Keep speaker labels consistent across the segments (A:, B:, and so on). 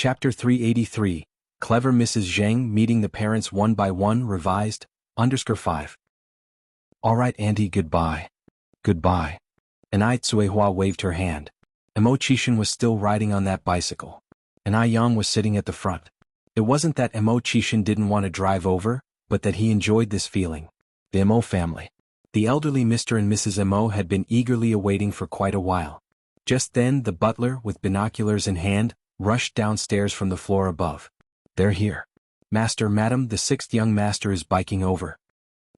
A: Chapter 383, Clever Mrs. Zhang Meeting the Parents One by One Revised, _5. Alright auntie, goodbye. Goodbye. And Ai Tsuehua waved her hand. Emo Qixin was still riding on that bicycle. And Ai Yang was sitting at the front. It wasn't that Emo Qixin didn't want to drive over, but that he enjoyed this feeling. The Emo family. The elderly Mr. and Mrs. Emo had been eagerly awaiting for quite a while. Just then the butler, with binoculars in hand, rushed downstairs from the floor above. They're here. Master, madam, the sixth young master is biking over.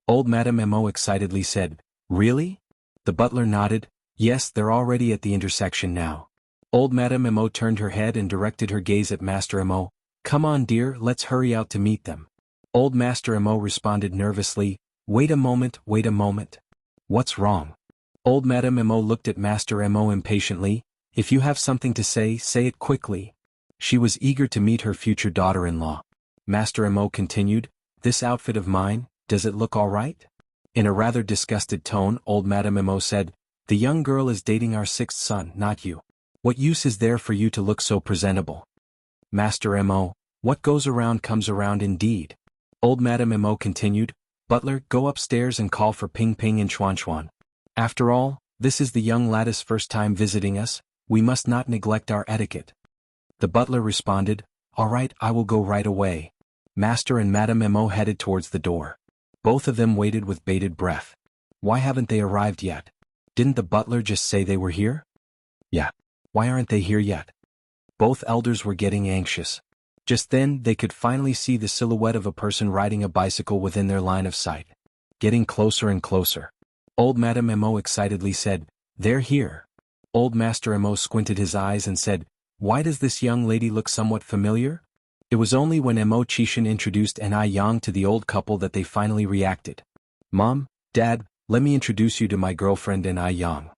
A: Old Madame Emo excitedly said, Really? The butler nodded, Yes, they're already at the intersection now. Old Madame Emo turned her head and directed her gaze at Master Emo. Come on dear, let's hurry out to meet them. Old Master Emo responded nervously, Wait a moment, wait a moment. What's wrong? Old Madame Emo looked at Master Emo impatiently. If you have something to say it quickly. She was eager to meet her future daughter-in-law. Master Emo continued, This outfit of mine, does it look all right? In a rather disgusted tone, old Madame Emo said, The young girl is dating our sixth son, not you. What use is there for you to look so presentable? Master Emo, what goes around comes around indeed. Old Madame Emo continued, Butler, go upstairs and call for Ping Ping and Chuan Chuan. After all, this is the young lad's first time visiting us, we must not neglect our etiquette. The butler responded, All right, I will go right away. Master and Madame Emo headed towards the door. Both of them waited with bated breath. Why haven't they arrived yet? Didn't the butler just say they were here? Yeah. Why aren't they here yet? Both elders were getting anxious. Just then, they could finally see the silhouette of a person riding a bicycle within their line of sight. Getting closer and closer. Old Madame Emo excitedly said, They're here. Old Master Emo squinted his eyes and said, Why does this young lady look somewhat familiar? It was only when Emo Qixin introduced Ai Yang to the old couple that they finally reacted. Mom, Dad, let me introduce you to my girlfriend Ai Yang.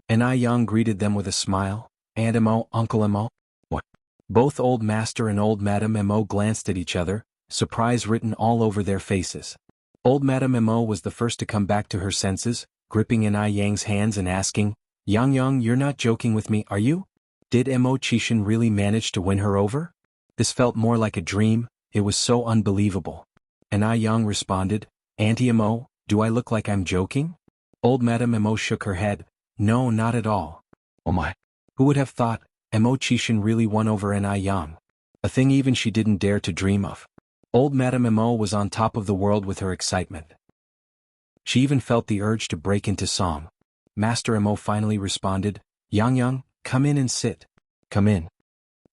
A: Ai Yang greeted them with a smile. Aunt Emo, Uncle Emo? What? Both Old Master and Old Madame Emo glanced at each other, surprise written all over their faces. Old Madame Emo was the first to come back to her senses, gripping Ai Yang's hands and asking, Yang, you're not joking with me, are you? Did Emo Qixin really manage to win her over? This felt more like a dream, it was so unbelievable. Ai Yang responded, Auntie Emo, do I look like I'm joking? Old Madame Emo shook her head, No, not at all. Oh my. Who would have thought, Emo Qixin really won over Ai Yang? A thing even she didn't dare to dream of. Old Madame Emo was on top of the world with her excitement. She even felt the urge to break into song. Master Emo finally responded, Yang, come in and sit. Come in.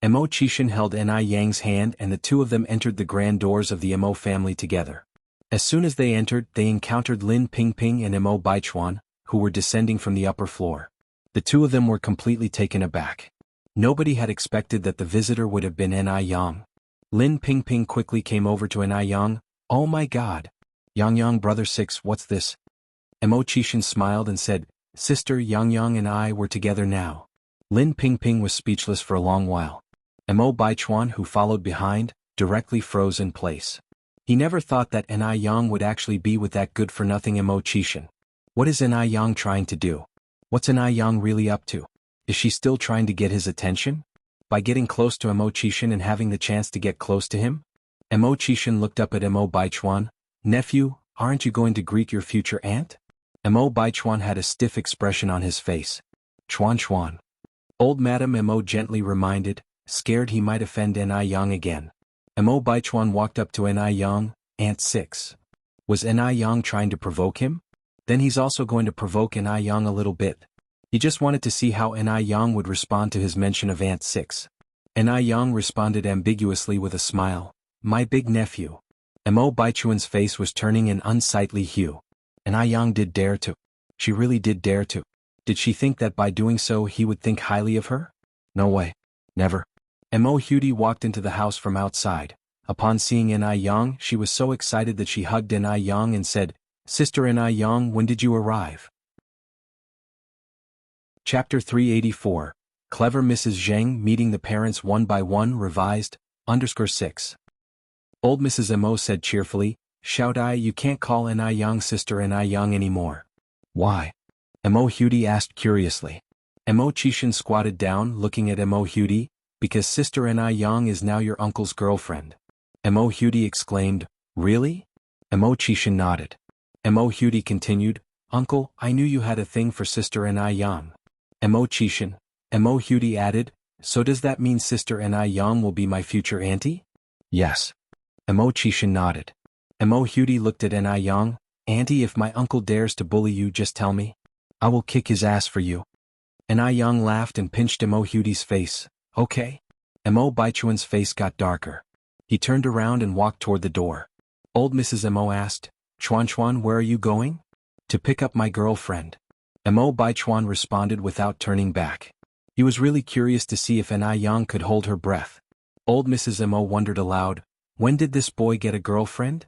A: Emo Qixin held Ai Yang's hand and the two of them entered the grand doors of the Emo family together. As soon as they entered, they encountered Lin Pingping and Emo Baichuan, who were descending from the upper floor. The two of them were completely taken aback. Nobody had expected that the visitor would have been Ai Yang. Lin Pingping quickly came over to Ai Yang, Oh my god. Yang, brother six, what's this? Emo Qixin smiled and said, Sister Yang and I were together now. Lin Pingping was speechless for a long while. Emo Baichuan, who followed behind, directly froze in place. He never thought that Ai Yang would actually be with that good-for-nothing Emo Qixin. What is Ai Yang trying to do? What's Ai Yang really up to? Is she still trying to get his attention? By getting close to Emo Qixin and having the chance to get close to him? Emo Qixin looked up at Emo Baichuan. Nephew, aren't you going to greet your future aunt? Emo Baichuan had a stiff expression on his face. Chuan. Old Madame Emo gently reminded, scared he might offend Ai Yang again. Emo Baichuan walked up to Ai Yang, Aunt Six. Was Ai Yang trying to provoke him? Then he's also going to provoke Ai Yang a little bit. He just wanted to see how Ai Yang would respond to his mention of Aunt Six. Ai Yang responded ambiguously with a smile, My big nephew. Emo Baichuan's face was turning an unsightly hue. Ai Yang did dare to. She really did dare to. Did she think that by doing so he would think highly of her? No way. Never. Emo Hudi walked into the house from outside. Upon seeing Ai Yang, she was so excited that she hugged Ai Yang and said, Sister Ai Yang, when did you arrive? Chapter 384, Clever Mrs. Zhang Meeting the Parents One by One Revised, _6. Old Mrs. Emo said cheerfully, Shout I, you can't call Ai Yang Sister Ai Yang anymore. Why? Emo Hudi asked curiously. Emo Qixin squatted down looking at Emo Hudi, because Sister Ni Yang is now your uncle's girlfriend. Mo Hudi exclaimed, Really? Mo Chishan nodded. Mo Hudi continued, Uncle, I knew you had a thing for Sister Ni Yang. Mo Chishan. Mo Hudi added, So does that mean Sister Ni Yang will be my future auntie? Yes. Mo Chishan nodded. Mo Hudi looked at Ni Yang, Auntie, if my uncle dares to bully you, just tell me. I will kick his ass for you. Ni Yang laughed and pinched Mo Hudi's face. Okay. Mo Baichuan's face got darker. He turned around and walked toward the door. Old Mrs. Mo asked, Chuan, where are you going? To pick up my girlfriend. Mo Baichuan responded without turning back. He was really curious to see if Ni Yang could hold her breath. Old Mrs. Mo wondered aloud, When did this boy get a girlfriend?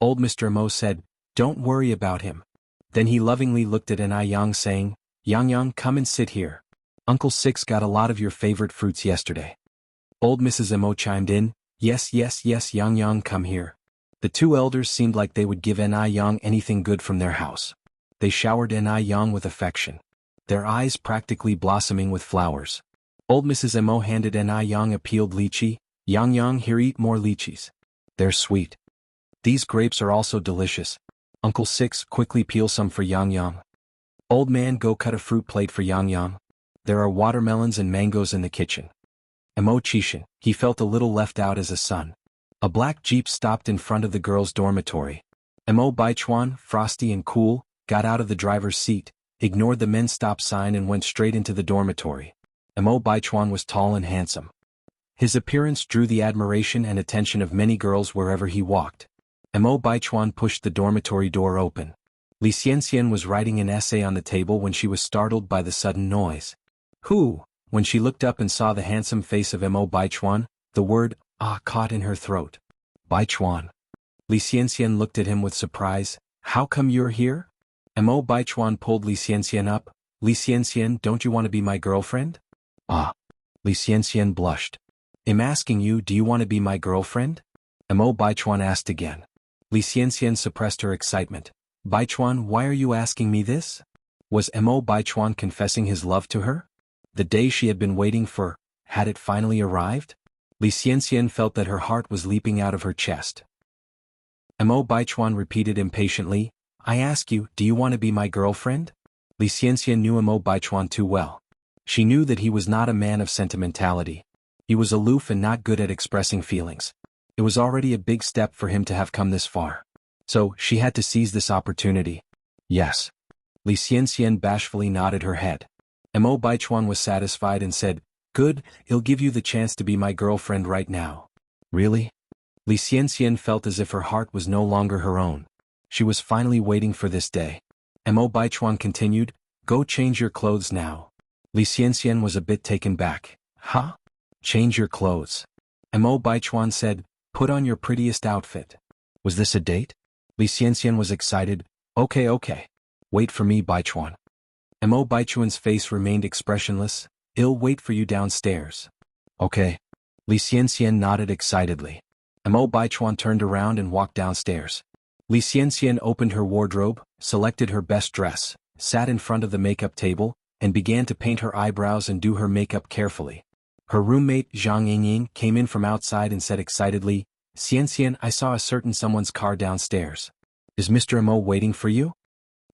A: Old Mr. Mo said, Don't worry about him. Then he lovingly looked at Ni Yang saying, Yang, come and sit here. Uncle Six got a lot of your favorite fruits yesterday. Old Mrs. Mo chimed in, Yes, Yang, come here. The two elders seemed like they would give Ni Yang anything good from their house. They showered Ni Yang with affection, their eyes practically blossoming with flowers. Old Mrs. Mo handed Ni Yang a peeled lychee. Yang, here, eat more lychees. They're sweet. These grapes are also delicious. Uncle Six, quickly peel some for Yang. Old man, go cut a fruit plate for Yang. There are watermelons and mangoes in the kitchen. Mo Chishan, he felt a little left out as a son. A black jeep stopped in front of the girls' dormitory. Mo Baichuan, frosty and cool, got out of the driver's seat, ignored the men's stop sign and went straight into the dormitory. Mo Baichuan was tall and handsome. His appearance drew the admiration and attention of many girls wherever he walked. Mo Baichuan pushed the dormitory door open. Xianxia was writing an essay on the table when she was startled by the sudden noise. Who? When she looked up and saw the handsome face of Mo Baichuan, the word, caught in her throat. Baichuan. Xianxia looked at him with surprise. How come you're here? Mo Baichuan pulled Xianxia up. Xianxia, don't you want to be my girlfriend? Xianxia blushed. I'm asking you, do you want to be my girlfriend? Mo Baichuan asked again. Xianxia suppressed her excitement. Baichuan, why are you asking me this? Was Mo Baichuan confessing his love to her? The day she had been waiting for, had it finally arrived? Xianxia felt that her heart was leaping out of her chest. Mo Baichuan repeated impatiently, I ask you, do you want to be my girlfriend? Xianxia knew Mo Baichuan too well. She knew that he was not a man of sentimentality. He was aloof and not good at expressing feelings. It was already a big step for him to have come this far. So, she had to seize this opportunity. Yes. Xianxia bashfully nodded her head. Mo Baichuan was satisfied and said, Good, I'll give you the chance to be my girlfriend right now. Really? Xianxia felt as if her heart was no longer her own. She was finally waiting for this day. Mo Baichuan continued, Go change your clothes now. Xianxia was a bit taken back. Huh? Change your clothes. Mo Baichuan said, Put on your prettiest outfit. Was this a date? Xianxia was excited. Okay. Wait for me, Baichuan. Mo Baichuan's face remained expressionless. I'll wait for you downstairs. Okay. Xianxia nodded excitedly. Mo Baichuan turned around and walked downstairs. Xianxia opened her wardrobe, selected her best dress, sat in front of the makeup table, and began to paint her eyebrows and do her makeup carefully. Her roommate, Jianghu, came in from outside and said excitedly, Xianxia, I saw a certain someone's car downstairs. Is Mr. Mo waiting for you?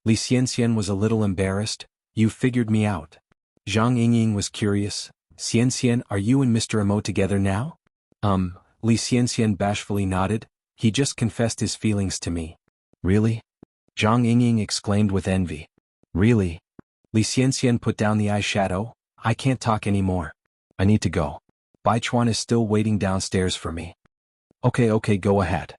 A: Xianxia was a little embarrassed. You figured me out. Jianghu was curious. Xianxia, are you and Mr. Mo together now? Xianxia bashfully nodded. He just confessed his feelings to me. Really? Jianghu exclaimed with envy. Really? Xianxia put down the eyeshadow. I can't talk anymore. I need to go. Baichuan is still waiting downstairs for me. Okay, go ahead.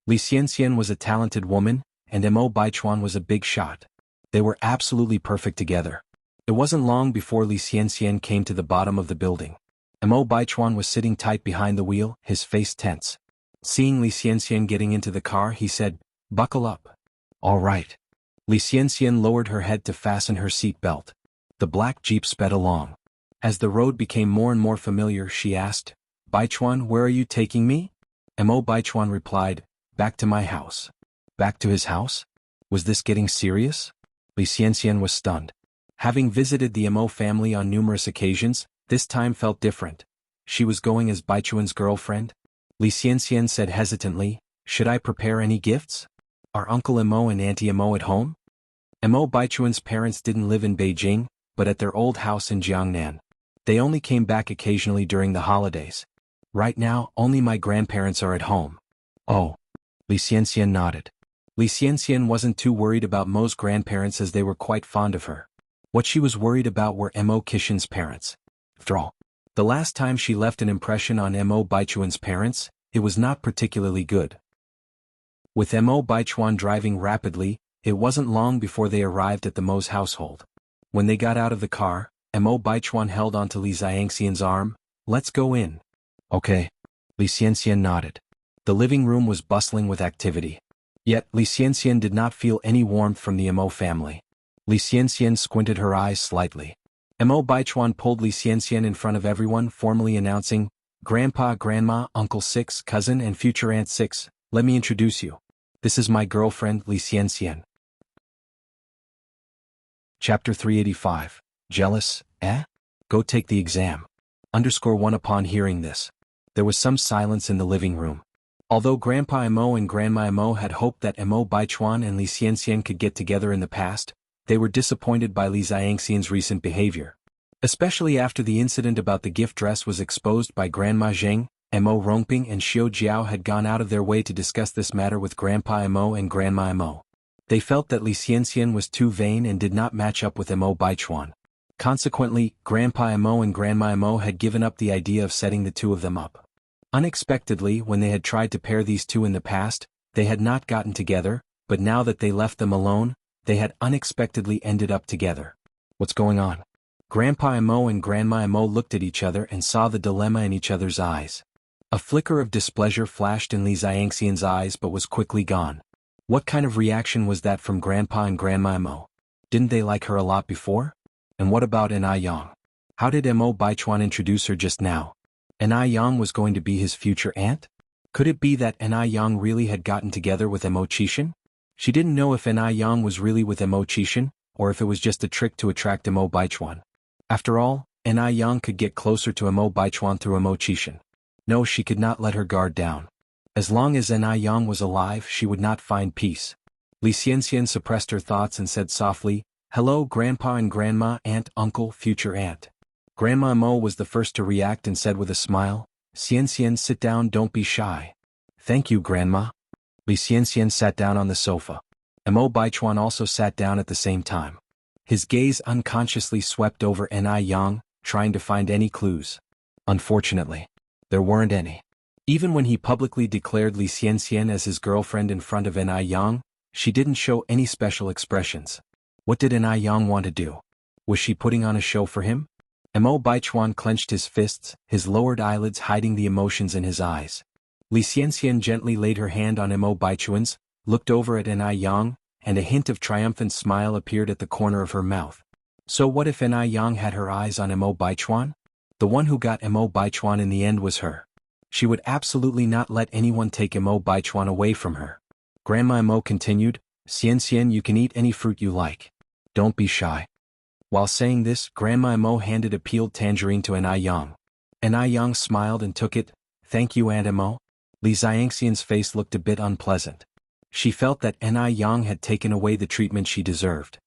A: Xianxia was a talented woman, and Mo Baichuan was a big shot. They were absolutely perfect together. It wasn't long before Xianxia came to the bottom of the building. Mo Baichuan was sitting tight behind the wheel, his face tense. Seeing Xianxia getting into the car, he said, Buckle up. All right. Xianxia lowered her head to fasten her seat belt. The black jeep sped along. As the road became more and more familiar, she asked, Baichuan, where are you taking me? Mo Baichuan replied, Back to my house. Back to his house? Was this getting serious? Xianxia was stunned. Having visited the Mo family on numerous occasions, this time felt different. she was going as Baichuan's girlfriend? Xianxia said hesitantly, should I prepare any gifts? Are Uncle Imo and Auntie Imo at home? Imo Baichuan's parents didn't live in Beijing, but at their old house in Jiangnan. They only came back occasionally during the holidays. Right now, only my grandparents are at home. Oh. Xianxia nodded. Xianxia wasn't too worried about Mo's grandparents as they were quite fond of her. What she was worried about were Mo Qixin's parents. After all, the last time she left an impression on Mo Baichuan's parents, it was not particularly good. With Mo Baichuan driving rapidly, it wasn't long before they arrived at the Mo's household. When they got out of the car, Mo Baichuan held onto Xianxia's arm. Let's go in. Okay. Xianxia nodded. The living room was bustling with activity. Yet Xianxia did not feel any warmth from the Mo family. Xianxia squinted her eyes slightly. Mo Baichuan pulled Xianxia in front of everyone, formally announcing, Grandpa, Grandma, Uncle 6, Cousin and future Aunt 6, let me introduce you. This is my girlfriend, Xianxia. Chapter 385. Jealous, eh? Go take the exam. _1 Upon hearing this, there was some silence in the living room. Although Grandpa Mo and Grandma Mo had hoped that Mo Baichuan and Xianxia could get together in the past, they were disappointed by Xianxia's recent behavior. Especially after the incident about the gift dress was exposed by Grandma Zheng, Mo Rongping and Xiao Jiao had gone out of their way to discuss this matter with Grandpa Mo and Grandma Mo. They felt that Xianxia was too vain and did not match up with Mo Baichuan. Consequently, Grandpa Mo and Grandma Mo had given up the idea of setting the two of them up. Unexpectedly, when they had tried to pair these two in the past, they had not gotten together, but now that they left them alone, they had unexpectedly ended up together. What's going on? Grandpa Mo and Grandma Mo looked at each other and saw the dilemma in each other's eyes. A flicker of displeasure flashed in Xianxia's eyes but was quickly gone. What kind of reaction was that from Grandpa and Grandma Mo? Didn't they like her a lot before? And what about Yang? How did Mo Baichuan introduce her just now? Yang was going to be his future aunt? Could it be that Yang really had gotten together with Mo Qixin? She didn't know if Yang was really with Mo Qixin, or if it was just a trick to attract Mo Baichuan. After all, Yang could get closer to Mo Baichuan through Mo Qixin. No, she could not let her guard down. As long as Yang was alive, she would not find peace. Xianxia suppressed her thoughts and said softly, Hello Grandpa and Grandma, Aunt, Uncle, future aunt. Grandma Mo was the first to react and said with a smile, Xianxia, sit down, don't be shy. Thank you, Grandma. Xianxia sat down on the sofa. Mo Baichuan also sat down at the same time. His gaze unconsciously swept over Yang, trying to find any clues. Unfortunately, there weren't any. Even when he publicly declared Xianxia as his girlfriend in front of Yang, she didn't show any special expressions. What did Yang want to do? Was she putting on a show for him? Mo Baichuan clenched his fists, his lowered eyelids hiding the emotions in his eyes. Xianxia gently laid her hand on Mo Baichuan's, looked over at Yang, and a hint of triumphant smile appeared at the corner of her mouth. So what if Yang had her eyes on Mo Baichuan? The one who got Mo Baichuan in the end was her. She would absolutely not let anyone take Mo Baichuan away from her. Grandma Mo continued, Xianxia, you can eat any fruit you like. Don't be shy. While saying this, Grandma Mo handed a peeled tangerine to Yang. Yang smiled and took it. Thank you, Aunt Mo. Xianxia's face looked a bit unpleasant. She felt that Yang had taken away the treatment she deserved.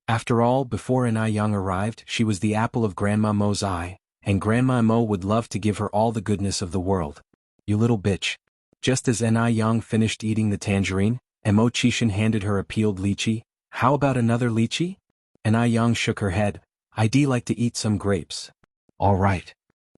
A: After all, before Yang arrived, she was the apple of Grandma Mo's eye, and Grandma Mo would love to give her all the goodness of the world. You little bitch. Just as Yang finished eating the tangerine, Mo Qixin handed her a peeled lychee. How about another lychee? Yang shook her head. I'd like to eat some grapes. All right.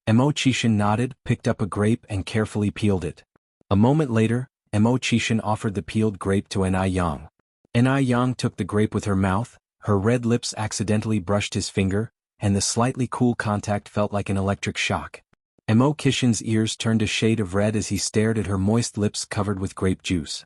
A: Mo Qixin nodded, picked up a grape and carefully peeled it. A moment later, Mo Qixin offered the peeled grape to Yang. Yang took the grape with her mouth, her red lips accidentally brushed his finger, and the slightly cool contact felt like an electric shock. Mo Qixin's ears turned a shade of red as he stared at her moist lips covered with grape juice.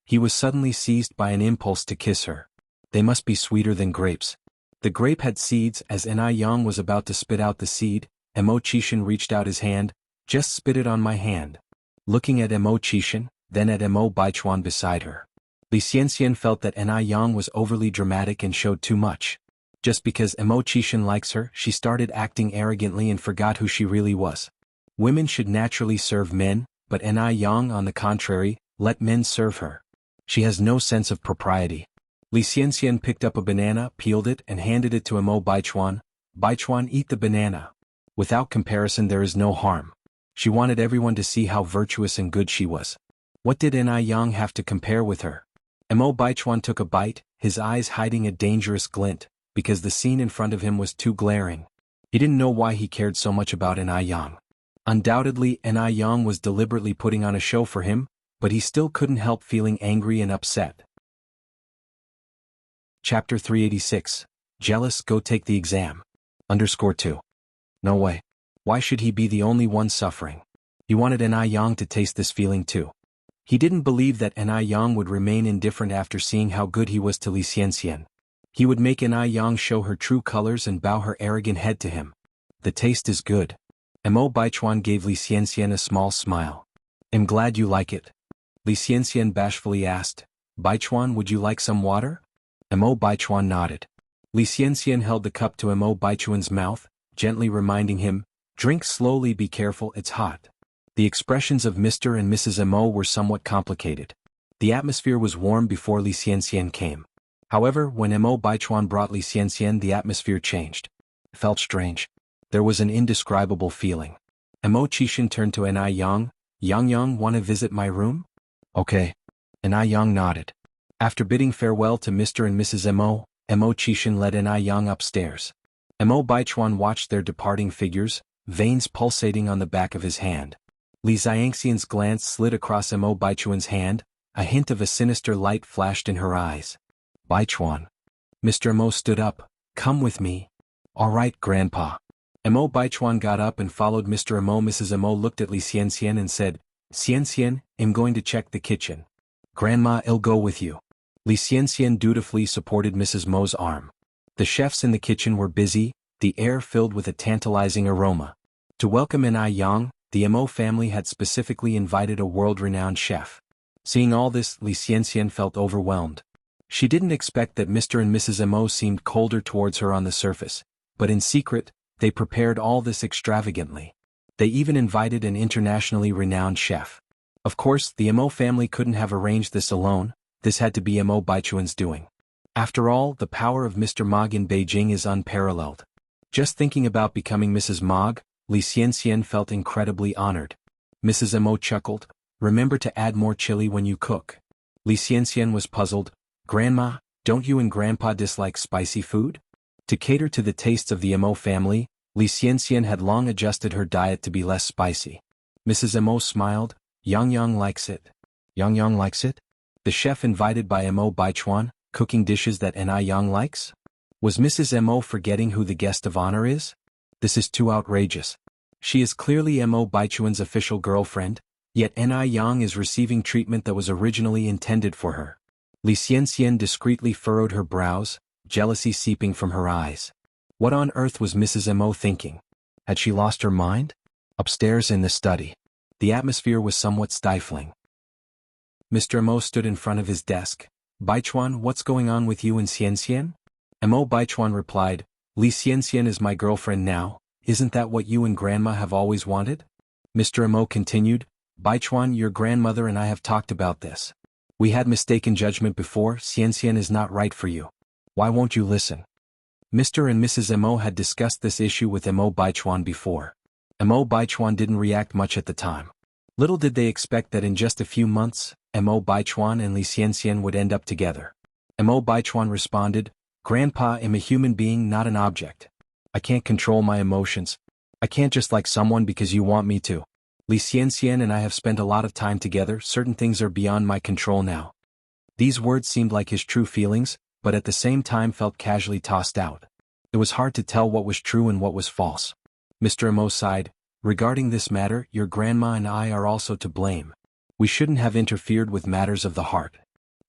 A: He was suddenly seized by an impulse to kiss her. They must be sweeter than grapes. The grape had seeds. As Yang was about to spit out the seed, Mo Qixin reached out his hand. Just spit it on my hand. Looking at Mo Qixin, then at Mo Baichuan beside her. Xianxia felt that Yang was overly dramatic and showed too much. Just because Mo Qishan likes her, she started acting arrogantly and forgot who she really was. Women should naturally serve men, but Ni Yang, on the contrary, let men serve her. She has no sense of propriety. Li Xianxian picked up a banana, peeled it, and handed it to Mo Baichuan. Baichuan, eat the banana. Without comparison there is no harm. She wanted everyone to see how virtuous and good she was. What did Ni Yang have to compare with her? Mo Baichuan took a bite, his eyes hiding a dangerous glint, because the scene in front of him was too glaring. He didn't know why he cared so much about Ni Yang. Undoubtedly Ni Yang was deliberately putting on a show for him, but he still couldn't help feeling angry and upset. Chapter 386. Jealous, go take the exam. _2. No way. Why should he be the only one suffering? He wanted Ni Yang to taste this feeling too. He didn't believe that Ni Yang would remain indifferent after seeing how good he was to Li Xianxian. He would make Ni Yang show her true colors and bow her arrogant head to him. The taste is good. Mo Baichuan gave Li Xianxian a small smile. I'm glad you like it. Li Xianxian bashfully asked, Baichuan, would you like some water? Mo Baichuan nodded. Li Xianxian held the cup to Mo Baichuan's mouth, gently reminding him, drink slowly, be careful, it's hot. The expressions of Mr. and Mrs. Mo were somewhat complicated. The atmosphere was warm before Li Xianxian came. However, when Mo Baichuan brought Li Xianxian, the atmosphere changed. It felt strange. There was an indescribable feeling. Mo Qishan turned to Ni Yang. Yang, wanna visit my room? Okay. Ni Yang nodded. After bidding farewell to Mr. and Mrs. Mo Qishan led Ni Yang upstairs. Mo Baichuan watched their departing figures, veins pulsating on the back of his hand. Li Xianxian's glance slid across Mo Baichuan's hand, a hint of a sinister light flashed in her eyes. Baichuan. Mr. Mo stood up. Come with me. All right, Grandpa. Mo Baichuan got up and followed Mr. Mo. Mrs. Mo looked at Li Xianxian and said, Xianxian, I'm going to check the kitchen. Grandma, I'll go with you. Li Xianxian dutifully supported Mrs. Mo's arm. The chefs in the kitchen were busy, the air filled with a tantalizing aroma. To welcome Ni Yang, the Mo family had specifically invited a world-renowned chef. Seeing all this, Li Xianxian felt overwhelmed. She didn't expect that Mr. and Mrs. Mo seemed colder towards her on the surface, but in secret, they prepared all this extravagantly. They even invited an internationally renowned chef. Of course, the Mo family couldn't have arranged this alone, this had to be Mo Baichuan's doing. After all, the power of Mr. Mog in Beijing is unparalleled. Just thinking about becoming Mrs. Mog, Li Xianxian felt incredibly honored. Mrs. Mo chuckled, remember to add more chili when you cook. Li Xianxian was puzzled, Grandma, don't you and Grandpa dislike spicy food? To cater to the tastes of the Mo family, Li Xianxian had long adjusted her diet to be less spicy. Mrs. Mo smiled, Yang likes it. Yang likes it? The chef invited by Mo Baichuan, cooking dishes that Ni Yang likes? Was Mrs. Mo forgetting who the guest of honor is? This is too outrageous. She is clearly Mo Baichuan's official girlfriend, yet Ni Yang is receiving treatment that was originally intended for her. Li Xianxian discreetly furrowed her brows, jealousy seeping from her eyes. What on earth was Mrs. Mo thinking? Had she lost her mind? Upstairs in the study. The atmosphere was somewhat stifling. Mr. Mo stood in front of his desk. Baichuan, what's going on with you and Xianxian? Mo Baichuan replied, Li Xianxian is my girlfriend now, isn't that what you and Grandma have always wanted? Mr. Mo continued, Baichuan, your grandmother and I have talked about this. We had mistaken judgment before, Xianxian is not right for you. Why won't you listen? Mr. and Mrs. Mo had discussed this issue with Mo Baichuan before. Mo Baichuan didn't react much at the time. Little did they expect that in just a few months, Mo Baichuan and Li Xianxian would end up together. Mo Baichuan responded, Grandpa, I'm a human being, not an object. I can't control my emotions. I can't just like someone because you want me to. Li Xianxian and I have spent a lot of time together, certain things are beyond my control now. These words seemed like his true feelings, but at the same time felt casually tossed out. It was hard to tell what was true and what was false. Mr. Mo sighed, regarding this matter, your grandma and I are also to blame. We shouldn't have interfered with matters of the heart.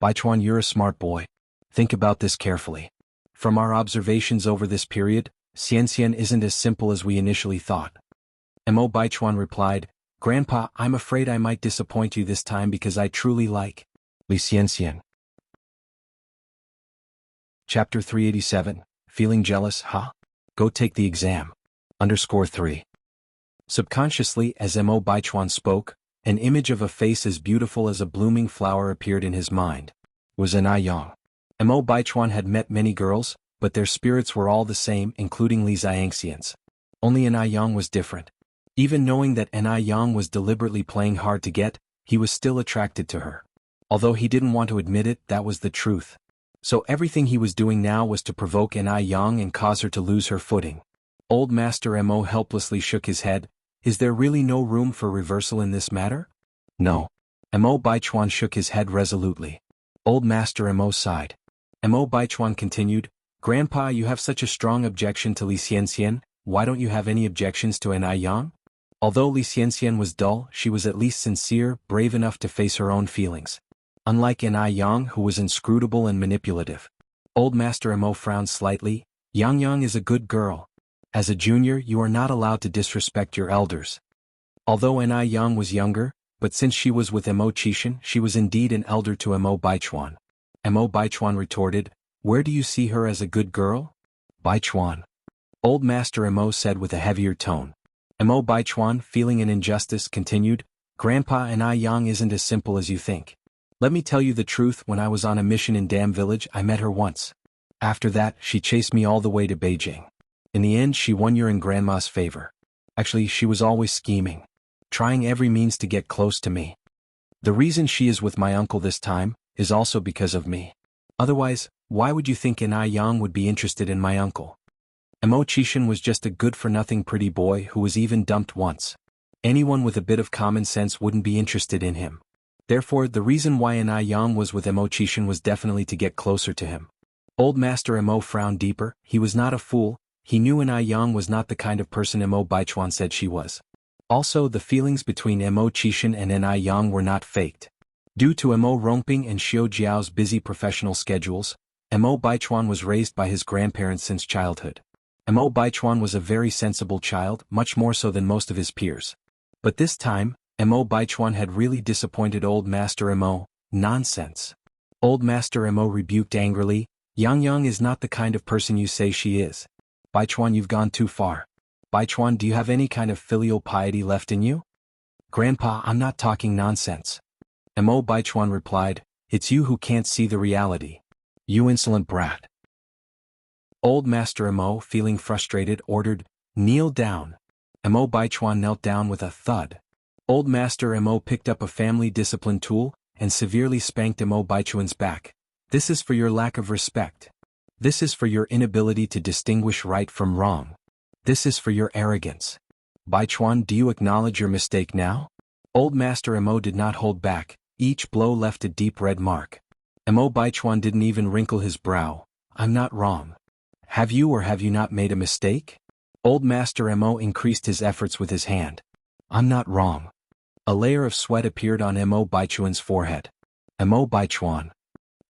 A: Baichuan, you're a smart boy. Think about this carefully. From our observations over this period, Xianxian isn't as simple as we initially thought. Mo Baichuan replied, Grandpa, I'm afraid I might disappoint you this time because I truly like Li Xianxian. Chapter 387. Feeling jealous, huh? Go take the exam. _3. Subconsciously, as Mo Baichuan spoke, an image of a face as beautiful as a blooming flower appeared in his mind. Was an Yang. Mo Baichuan had met many girls, but their spirits were all the same, including Li Xianxian's. Only an Yang was different. Even knowing that an Yang was deliberately playing hard to get, he was still attracted to her. Although he didn't want to admit it, that was the truth. So everything he was doing now was to provoke an Yang and cause her to lose her footing. Old Master Mo helplessly shook his head. Is there really no room for reversal in this matter? No. Mo Baichuan shook his head resolutely. Old Master Mo sighed. Mo Baichuan continued, Grandpa, you have such a strong objection to Li Xianxian, why don't you have any objections to an Yang? Although Li Xianxian was dull, she was at least sincere, brave enough to face her own feelings. Unlike an Yang who was inscrutable and manipulative. Old Master Mo frowned slightly. Yang is a good girl. As a junior, you are not allowed to disrespect your elders. Although an Yang was younger, but since she was with Mo Qixin, she was indeed an elder to Mo Baichuan. Mo Baichuan retorted, Where do you see her as a good girl? Baichuan. Old Master Mo said with a heavier tone. Mo Baichuan, feeling an injustice, continued, Grandpa, an Yang isn't as simple as you think. Let me tell you the truth, when I was on a mission in Dam Village, I met her once. After that, she chased me all the way to Beijing. In the end, she won your and Grandma's favor. Actually, she was always scheming. Trying every means to get close to me. The reason she is with my uncle this time, is also because of me. Otherwise, why would you think an Yang would be interested in my uncle? Mo Qixin was just a good-for-nothing pretty boy who was even dumped once. Anyone with a bit of common sense wouldn't be interested in him. Therefore, the reason why an Yang was with Mo Qixin was definitely to get closer to him. Old Master Mo frowned deeper. He was not a fool. He knew an Yang was not the kind of person Mo Baichuan said she was. Also, the feelings between Mo Qixin and an Yang were not faked. Due to Mo Rongping and Xiao Jiao's busy professional schedules, Mo Baichuan was raised by his grandparents since childhood. Mo Baichuan was a very sensible child, much more so than most of his peers. But this time, Mo Baichuan had really disappointed Old Master Mo. Nonsense. Old Master Mo rebuked angrily, Yang is not the kind of person you say she is. Baichuan, you've gone too far. Baichuan, do you have any kind of filial piety left in you? Grandpa, I'm not talking nonsense. Mo Baichuan replied, It's you who can't see the reality. You insolent brat. Old Master Mo, feeling frustrated, ordered, Kneel down. Mo Baichuan knelt down with a thud. Old Master Mo picked up a family discipline tool, and severely spanked Mo Baichuan's back. This is for your lack of respect. This is for your inability to distinguish right from wrong. This is for your arrogance. Baichuan, do you acknowledge your mistake now? Old Master Mo did not hold back. Each blow left a deep red mark. Mo Baichuan didn't even wrinkle his brow. I'm not wrong. Have you or have you not made a mistake? Old Master Mo increased his efforts with his hand. I'm not wrong. A layer of sweat appeared on Mo Baichuan's forehead. Mo Baichuan.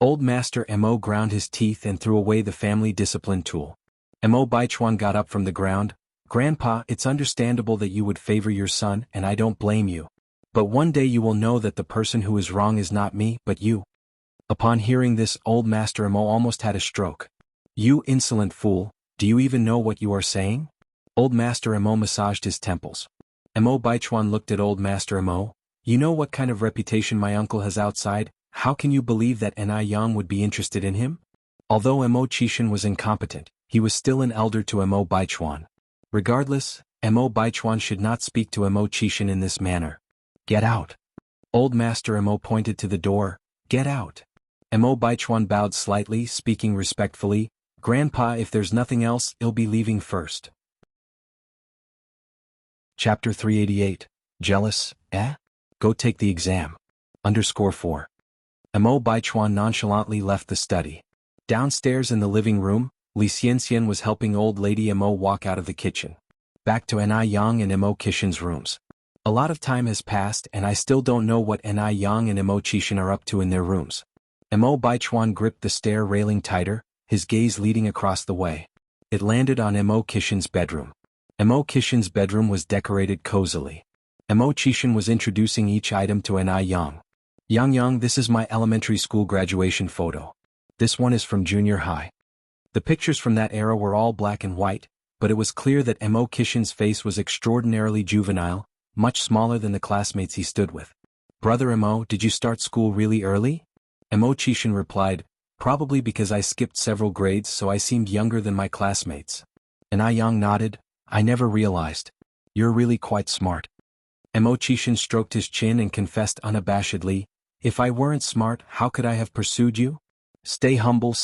A: Old Master Mo ground his teeth and threw away the family discipline tool. Mo Baichuan got up from the ground. Grandpa, it's understandable that you would favor your son, and I don't blame you. But one day you will know that the person who is wrong is not me, but you. Upon hearing this, Old Master Mo almost had a stroke. You insolent fool, do you even know what you are saying? Old Master Mo massaged his temples. Mo Baichuan looked at Old Master Mo. You know what kind of reputation my uncle has outside? How can you believe that an Yang would be interested in him? Although Mo Qixin was incompetent, he was still an elder to Mo Baichuan. Regardless, Mo Baichuan should not speak to Mo Qixin in this manner. Get out. Old Master Mo pointed to the door. Get out. Mo Baichuan bowed slightly, speaking respectfully. Grandpa, if there's nothing else, I'll be leaving first. Chapter 388. Jealous, eh? Go take the exam. _4. Mo Baichuan nonchalantly left the study. Downstairs in the living room, Li Xianxian was helping old lady Mo walk out of the kitchen. Back to Yang and Mo Qixin's rooms. A lot of time has passed and I still don't know what Yang and Mo Qixin are up to in their rooms. Mo Baichuan gripped the stair railing tighter, his gaze leading across the way. It landed on Mo Qixin's bedroom. Mo Qixin's bedroom was decorated cozily. Mo Qixin was introducing each item to Yang. Yang, this is my elementary school graduation photo. This one is from junior high. The pictures from that era were all black and white, but it was clear that Mo Kishin's face was extraordinarily juvenile, much smaller than the classmates he stood with. Brother Mo, did you start school really early? Mo Chishin replied, probably because I skipped several grades so I seemed younger than my classmates. Yang nodded, I never realized. You're really quite smart. Mo Chishin stroked his chin and confessed unabashedly, if I weren't smart, how could I have pursued you? Stay humble,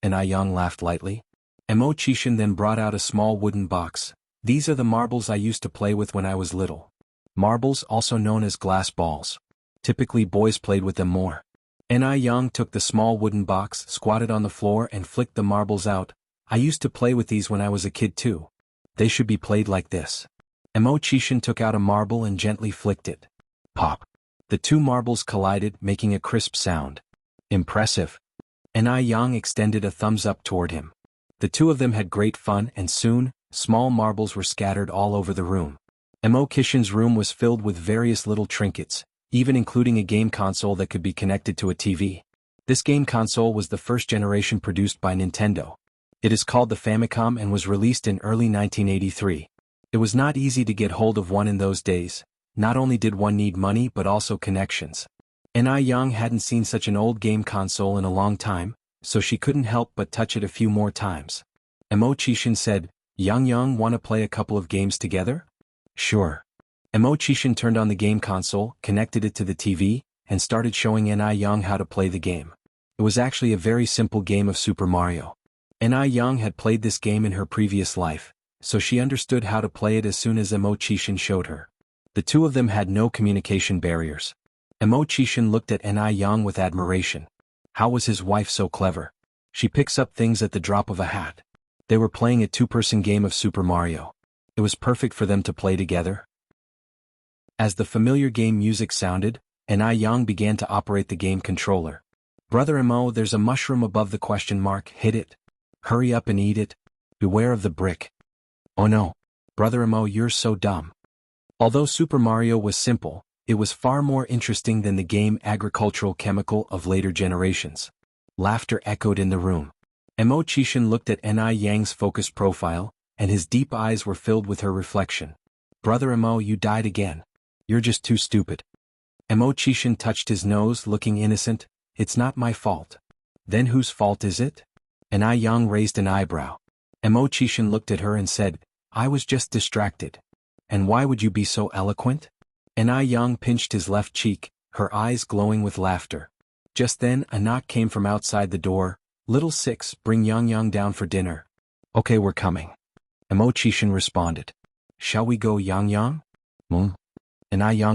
A: Yang laughed lightly. Mo Chishin then brought out a small wooden box. These are the marbles I used to play with when I was little. Marbles, also known as glass balls. Typically boys played with them more. Yang took the small wooden box, squatted on the floor and flicked the marbles out. I used to play with these when I was a kid too. They should be played like this. Mo Chishin took out a marble and gently flicked it. Pop. The two marbles collided, making a crisp sound. Impressive. Yang extended a thumbs up toward him. The two of them had great fun and soon, small marbles were scattered all over the room. Mo Kishin's room was filled with various little trinkets, even including a game console that could be connected to a TV. This game console was the first generation produced by Nintendo. It is called the Famicom and was released in early 1983. It was not easy to get hold of one in those days. Not only did one need money but also connections. Yang hadn't seen such an old game console in a long time, so she couldn't help but touch it a few more times. Mo Chishin said, Yang, wanna play a couple of games together? Sure. Mo Chishin turned on the game console, connected it to the TV, and started showing Yang how to play the game. It was actually a very simple game of Super Mario. Yang had played this game in her previous life, so she understood how to play it as soon as Mo Chishin showed her. The two of them had no communication barriers. Mo Chishin looked at Yang with admiration. How was his wife so clever? She picks up things at the drop of a hat. They were playing a two-person game of Super Mario. It was perfect for them to play together. As the familiar game music sounded, Yang began to operate the game controller. Brother Mo, there's a mushroom above the question mark, hit it. Hurry up and eat it. Beware of the brick. Oh no. Brother Mo, you're so dumb. Although Super Mario was simple, it was far more interesting than the game Agricultural Chemical of later generations. Laughter echoed in the room. Mo Chishin looked at Yang's focused profile, and his deep eyes were filled with her reflection. Brother Mo, you died again. You're just too stupid. Mo Chishin touched his nose, looking innocent. It's not my fault. Then whose fault is it? Yang raised an eyebrow. Mo Chishin looked at her and said, I was just distracted. And why would you be so eloquent? Yang pinched his left cheek, her eyes glowing with laughter. Just then, a knock came from outside the door. Little Six, bring Yang down for dinner. Okay, we're coming. Mo Chishin responded. Shall we go, Yang? Yang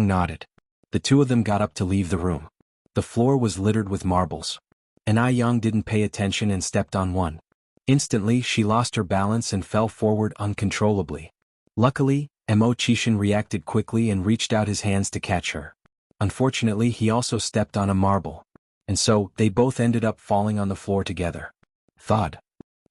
A: nodded. The two of them got up to leave the room. The floor was littered with marbles. Yang didn't pay attention and stepped on one. Instantly, she lost her balance and fell forward uncontrollably. Luckily, Mo Chishin reacted quickly and reached out his hands to catch her. Unfortunately, he also stepped on a marble. And so, they both ended up falling on the floor together. Thud.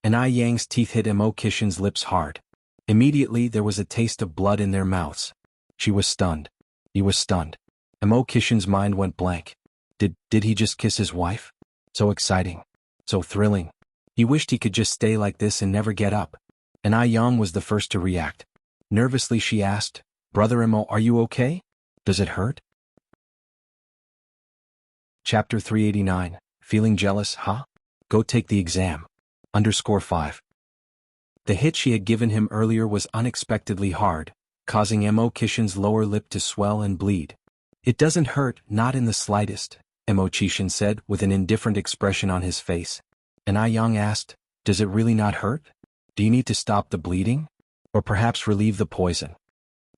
A: Yang's teeth hit Mo Kishin's lips hard. Immediately, there was a taste of blood in their mouths. She was stunned. He was stunned. Mo Kishin's mind went blank. Did he just kiss his wife? So exciting. So thrilling. He wished he could just stay like this and never get up. Yang was the first to react. Nervously she asked, Brother Mo, are you okay? Does it hurt? Chapter 389, Feeling Jealous, huh? Go take the exam. _5. The hit she had given him earlier was unexpectedly hard, causing Mo Kishin's lower lip to swell and bleed. It doesn't hurt, not in the slightest, Mo Chishin said with an indifferent expression on his face. Yang asked, does it really not hurt? Do you need to stop the bleeding? Or perhaps relieve the poison?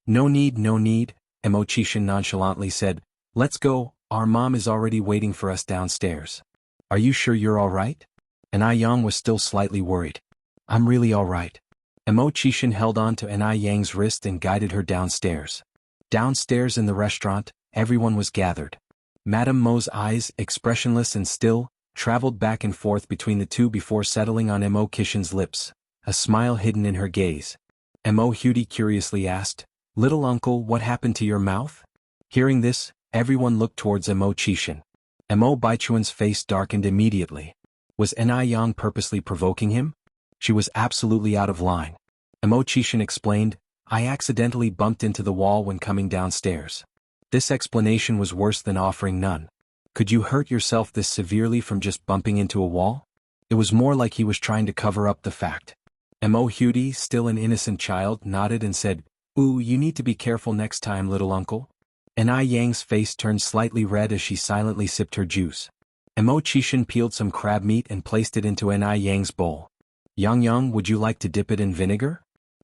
A: No need, Mo Chishin nonchalantly said. Let's go, our mom is already waiting for us downstairs. Are you sure you're all right? Yang was still slightly worried. I'm really all right. Mo Chishin held on to Yang's wrist and guided her downstairs. Downstairs in the restaurant, everyone was gathered. Madame Mo's eyes, expressionless and still, traveled back and forth between the two before settling on Mo Kishin's lips, a smile hidden in her gaze. Mo Hudi curiously asked, Little uncle, what happened to your mouth? Hearing this, everyone looked towards Mo Chishin. Mo Baichuan's face darkened immediately. Was Yang purposely provoking him? She was absolutely out of line. Chishin explained, I accidentally bumped into the wall when coming downstairs. This explanation was worse than offering none. Could you hurt yourself this severely from just bumping into a wall? It was more like he was trying to cover up the fact. Hudy, still an innocent child, nodded and said, Ooh, you need to be careful next time, little uncle. Yang's face turned slightly red as she silently sipped her juice. Chishin peeled some crab meat and placed it into Yang's bowl. Yang, would you like to dip it in vinegar?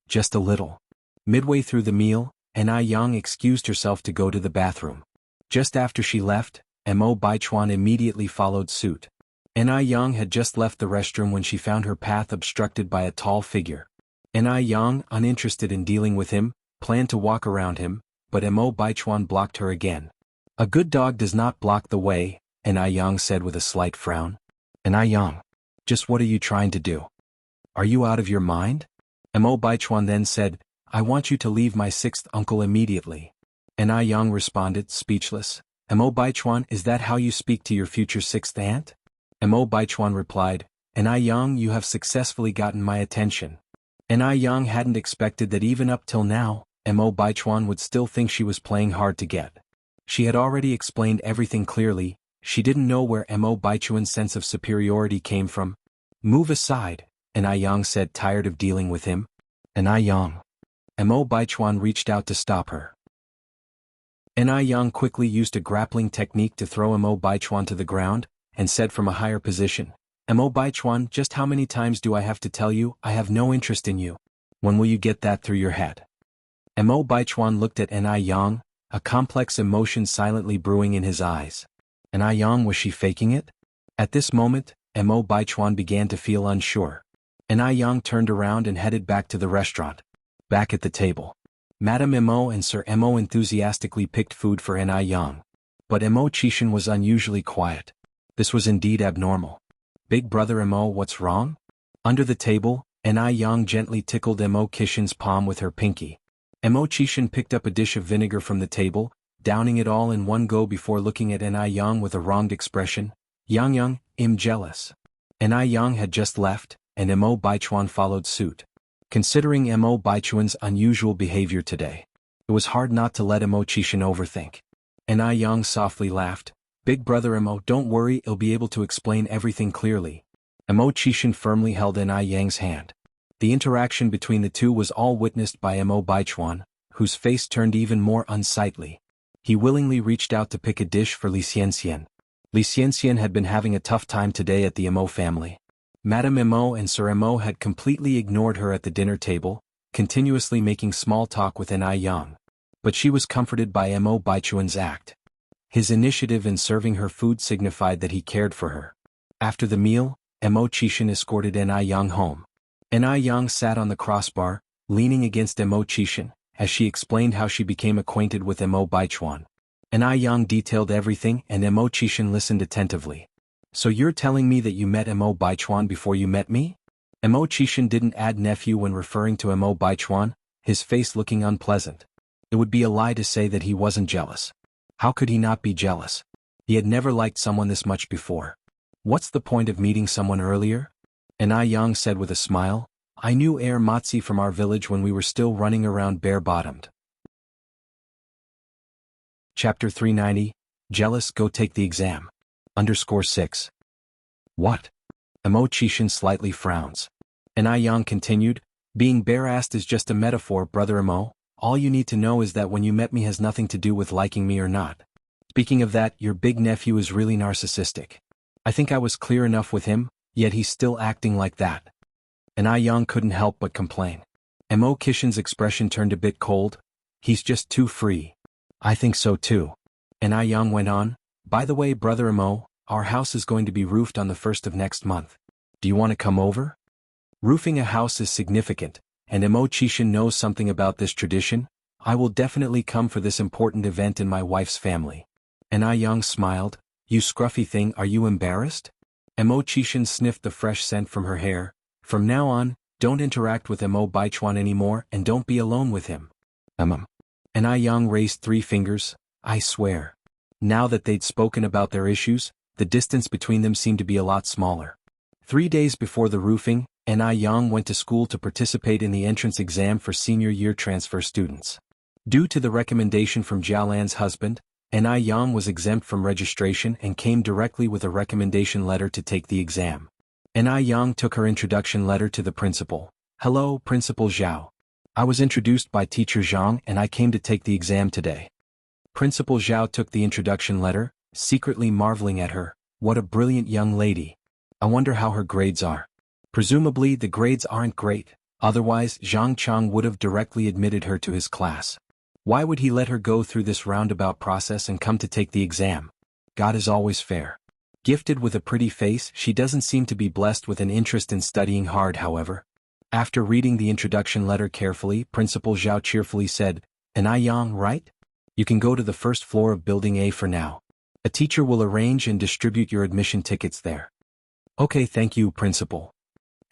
A: Just a little. Midway through the meal, Yang excused herself to go to the bathroom. Just after she left, Baichuan immediately followed suit. Yang had just left the restroom when she found her path obstructed by a tall figure. Yang, uninterested in dealing with him, planned to walk around him, but Baichuan blocked her again. A good dog does not block the way, Yang said with a slight frown. Yang, just what are you trying to do? Are you out of your mind? Baichuan then said, I want you to leave my sixth uncle immediately. Yang responded, speechless. Baichuan, is that how you speak to your future sixth aunt? Baichuan replied, Yang, you have successfully gotten my attention. Yang hadn't expected that even up till now, Baichuan would still think she was playing hard to get. She had already explained everything clearly, she didn't know where Baichuan's sense of superiority came from. Move aside, Yang said, tired of dealing with him. Yang. Baichuan reached out to stop her. Yang quickly used a grappling technique to throw Baichuan to the ground, and said from a higher position, Baichuan, just how many times do I have to tell you, I have no interest in you? When will you get that through your head? Baichuan looked at Yang, a complex emotion silently brewing in his eyes. Yang, was she faking it? At this moment, Baichuan began to feel unsure. Yang turned around and headed back to the restaurant. Back at the table, Madame and Sir enthusiastically picked food for Yang. But Chishin was unusually quiet. This was indeed abnormal. Big brother what's wrong? Under the table, Yang gently tickled Kishin's palm with her pinky. Chishin picked up a dish of vinegar from the table, downing it all in one go before looking at Yang with a wronged expression. Yang, I'm jealous. Yang had just left, and Baichuan followed suit. Considering Baichuan's unusual behavior today, it was hard not to let Chishin overthink. Yang softly laughed. Big brother don't worry, I'll be able to explain everything clearly. Chishin firmly held Yang's hand. The interaction between the two was all witnessed by Baichuan, whose face turned even more unsightly. He willingly reached out to pick a dish for Xianxia. Xianxia had been having a tough time today at the family. Madame and Sir had completely ignored her at the dinner table, continuously making small talk with Yang. But she was comforted by Baichuan's act. His initiative in serving her food signified that he cared for her. After the meal, Chishin escorted Yang home. Yang sat on the crossbar, leaning against Chishin, as she explained how she became acquainted with Baichuan. Yang detailed everything and Chishin listened attentively. So you're telling me that you met Baichuan before you met me? Chishin didn't add nephew when referring to Baichuan, his face looking unpleasant. It would be a lie to say that he wasn't jealous. How could he not be jealous? He had never liked someone this much before. What's the point of meeting someone earlier? Yang said with a smile, I knew Matzi from our village when we were still running around bare-bottomed. Chapter 390, Jealous, go take the exam. _6. What? Chishin slightly frowns. Yang continued, being bare-assed is just a metaphor, brother all you need to know is that when you met me has nothing to do with liking me or not. Speaking of that, your big nephew is really narcissistic. I think I was clear enough with him, yet he's still acting like that. Yang couldn't help but complain. Kishin's expression turned a bit cold. He's just too free. I think so too. Yang went on, by the way brother our house is going to be roofed on the 1st of next month. Do you want to come over? Roofing a house is significant, and Chishin knows something about this tradition. I will definitely come for this important event in my wife's family. Yang smiled, you scruffy thing, are you embarrassed? Chishin sniffed the fresh scent from her hair. From now on, don't interact with Baichuan anymore and don't be alone with him. Yang raised 3 fingers, I swear. Now that they'd spoken about their issues, the distance between them seemed to be a lot smaller. 3 days before the roofing, Yang went to school to participate in the entrance exam for senior year transfer students. Due to the recommendation from Jialan's husband, Yang was exempt from registration and came directly with a recommendation letter to take the exam. Yang took her introduction letter to the principal. "Hello, Principal Zhao. I was introduced by Teacher Zhang and I came to take the exam today." Principal Zhao took the introduction letter, secretly marveling at her. What a brilliant young lady. I wonder how her grades are. Presumably the grades aren't great, otherwise Zhang Chang would have directly admitted her to his class. Why would he let her go through this roundabout process and come to take the exam? God is always fair. Gifted with a pretty face, she doesn't seem to be blessed with an interest in studying hard, however. After reading the introduction letter carefully, Principal Zhao cheerfully said, "Yang, right? You can go to the first floor of Building A for now. A teacher will arrange and distribute your admission tickets there." "Okay, thank you, Principal."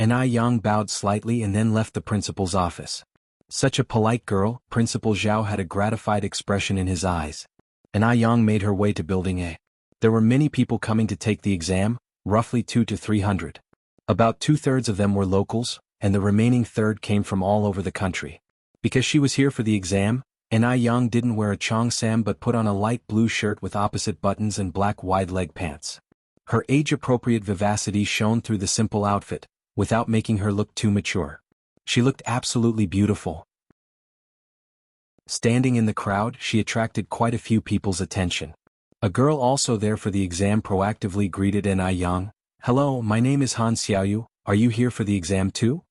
A: Yang bowed slightly and then left the principal's office. Such a polite girl, Principal Zhao had a gratified expression in his eyes. Yang made her way to Building A. There were many people coming to take the exam, roughly 200 to 300. About 2/3 of them were locals, and the remaining third came from all over the country. Because she was here for the exam, Yang didn't wear a cheongsam but put on a light blue shirt with opposite buttons and black wide-leg pants. Her age-appropriate vivacity shone through the simple outfit, without making her look too mature. She looked absolutely beautiful. Standing in the crowd, she attracted quite a few people's attention. A girl also there for the exam proactively greeted Yang. "Hello, my name is Han Xiaoyu, are you here for the exam too?"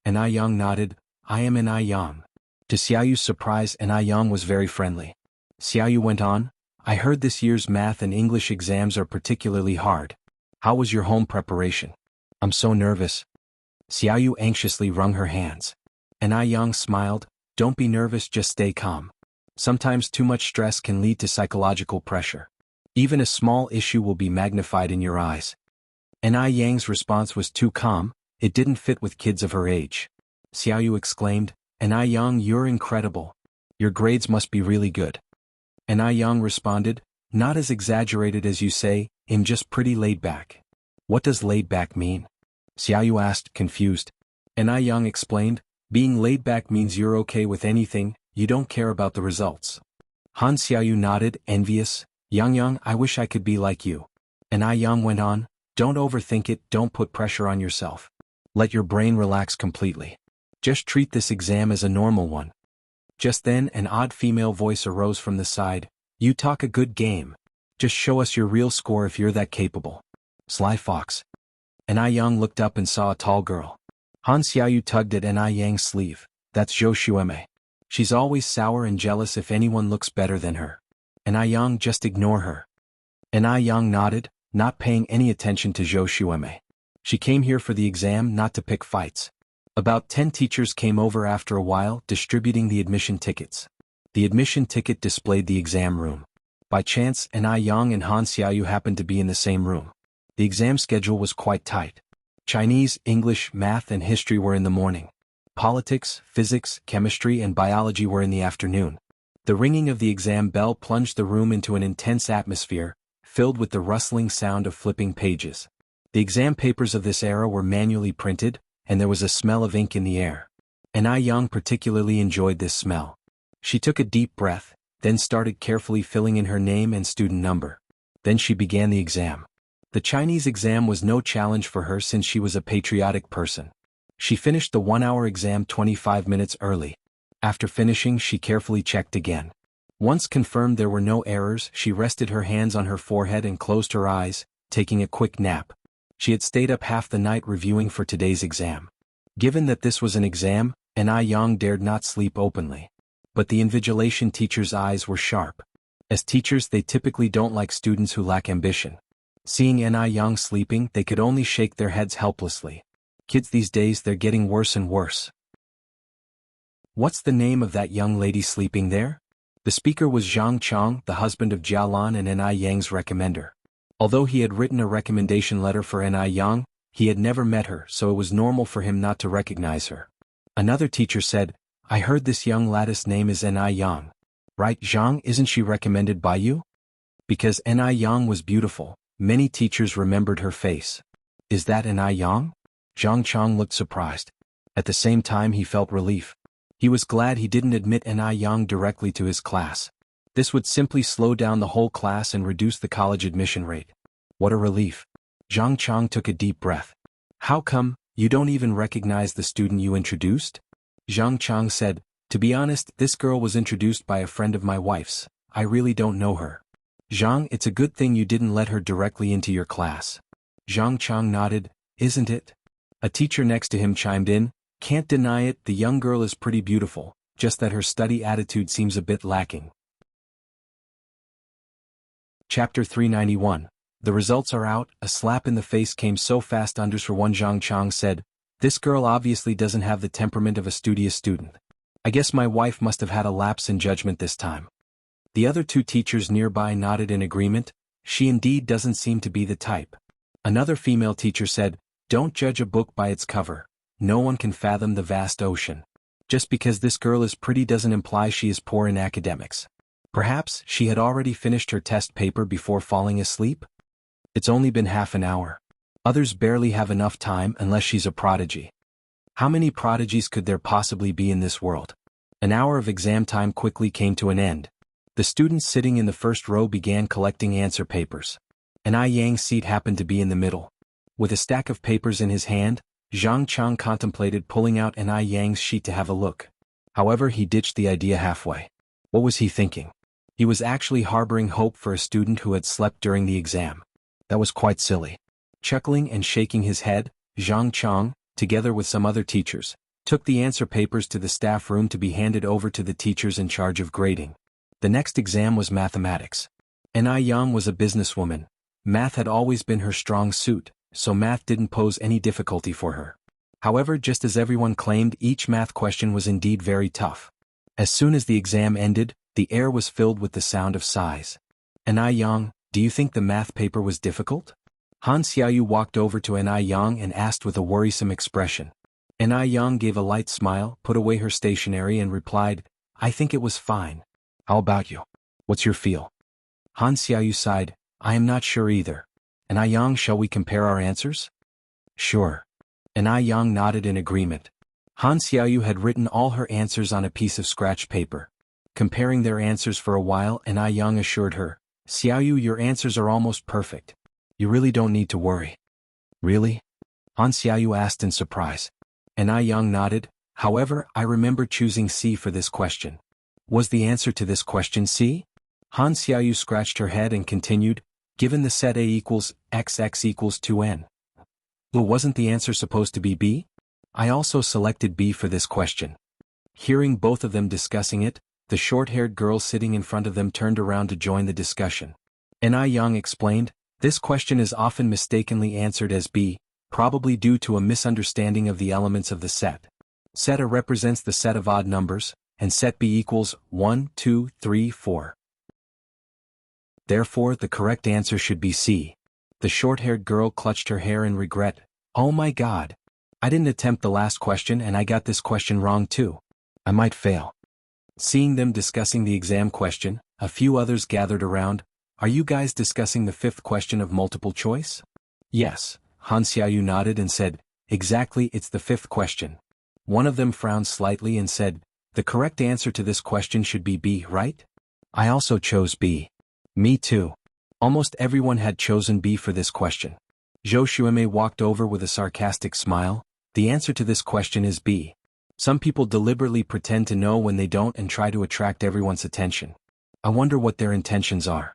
A: Yang nodded, "I am Yang." To Xiaoyu's surprise, Yang was very friendly. Xiaoyu went on, "I heard this year's math and English exams are particularly hard. How was your home preparation?" "I'm so nervous." Xiaoyu anxiously wrung her hands. Yang smiled, "Don't be nervous, just stay calm. Sometimes too much stress can lead to psychological pressure. Even a small issue will be magnified in your eyes." Yang's response was too calm, it didn't fit with kids of her age. Xiaoyu exclaimed, "Yang, you're incredible. Your grades must be really good." Yang responded, "Not as exaggerated as you say, I'm just pretty laid back." "What does laid back mean?" Xiaoyu asked, confused. Yang explained, "Being laid back means you're okay with anything, you don't care about the results." Han Xiaoyu nodded, envious, Yang, I wish I could be like you." Yang went on, "Don't overthink it, don't put pressure on yourself. Let your brain relax completely. Just treat this exam as a normal one." Just then an odd female voice arose from the side, "You talk a good game. Just show us your real score if you're that capable." Sly fox. Yang looked up and saw a tall girl. Han Xiaoyu tugged at Yang's sleeve, "That's Zhou Xueme. She's always sour and jealous if anyone looks better than her. Yang, just ignore her." Yang nodded, not paying any attention to Zhou Xueme. She came here for the exam, not to pick fights. About 10 teachers came over after a while, distributing the admission tickets. The admission ticket displayed the exam room. By chance, Yang and Han Xiaoyu happened to be in the same room. The exam schedule was quite tight. Chinese, English, math and history were in the morning. Politics, physics, chemistry and biology were in the afternoon. The ringing of the exam bell plunged the room into an intense atmosphere, filled with the rustling sound of flipping pages. The exam papers of this era were manually printed, and there was a smell of ink in the air. Yang particularly enjoyed this smell. She took a deep breath, then started carefully filling in her name and student number. Then she began the exam. The Chinese exam was no challenge for her since she was a patriotic person. She finished the 1-hour exam 25 minutes early. After finishing, she carefully checked again. Once confirmed there were no errors, she rested her hands on her forehead and closed her eyes, taking a quick nap. She had stayed up half the night reviewing for today's exam. Given that this was an exam, Yang dared not sleep openly. But the invigilation teacher's eyes were sharp. As teachers, they typically don't like students who lack ambition. Seeing Yang sleeping, they could only shake their heads helplessly. Kids these days, they're getting worse and worse. "What's the name of that young lady sleeping there?" The speaker was Zhang Chang, the husband of Jialan and Yang's recommender. Although he had written a recommendation letter for Yang, he had never met her, so it was normal for him not to recognize her. Another teacher said, "I heard this young lad's name is Yang. Right, Zhang, isn't she recommended by you?" Because Yang was beautiful, many teachers remembered her face. Is that an Yang? Zhang Chang looked surprised. At the same time he felt relief. He was glad he didn't admit an Yang directly to his class. This would simply slow down the whole class and reduce the college admission rate. What a relief. Zhang Chang took a deep breath. How come, you don't even recognize the student you introduced? Zhang Chang said, to be honest, this girl was introduced by a friend of my wife's. I really don't know her. Zhang, it's a good thing you didn't let her directly into your class. Zhang Chang nodded, isn't it? A teacher next to him chimed in, can't deny it, the young girl is pretty beautiful, just that her study attitude seems a bit lacking. Chapter 391. The results are out. A slap in the face came so fast. For one, Zhang Chang said, this girl obviously doesn't have the temperament of a studious student. I guess my wife must have had a lapse in judgment this time. The other two teachers nearby nodded in agreement. She indeed doesn't seem to be the type. Another female teacher said, don't judge a book by its cover. No one can fathom the vast ocean. Just because this girl is pretty doesn't imply she is poor in academics. Perhaps she had already finished her test paper before falling asleep? It's only been half an hour. Others barely have enough time unless she's a prodigy. How many prodigies could there possibly be in this world? An hour of exam time quickly came to an end. The students sitting in the first row began collecting answer papers. An Yang's seat happened to be in the middle. With a stack of papers in his hand, Zhang Chang contemplated pulling out an Yang's sheet to have a look. However, he ditched the idea halfway. What was he thinking? He was actually harboring hope for a student who had slept during the exam. That was quite silly. Chuckling and shaking his head, Zhang Chang, together with some other teachers, took the answer papers to the staff room to be handed over to the teachers in charge of grading. The next exam was mathematics. An Yang was a businesswoman. Math had always been her strong suit, so math didn't pose any difficulty for her. However, just as everyone claimed, each math question was indeed very tough. As soon as the exam ended, the air was filled with the sound of sighs. An Yang, do you think the math paper was difficult? Han Xiaoyu walked over to An Yang and asked with a worrisome expression. An Yang gave a light smile, put away her stationery and replied, I think it was fine. How about you? What's your feel? Han Xiaoyu sighed, I am not sure either. An Yang, shall we compare our answers? Sure. An Yang nodded in agreement. Han Xiaoyu had written all her answers on a piece of scratch paper. Comparing their answers for a while, An Yang assured her, Xiaoyu, your answers are almost perfect. You really don't need to worry. Really? Han Xiaoyu asked in surprise. An Yang nodded, however, I remember choosing C for this question. Was the answer to this question C? Han Xiaoyu scratched her head and continued, given the set A equals XX equals 2n. Well, wasn't the answer supposed to be B? I also selected B for this question. Hearing both of them discussing it, the short-haired girl sitting in front of them turned around to join the discussion. An Yang explained, this question is often mistakenly answered as B, probably due to a misunderstanding of the elements of the set. Set A represents the set of odd numbers, and set B equals 1, 2, 3, 4. Therefore, the correct answer should be C. The short-haired girl clutched her hair in regret. Oh my God! I didn't attempt the last question and I got this question wrong too. I might fail. Seeing them discussing the exam question, a few others gathered around. Are you guys discussing the fifth question of multiple choice? Yes, Han Xiaoyu nodded and said, exactly, it's the fifth question. One of them frowned slightly and said, the correct answer to this question should be B, right? I also chose B. Me too. Almost everyone had chosen B for this question. Zhou Xuemei walked over with a sarcastic smile. The answer to this question is B. Some people deliberately pretend to know when they don't and try to attract everyone's attention. I wonder what their intentions are.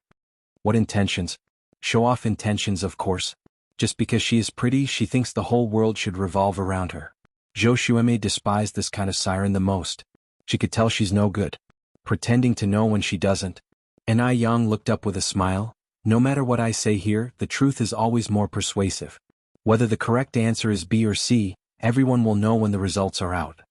A: What intentions? Show-off intentions, of course. Just because she is pretty, she thinks the whole world should revolve around her. Zhou Xuemei despised this kind of siren the most. She could tell she's no good. Pretending to know when she doesn't. An Yang looked up with a smile. No matter what I say here, the truth is always more persuasive. Whether the correct answer is B or C, everyone will know when the results are out.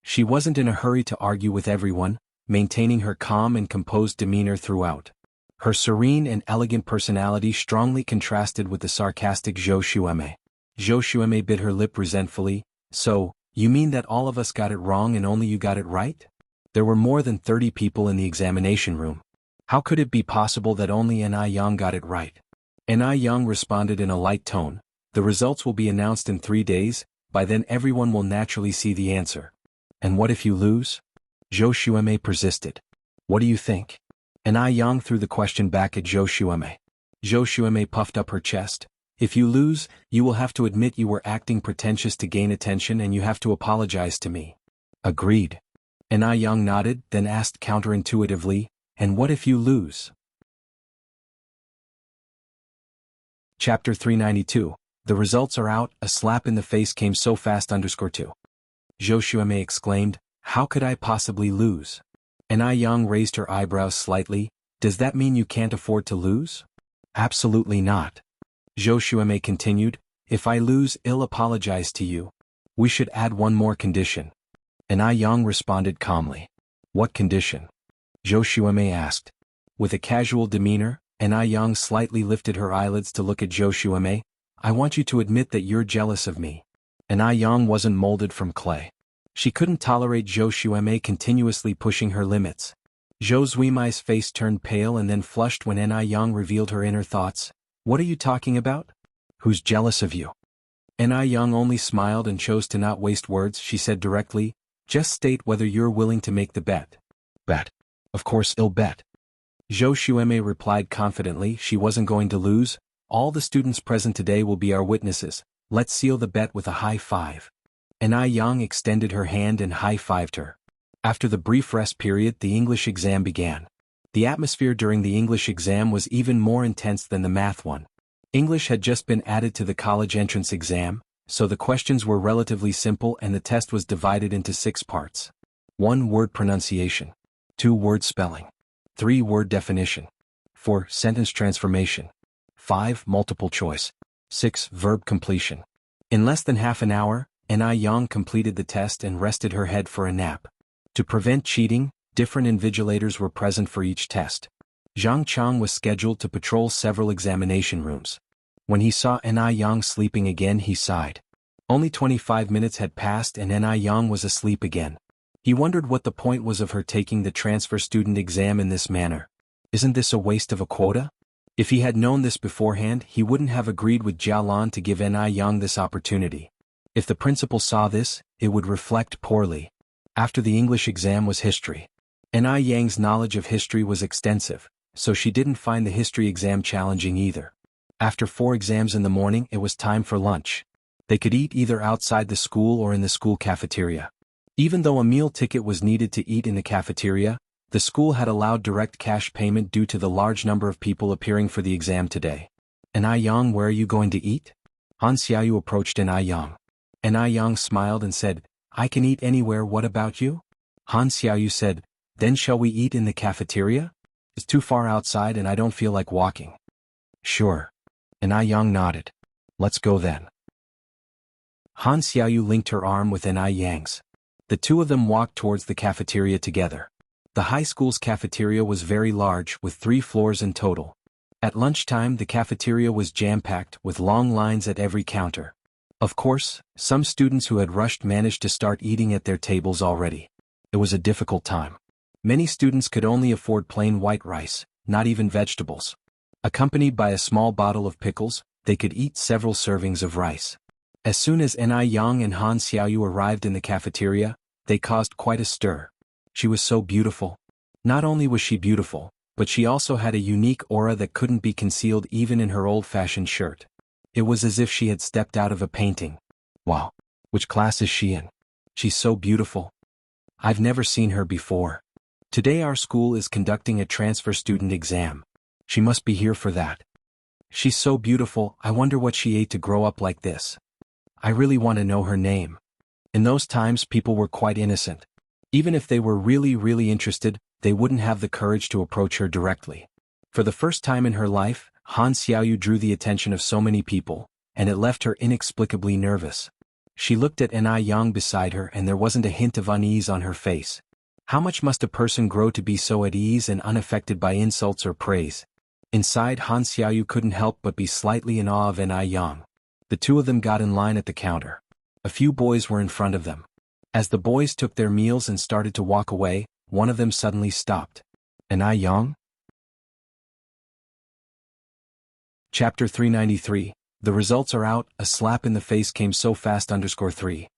A: She wasn't in a hurry to argue with everyone, maintaining her calm and composed demeanor throughout. Her serene and elegant personality strongly contrasted with the sarcastic Zhou Xuemei. Zhou Xuemei bit her lip resentfully. So, you mean that all of us got it wrong and only you got it right? There were more than 30 people in the examination room. How could it be possible that only An Yang got it right? An Yang responded in a light tone. The results will be announced in 3 days, by then everyone will naturally see the answer. And what if you lose? Zhou Xuemei persisted. What do you think? And Yang threw the question back at Zhou Xuemei. Zhou Xuemei puffed up her chest. If you lose, you will have to admit you were acting pretentious to gain attention and you have to apologize to me. Agreed. And Yang nodded, then asked counterintuitively, and what if you lose? Chapter 392. The results are out. A slap in the face came so fast. _2. Zhou Xuemei exclaimed, how could I possibly lose? And Yang raised her eyebrows slightly. Does that mean you can't afford to lose? Absolutely not. Zhou Xuemei continued, if I lose, I'll apologize to you. We should add one more condition. And Yang responded calmly. What condition? Zhou Xuemei asked. With a casual demeanor, and Yang slightly lifted her eyelids to look at Zhou Xuemei. I want you to admit that you're jealous of me. And Yang wasn't molded from clay. She couldn't tolerate Zhou Xuemei continuously pushing her limits. Zhou Xuemei's face turned pale and then flushed when Yang revealed her inner thoughts. What are you talking about? Who's jealous of you? Yang only smiled and chose to not waste words. She said directly, just state whether you're willing to make the bet. Bet. Of course I'll bet. Zhou Xuemei replied confidently she wasn't going to lose. All the students present today will be our witnesses. Let's seal the bet with a high five. And Yang extended her hand and high-fived her. After the brief rest period, the English exam began. The atmosphere during the English exam was even more intense than the math one. English had just been added to the college entrance exam, so the questions were relatively simple and the test was divided into 6 parts. 1 word pronunciation. 2 word spelling. 3 word definition. 4 sentence transformation. 5 multiple choice. 6 verb completion. In less than half an hour, Yang completed the test and rested her head for a nap. To prevent cheating, different invigilators were present for each test. Zhang Chang was scheduled to patrol several examination rooms. When he saw Yang sleeping again, he sighed. Only 25 minutes had passed and Yang was asleep again. He wondered what the point was of her taking the transfer student exam in this manner. Isn't this a waste of a quota? If he had known this beforehand, he wouldn't have agreed with Jialan to give Yang this opportunity. If the principal saw this, it would reflect poorly. After the English exam was history. Yang's knowledge of history was extensive, so she didn't find the history exam challenging either. After 4 exams in the morning, it was time for lunch. They could eat either outside the school or in the school cafeteria. Even though a meal ticket was needed to eat in the cafeteria, the school had allowed direct cash payment due to the large number of people appearing for the exam today. Yang, where are you going to eat? Han Xiaoyu approached Yang. Yang smiled and said, I can eat anywhere. What about you? Han Xiaoyu said, then shall we eat in the cafeteria? It's too far outside and I don't feel like walking. Sure. Yang nodded. Let's go then. Han Xiaoyu linked her arm with Yang's. The two of them walked towards the cafeteria together. The high school's cafeteria was very large, with 3 floors in total. At lunchtime, the cafeteria was jam-packed, with long lines at every counter. Of course, some students who had rushed managed to start eating at their tables already. It was a difficult time. Many students could only afford plain white rice, not even vegetables. Accompanied by a small bottle of pickles, they could eat several servings of rice. As soon as Yang and Han Xiaoyu arrived in the cafeteria, they caused quite a stir. She was so beautiful. Not only was she beautiful, but she also had a unique aura that couldn't be concealed even in her old-fashioned shirt. It was as if she had stepped out of a painting. Wow. Which class is she in? She's so beautiful. I've never seen her before. Today our school is conducting a transfer student exam. She must be here for that. She's so beautiful, I wonder what she ate to grow up like this. I really want to know her name. In those times people were quite innocent. Even if they were really interested, they wouldn't have the courage to approach her directly. For the first time in her life, Han Xiaoyu drew the attention of so many people, and it left her inexplicably nervous. She looked at Yang beside her and there wasn't a hint of unease on her face. How much must a person grow to be so at ease and unaffected by insults or praise? Inside, Han Xiaoyu couldn't help but be slightly in awe of Yang. The two of them got in line at the counter. A few boys were in front of them. As the boys took their meals and started to walk away, one of them suddenly stopped. Yang? Chapter 393. The results are out, a slap in the face came so fast _3.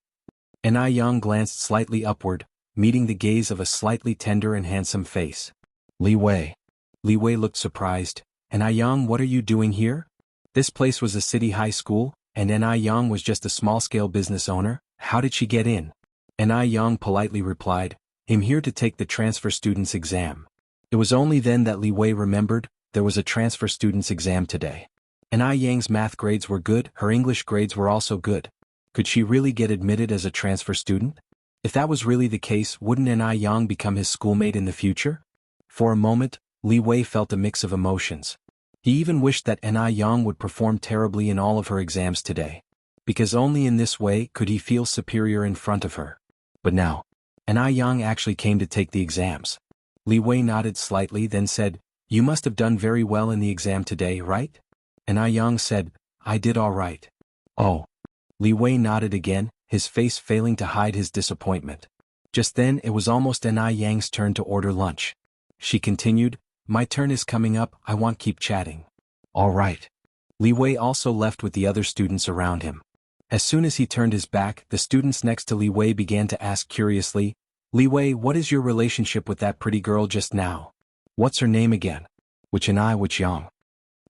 A: Yang glanced slightly upward, meeting the gaze of a slightly tender and handsome face. Li Wei. Li Wei looked surprised. Yang, what are you doing here? This place was a city high school, and Yang was just a small-scale business owner. How did she get in? Yang politely replied, I'm here to take the transfer student's exam. It was only then that Li Wei remembered, there was a transfer student's exam today. Yang's math grades were good, her English grades were also good. Could she really get admitted as a transfer student? If that was really the case, wouldn't Yang become his schoolmate in the future? For a moment, Li Wei felt a mix of emotions. He even wished that Yang would perform terribly in all of her exams today. Because only in this way could he feel superior in front of her. But now, Yang actually came to take the exams. Li Wei nodded slightly, then said, You must have done very well in the exam today, right? Yang said, I did all right. Oh. Li Wei nodded again, his face failing to hide his disappointment. Just then it was almost Yang's turn to order lunch. She continued, My turn is coming up, I want keep chatting. All right. Li Wei also left with the other students around him. As soon as he turned his back, the students next to Li Wei began to ask curiously, Li Wei, what is your relationship with that pretty girl just now? What's her name again? Wuxiang.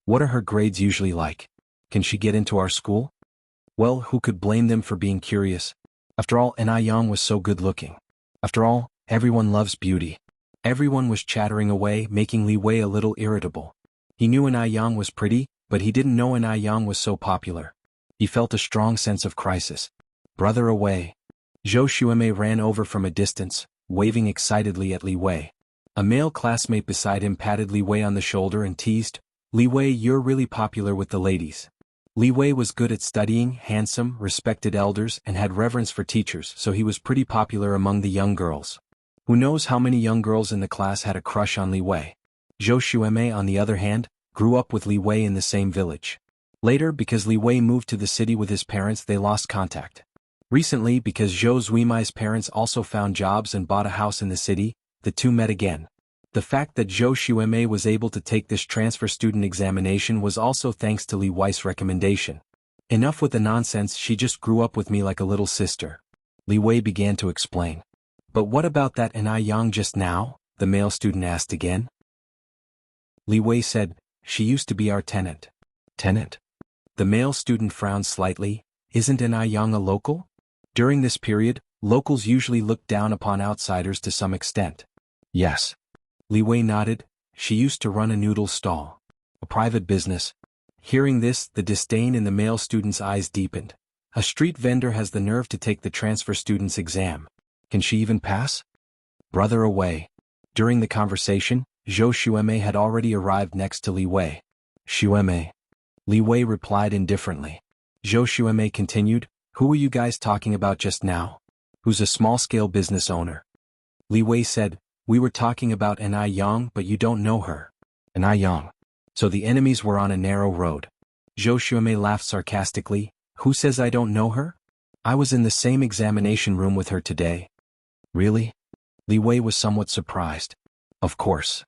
A: What are her grades usually like? Can she get into our school? Well, who could blame them for being curious? After all, Yang was so good looking. After all, everyone loves beauty. Everyone was chattering away, making Li Wei a little irritable. He knew Yang was pretty, but he didn't know Yang was so popular. He felt a strong sense of crisis. Brother away. Zhou Xuemei ran over from a distance, waving excitedly at Li Wei. A male classmate beside him patted Li Wei on the shoulder and teased, Li Wei, you're really popular with the ladies. Li Wei was good at studying, handsome, respected elders, and had reverence for teachers, so he was pretty popular among the young girls. Who knows how many young girls in the class had a crush on Li Wei? Zhou Xuemei, on the other hand, grew up with Li Wei in the same village. Later, because Li Wei moved to the city with his parents, they lost contact. Recently, because Zhou Zuimai's parents also found jobs and bought a house in the city, the two met again. The fact that Zhou Xuemei was able to take this transfer student examination was also thanks to Li Wei's recommendation. Enough with the nonsense, she just grew up with me like a little sister. Li Wei began to explain. But what about that Yang just now? The male student asked again. Li Wei said, she used to be our tenant. Tenant? The male student frowned slightly. Isn't Yang a local? During this period, locals usually looked down upon outsiders to some extent. Yes. Li Wei nodded. She used to run a noodle stall. A private business. Hearing this, the disdain in the male student's eyes deepened. A street vendor has the nerve to take the transfer student's exam. Can she even pass? Brother away. During the conversation, Zhou Xuemei had already arrived next to Li Wei. Xuemei. Li Wei replied indifferently. Zhou Xuemei continued, Who were you guys talking about just now? Who's a small-scale business owner? Li Wei said, We were talking about Yang, but you don't know her. Yang. So the enemies were on a narrow road. Zhou Xuemei laughed sarcastically. Who says I don't know her? I was in the same examination room with her today. Really? Li Wei was somewhat surprised. Of course.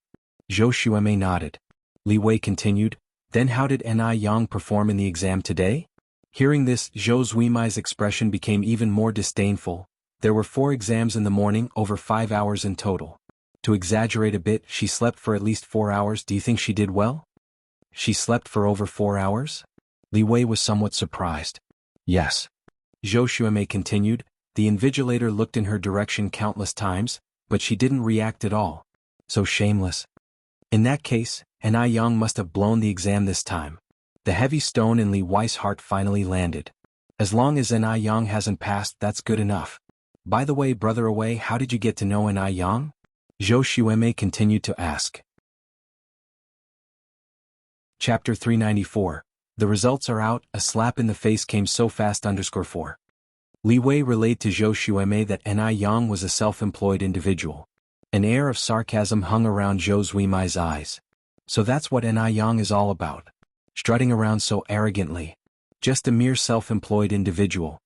A: Zhou Xuemei nodded. Li Wei continued, Then how did Yang perform in the exam today? Hearing this, Zhou Zuimai's expression became even more disdainful. There were 4 exams in the morning, over 5 hours in total. To exaggerate a bit, she slept for at least 4 hours. Do you think she did well? She slept for over 4 hours? Li Wei was somewhat surprised. Yes. Zhou Xuemei continued, The invigilator looked in her direction countless times, but she didn't react at all. So shameless. In that case, Yang must have blown the exam this time. The heavy stone in Li Wei's heart finally landed. As long as Yang hasn't passed, that's good enough. By the way, brother away, how did you get to know Yang? Zhou Xuemei continued to ask. Chapter 394. The results are out, a slap in the face came so fast _4. Li Wei relayed to Zhou Xuemei that Yang was a self-employed individual. An air of sarcasm hung around Zhou Zuimai's eyes. So that's what Yang is all about. Strutting around so arrogantly. Just a mere self-employed individual.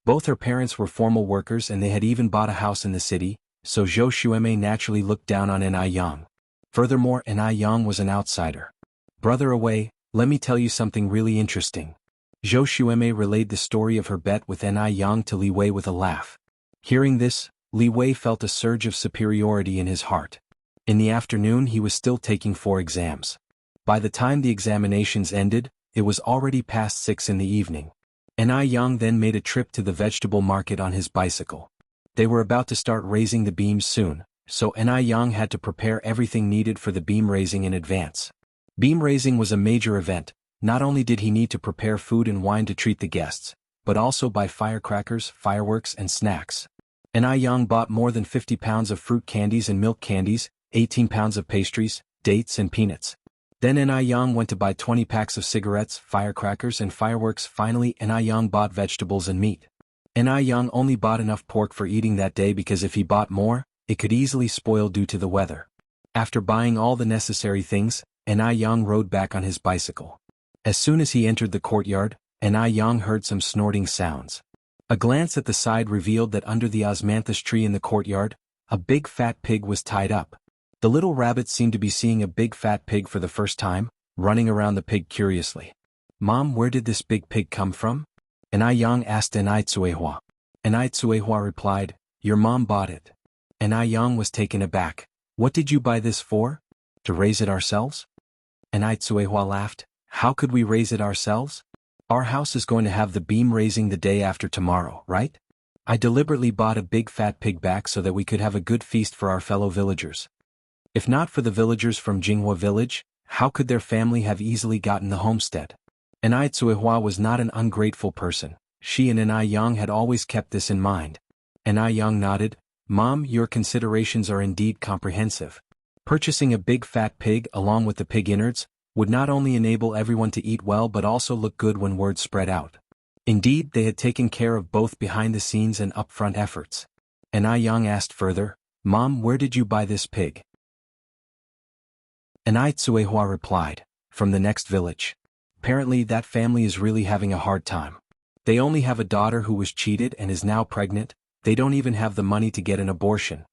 A: Both her parents were formal workers and they had even bought a house in the city, so Zhou Xuemei naturally looked down on Yang. Furthermore, Yang was an outsider. Brother away, let me tell you something really interesting. Zhou Xueme relayed the story of her bet with Ni Yang to Li Wei with a laugh. Hearing this, Li Wei felt a surge of superiority in his heart. In the afternoon he was still taking 4 exams. By the time the examinations ended, it was already past 6 in the evening. Ni Yang then made a trip to the vegetable market on his bicycle. They were about to start raising the beams soon, so Ni Yang had to prepare everything needed for the beam raising in advance. Beam raising was a major event. Not only did he need to prepare food and wine to treat the guests, but also buy firecrackers, fireworks and snacks. Ni Yang bought more than 50 pounds of fruit candies and milk candies, 18 pounds of pastries, dates and peanuts. Then Ni Yang went to buy 20 packs of cigarettes, firecrackers and fireworks. Finally Ni Yang bought vegetables and meat. Ni Yang only bought enough pork for eating that day because if he bought more, it could easily spoil due to the weather. After buying all the necessary things, Ni Yang rode back on his bicycle. As soon as he entered the courtyard, Ni Yang heard some snorting sounds. A glance at the side revealed that under the osmanthus tree in the courtyard, a big fat pig was tied up. The little rabbit seemed to be seeing a big fat pig for the first time, running around the pig curiously. "Mom, where did this big pig come from?" Ni Yang asked Ni Tsuehua. Ni Tsuehua replied, "Your mom bought it." Ni Yang was taken aback. "What did you buy this for? To raise it ourselves?" Ni Tsuehua laughed. "How could we raise it ourselves? Our house is going to have the beam raising the day after tomorrow, right? I deliberately bought a big fat pig back so that we could have a good feast for our fellow villagers. If not for the villagers from Jianghu village, how could their family have easily gotten the homestead?" Ni Tsuehua was not an ungrateful person. She and Ni Yang had always kept this in mind. Ni Yang nodded. "Mom, your considerations are indeed comprehensive. Purchasing a big fat pig along with the pig innards would not only enable everyone to eat well but also look good when word spread out." Indeed, they had taken care of both behind-the-scenes and upfront efforts. Ni Yang asked further, "Mom, where did you buy this pig?" Ni Tsuehua replied, "From the next village. Apparently that family is really having a hard time. They only have a daughter who was cheated and is now pregnant. They don't even have the money to get an abortion.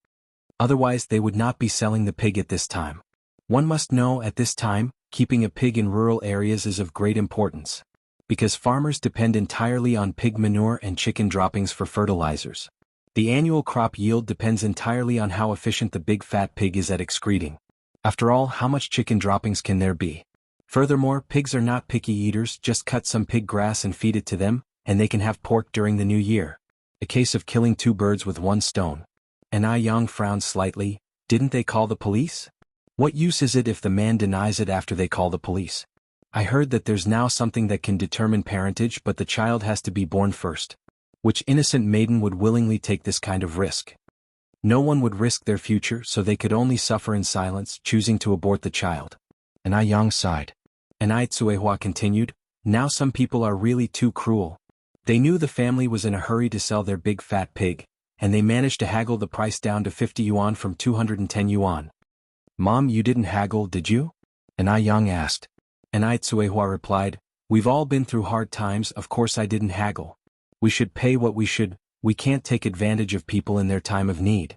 A: Otherwise they would not be selling the pig at this time. One must know at this time, keeping a pig in rural areas is of great importance. Because farmers depend entirely on pig manure and chicken droppings for fertilizers. The annual crop yield depends entirely on how efficient the big fat pig is at excreting. After all, how much chicken droppings can there be? Furthermore, pigs are not picky eaters. Just cut some pig grass and feed it to them, and they can have pork during the new year. A case of killing 2 birds with 1 stone." Ni Yang frowned slightly. "Didn't they call the police? What use is it if the man denies it after they call the police? I heard that there's now something that can determine parentage, but the child has to be born first. Which innocent maiden would willingly take this kind of risk? No one would risk their future, so they could only suffer in silence, choosing to abort the child." Ni Yang sighed. Ni Tsuehua continued, "Now some people are really too cruel. They knew the family was in a hurry to sell their big fat pig, and they managed to haggle the price down to 50 yuan from 210 yuan. "Mom, you didn't haggle, did you?" Ni Yang asked. Ni Tsuehua replied, "We've all been through hard times, of course I didn't haggle. We should pay what we should, we can't take advantage of people in their time of need."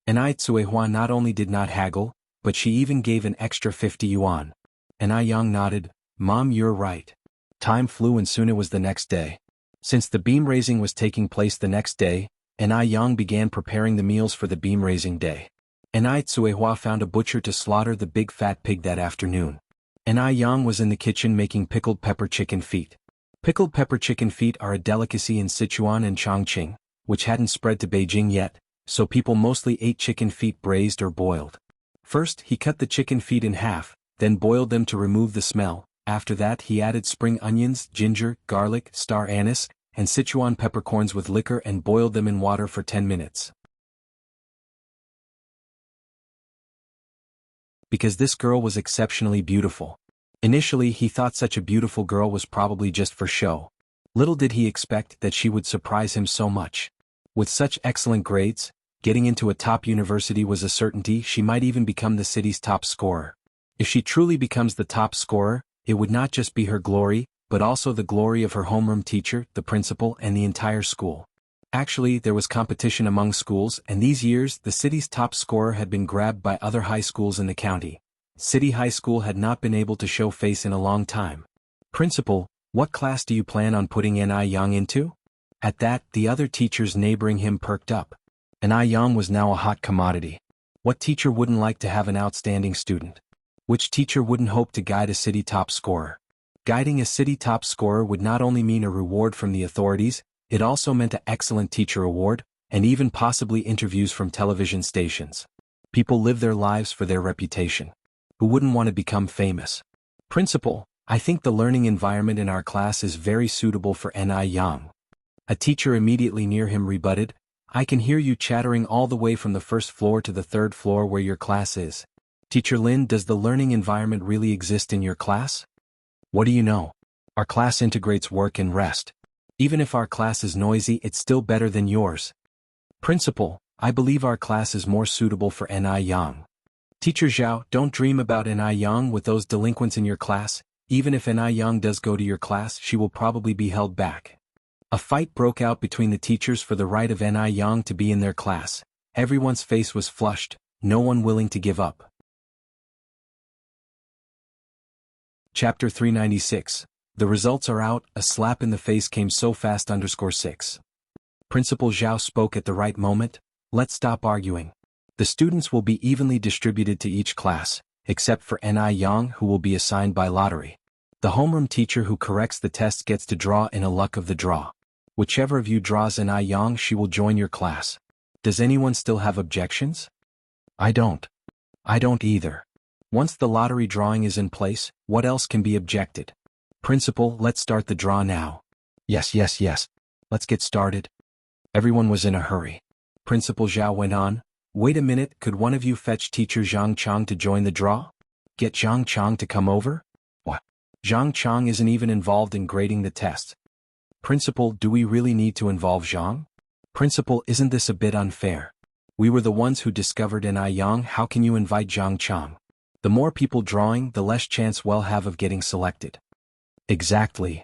A: Ni Tsuehua not only did not haggle, but she even gave an extra 50 yuan. Ni Yang nodded. "Mom, you're right." Time flew and soon it was the next day. Since the beam raising was taking place the next day, Ni Yang began preparing the meals for the beam raising day. Ni Tsuehua found a butcher to slaughter the big fat pig that afternoon. Ni Yang was in the kitchen making pickled pepper chicken feet. Pickled pepper chicken feet are a delicacy in Sichuan and Chongqing, which hadn't spread to Beijing yet, so people mostly ate chicken feet braised or boiled. First, he cut the chicken feet in half, then boiled them to remove the smell. After that he added spring onions, ginger, garlic, star anise, and Sichuan peppercorns with liquor and boiled them in water for 10 minutes. Because this girl was exceptionally beautiful. Initially he thought such a beautiful girl was probably just for show. Little did he expect that she would surprise him so much. With such excellent grades, getting into a top university was a certainty. She might even become the city's top scorer. If she truly becomes the top scorer, it would not just be her glory, but also the glory of her homeroom teacher, the principal, and the entire school. Actually, there was competition among schools, and these years the city's top scorer had been grabbed by other high schools in the county. City High School had not been able to show face in a long time. "Principal, What class do you plan on putting Ni Yang into? At that, the other teachers neighboring him perked up. Ni Yang was now a hot commodity. What teacher wouldn't like to have an outstanding student? Which teacher wouldn't hope to guide a city top scorer? Guiding a city top scorer would not only mean a reward from the authorities, it also meant an excellent teacher award, and even possibly interviews from television stations. People live their lives for their reputation. Who wouldn't want to become famous? Principal, I think the learning environment in our class is very suitable for Ni Yang. A teacher immediately near him rebutted, I can hear you chattering all the way from the first floor to the third floor where your class is. Teacher Lin, does the learning environment really exist in your class? What do you know? Our class integrates work and rest. Even if our class is noisy, it's still better than yours. Principal, I believe our class is more suitable for Ni Yang. Teacher Zhao, don't dream about Ni Yang with those delinquents in your class. Even if Ni Yang does go to your class, she will probably be held back. A fight broke out between the teachers for the right of Ni Yang to be in their class. Everyone's face was flushed, no one willing to give up. Chapter 396. The results are out, a slap in the face came so fast. 6. Principal Zhao spoke at the right moment. Let's stop arguing. The students will be evenly distributed to each class, except for Ni Yang, who will be assigned by lottery. The homeroom teacher who corrects the test gets to draw in a luck of the draw. Whichever of you draws Ni Yang, she will join your class. Does anyone still have objections? I don't. I don't either. Once the lottery drawing is in place, what else can be objected? Principal, let's start the draw now. Yes. Let's get started. Everyone was in a hurry. Principal Zhao went on, wait a minute, could one of you fetch teacher Zhang Chang to join the draw? Get Zhang Chang to come over? What? Zhang Chang isn't even involved in grading the test. Principal, do we really need to involve Zhang? Principal, isn't this a bit unfair? We were the ones who discovered Ni Yang, how can you invite Zhang Chang? The more people drawing, the less chance we'll have of getting selected. Exactly.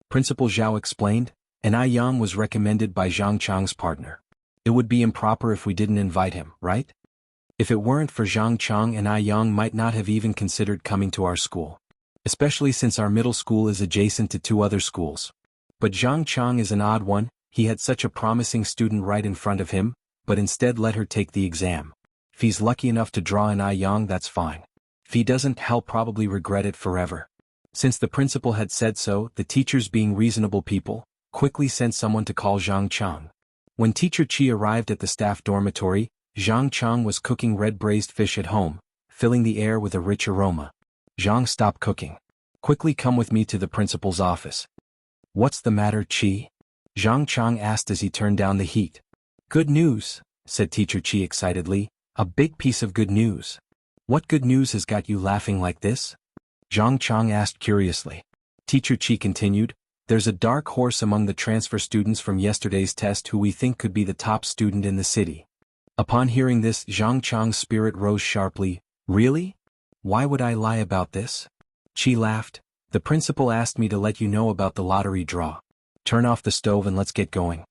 A: Principal Zhao explained, Ni Yang was recommended by Zhang Chang's partner. It would be improper if we didn't invite him, right? If it weren't for Zhang Chang, Ni Yang might not have even considered coming to our school. Especially since our middle school is adjacent to 2 other schools. But Zhang Chang is an odd one, he had such a promising student right in front of him, but instead let her take the exam. If he's lucky enough to draw Ni Yang, that's fine. If he doesn't, he'll probably regret it forever. Since the principal had said so, the teachers, being reasonable people, quickly sent someone to call Zhang Chang. When teacher Qi arrived at the staff dormitory, Zhang Chang was cooking red braised fish at home, filling the air with a rich aroma. Zhang, stop cooking. Quickly come with me to the principal's office. What's the matter, Qi? Zhang Chang asked as he turned down the heat. Good news, said teacher Qi excitedly, a big piece of good news. What good news has got you laughing like this? Zhang Chang asked curiously. Teacher Qi continued, there's a dark horse among the transfer students from yesterday's test who we think could be the top student in the city. Upon hearing this, Zhang Chang's spirit rose sharply. Really? Why would I lie about this? Qi laughed. The principal asked me to let you know about the lottery draw. Turn off the stove and let's get going.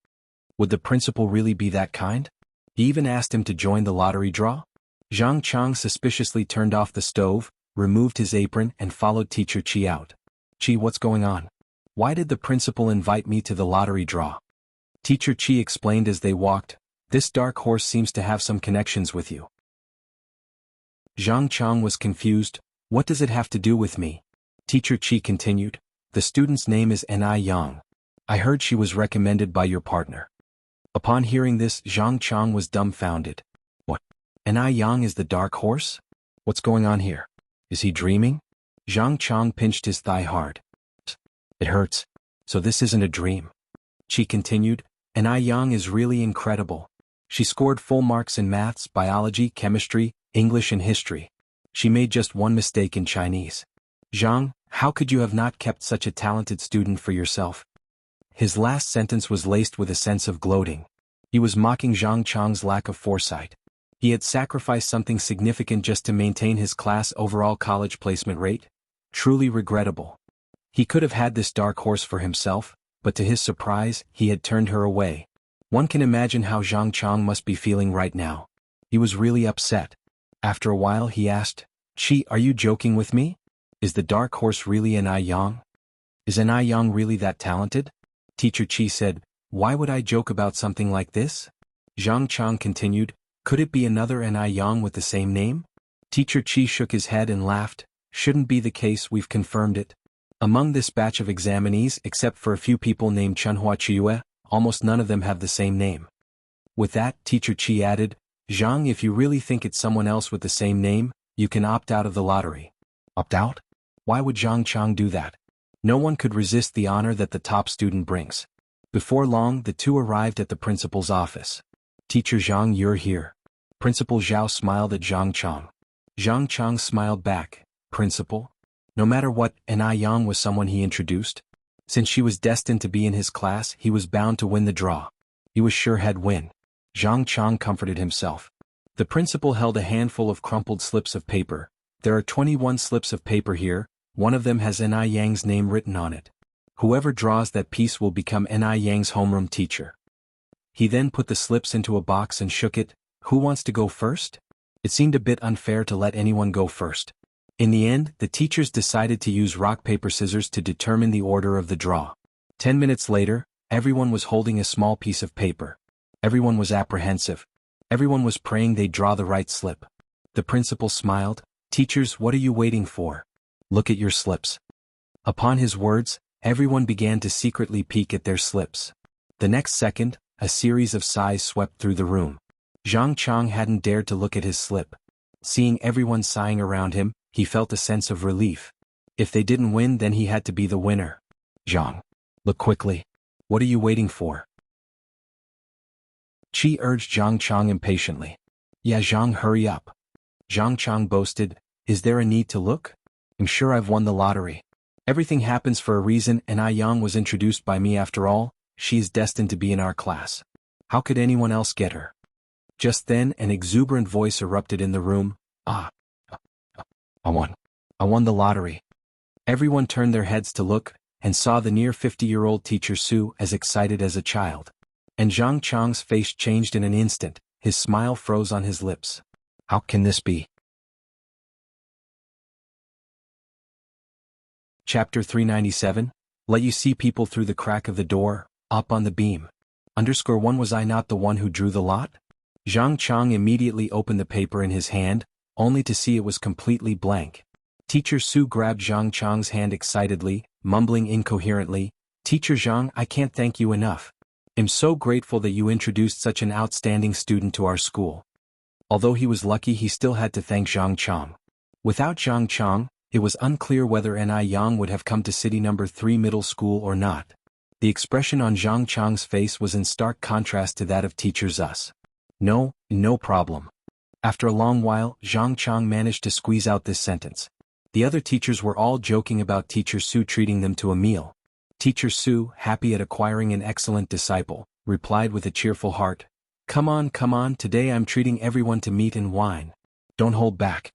A: Would the principal really be that kind? He even asked him to join the lottery draw? Zhang Chang suspiciously turned off the stove, removed his apron and followed teacher Qi out. Qi, what's going on? Why did the principal invite me to the lottery draw? Teacher Qi explained as they walked, this dark horse seems to have some connections with you. Zhang Chang was confused, what does it have to do with me? Teacher Qi continued, the student's name is Ni Yang. I heard she was recommended by your partner. Upon hearing this, Zhang Chang was dumbfounded. What? Ni Yang is the dark horse? What's going on here? Is he dreaming? Zhang Chang pinched his thigh hard. It hurts. So this isn't a dream. Qi continued, Ni Yang is really incredible. She scored full marks in maths, biology, chemistry, English and history. She made just one mistake in Chinese. Zhang, how could you have not kept such a talented student for yourself? His last sentence was laced with a sense of gloating. He was mocking Zhang Chang's lack of foresight. He had sacrificed something significant just to maintain his class overall college placement rate. Truly regrettable. He could have had this dark horse for himself, but to his surprise, he had turned her away. One can imagine how Zhang Chang must be feeling right now. He was really upset. After a while he asked, Qi, are you joking with me? Is the dark horse really Ni Yang? Is An Yang really that talented? Teacher Qi said, why would I joke about something like this? Zhang Chang continued, could it be another An Yang with the same name? Teacher Qi shook his head and laughed, shouldn't be the case, we've confirmed it. Among this batch of examinees, except for a few people named Chunhua Chiyue, almost none of them have the same name. With that, Teacher Qi added, Zhang, if you really think it's someone else with the same name, you can opt out of the lottery. Opt out? Why would Zhang Chang do that? No one could resist the honor that the top student brings. Before long, the two arrived at the principal's office. Teacher Zhang, you're here. Principal Zhao smiled at Zhang Chang. Zhang Chang smiled back. Principal? No matter what, An Yang was someone he introduced. Since she was destined to be in his class, he was bound to win the draw. He was sure he'd win. Zhang Chang comforted himself. The principal held a handful of crumpled slips of paper. There are 21 slips of paper here, one of them has An Yang's name written on it. Whoever draws that piece will become An Yang's homeroom teacher. He then put the slips into a box and shook it. Who wants to go first? It seemed a bit unfair to let anyone go first. In the end, the teachers decided to use rock paper scissors to determine the order of the draw. 10 minutes later, everyone was holding a small piece of paper. Everyone was apprehensive. Everyone was praying they'd draw the right slip. The principal smiled. Teachers, what are you waiting for? Look at your slips. Upon his words, everyone began to secretly peek at their slips. The next second, a series of sighs swept through the room. Zhang Chang hadn't dared to look at his slip. Seeing everyone sighing around him, he felt a sense of relief. If they didn't win, then he had to be the winner. Zhang, look quickly. What are you waiting for? Qi urged Zhang Chang impatiently. Yeah, Zhang, hurry up. Zhang Chang boasted, is there a need to look? I'm sure I've won the lottery. Everything happens for a reason, and Yang was introduced by me after all. She is destined to be in our class. How could anyone else get her? Just then, an exuberant voice erupted in the room. I won the lottery. Everyone turned their heads to look, and saw the near 50-year-old teacher Su as excited as a child. And Zhang Chang's face changed in an instant, his smile froze on his lips. How can this be? Chapter 397, Let you see people through the crack of the door, up on the beam. _1 Was I not the one who drew the lot? Zhang Chang immediately opened the paper in his hand, only to see it was completely blank. Teacher Su grabbed Zhang Chang's hand excitedly, mumbling incoherently, Teacher Zhang, I can't thank you enough. I'm so grateful that you introduced such an outstanding student to our school. Although he was lucky, he still had to thank Zhang Chang. Without Zhang Chang, it was unclear whether An Yang would have come to City No. 3 Middle School or not. The expression on Zhang Chang's face was in stark contrast to that of Teacher Zu's. No problem. After a long while, Zhang Chang managed to squeeze out this sentence. The other teachers were all joking about Teacher Su treating them to a meal. Teacher Su, happy at acquiring an excellent disciple, replied with a cheerful heart, Come on, today I'm treating everyone to meat and wine. Don't hold back.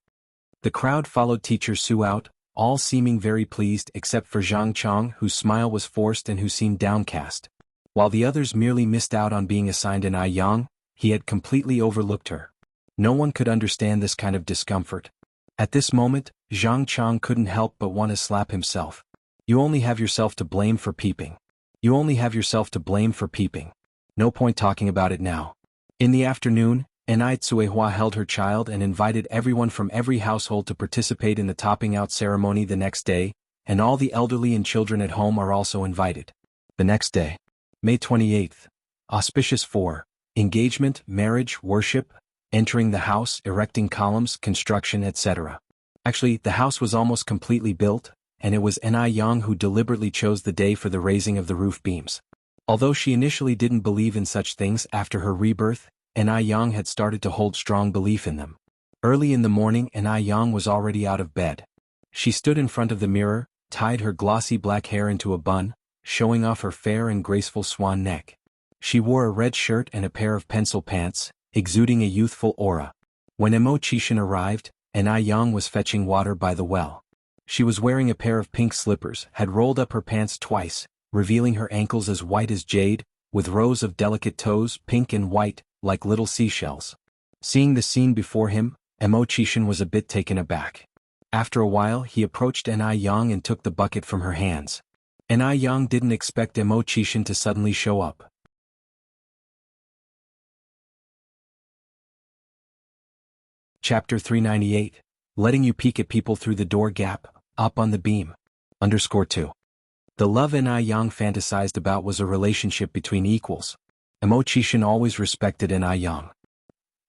A: The crowd followed Teacher Su out, all seeming very pleased except for Zhang Chang, whose smile was forced and who seemed downcast. While the others merely missed out on being assigned an Yang, he had completely overlooked her. No one could understand this kind of discomfort. At this moment, Zhang Chang couldn't help but want to slap himself. You only have yourself to blame for peeping. You only have yourself to blame for peeping. No point talking about it now. In the afternoon, Anai Tsuehua held her child and invited everyone from every household to participate in the topping out ceremony the next day, and all the elderly and children at home are also invited. The next day, May 28th, auspicious for engagement, marriage, worship, entering the house, erecting columns, construction, etc. Actually, the house was almost completely built, and it was Anai Yang who deliberately chose the day for the raising of the roof beams. Although she initially didn't believe in such things, after her rebirth, Anai Yang had started to hold strong belief in them. Early in the morning, Anai Yang was already out of bed. She stood in front of the mirror, tied her glossy black hair into a bun, showing off her fair and graceful swan neck. She wore a red shirt and a pair of pencil pants, exuding a youthful aura. When Emo Chishan arrived, Anai Yang was fetching water by the well. She was wearing a pair of pink slippers, had rolled up her pants twice, revealing her ankles as white as jade, with rows of delicate toes, pink and white, like little seashells. Seeing the scene before him, Emo Chishan was a bit taken aback. After a while, he approached Anai Yang and took the bucket from her hands. and Yang didn't expect Imo-chishin to suddenly show up. Chapter 398, Letting You Peek at People Through the Door Gap, Up on the Beam. _2. The love Yang fantasized about was a relationship between equals. Imo-chishin always respected Yang.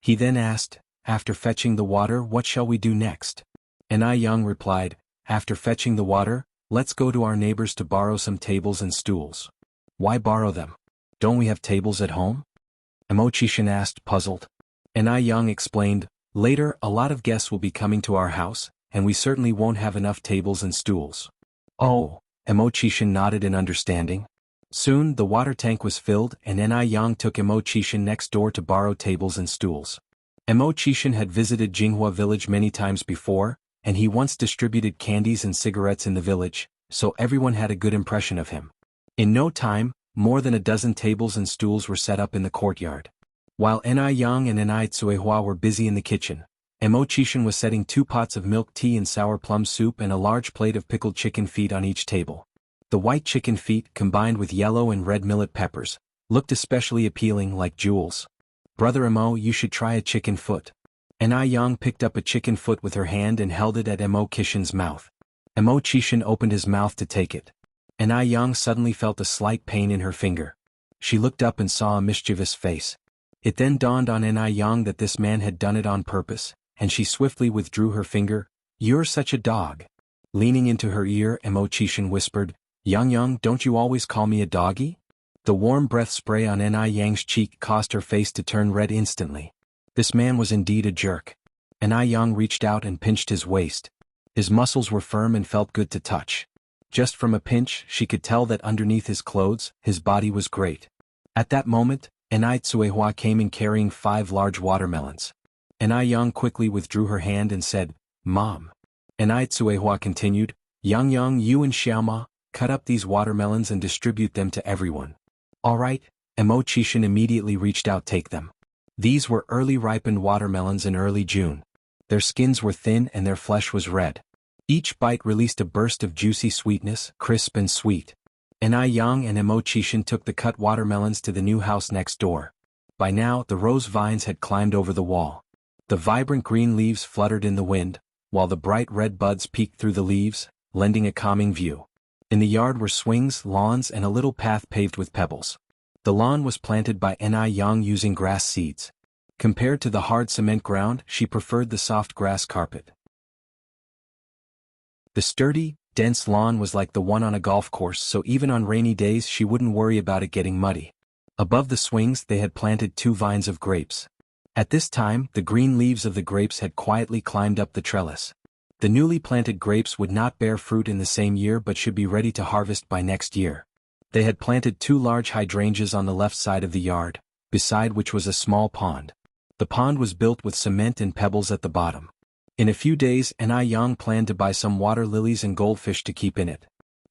A: He then asked, after fetching the water, what shall we do next? Yang replied, after fetching the water, let's go to our neighbors to borrow some tables and stools. Why borrow them? Don't we have tables at home? Imo-chishin asked, puzzled. Yang explained, later a lot of guests will be coming to our house, and we certainly won't have enough tables and stools. Oh, Imo-chishin nodded in understanding. Soon the water tank was filled and Yang took Imo-chishin next door to borrow tables and stools. Imo-chishin had visited Jianghu village many times before, and he once distributed candies and cigarettes in the village, so everyone had a good impression of him. In no time, more than a dozen tables and stools were set up in the courtyard. While Yang and Tsuehua were busy in the kitchen, Imo-chishin was setting 2 pots of milk tea and sour plum soup and a large plate of pickled chicken feet on each table. The white chicken feet, combined with yellow and red millet peppers, looked especially appealing, like jewels. Brother Imo, you should try a chicken foot. Yang picked up a chicken foot with her hand and held it at Imo-chishin's mouth. Imo-chishin opened his mouth to take it. Yang suddenly felt a slight pain in her finger. She looked up and saw a mischievous face. It then dawned on Yang that this man had done it on purpose, and she swiftly withdrew her finger. You're such a dog. Leaning into her ear, Imo-chishin whispered, Yang, don't you always call me a doggy? The warm breath spray on Yang's cheek caused her face to turn red instantly. This man was indeed a jerk. Yang reached out and pinched his waist. His muscles were firm and felt good to touch. Just from a pinch, she could tell that underneath his clothes, his body was great. At that moment, Tsuehua came in carrying 5 large watermelons. Yang quickly withdrew her hand and said, Mom. Tsuehua continued, Yang, you and Xiaoma, cut up these watermelons and distribute them to everyone. All right, Imo-chishin immediately reached out, take them. These were early ripened watermelons in early June. Their skins were thin and their flesh was red. Each bite released a burst of juicy sweetness, crisp and sweet. Yang and Imo-chishin took the cut watermelons to the new house next door. By now, the rose vines had climbed over the wall. The vibrant green leaves fluttered in the wind, while the bright red buds peeked through the leaves, lending a calming view. In the yard were swings, lawns, and a little path paved with pebbles. The lawn was planted by Yang using grass seeds. Compared to the hard cement ground, she preferred the soft grass carpet. The sturdy, dense lawn was like the one on a golf course, so even on rainy days she wouldn't worry about it getting muddy. Above the swings they had planted 2 vines of grapes. At this time, the green leaves of the grapes had quietly climbed up the trellis. The newly planted grapes would not bear fruit in the same year but should be ready to harvest by next year. They had planted 2 large hydrangeas on the left side of the yard, beside which was a small pond. The pond was built with cement and pebbles at the bottom. In a few days, Yang planned to buy some water lilies and goldfish to keep in it.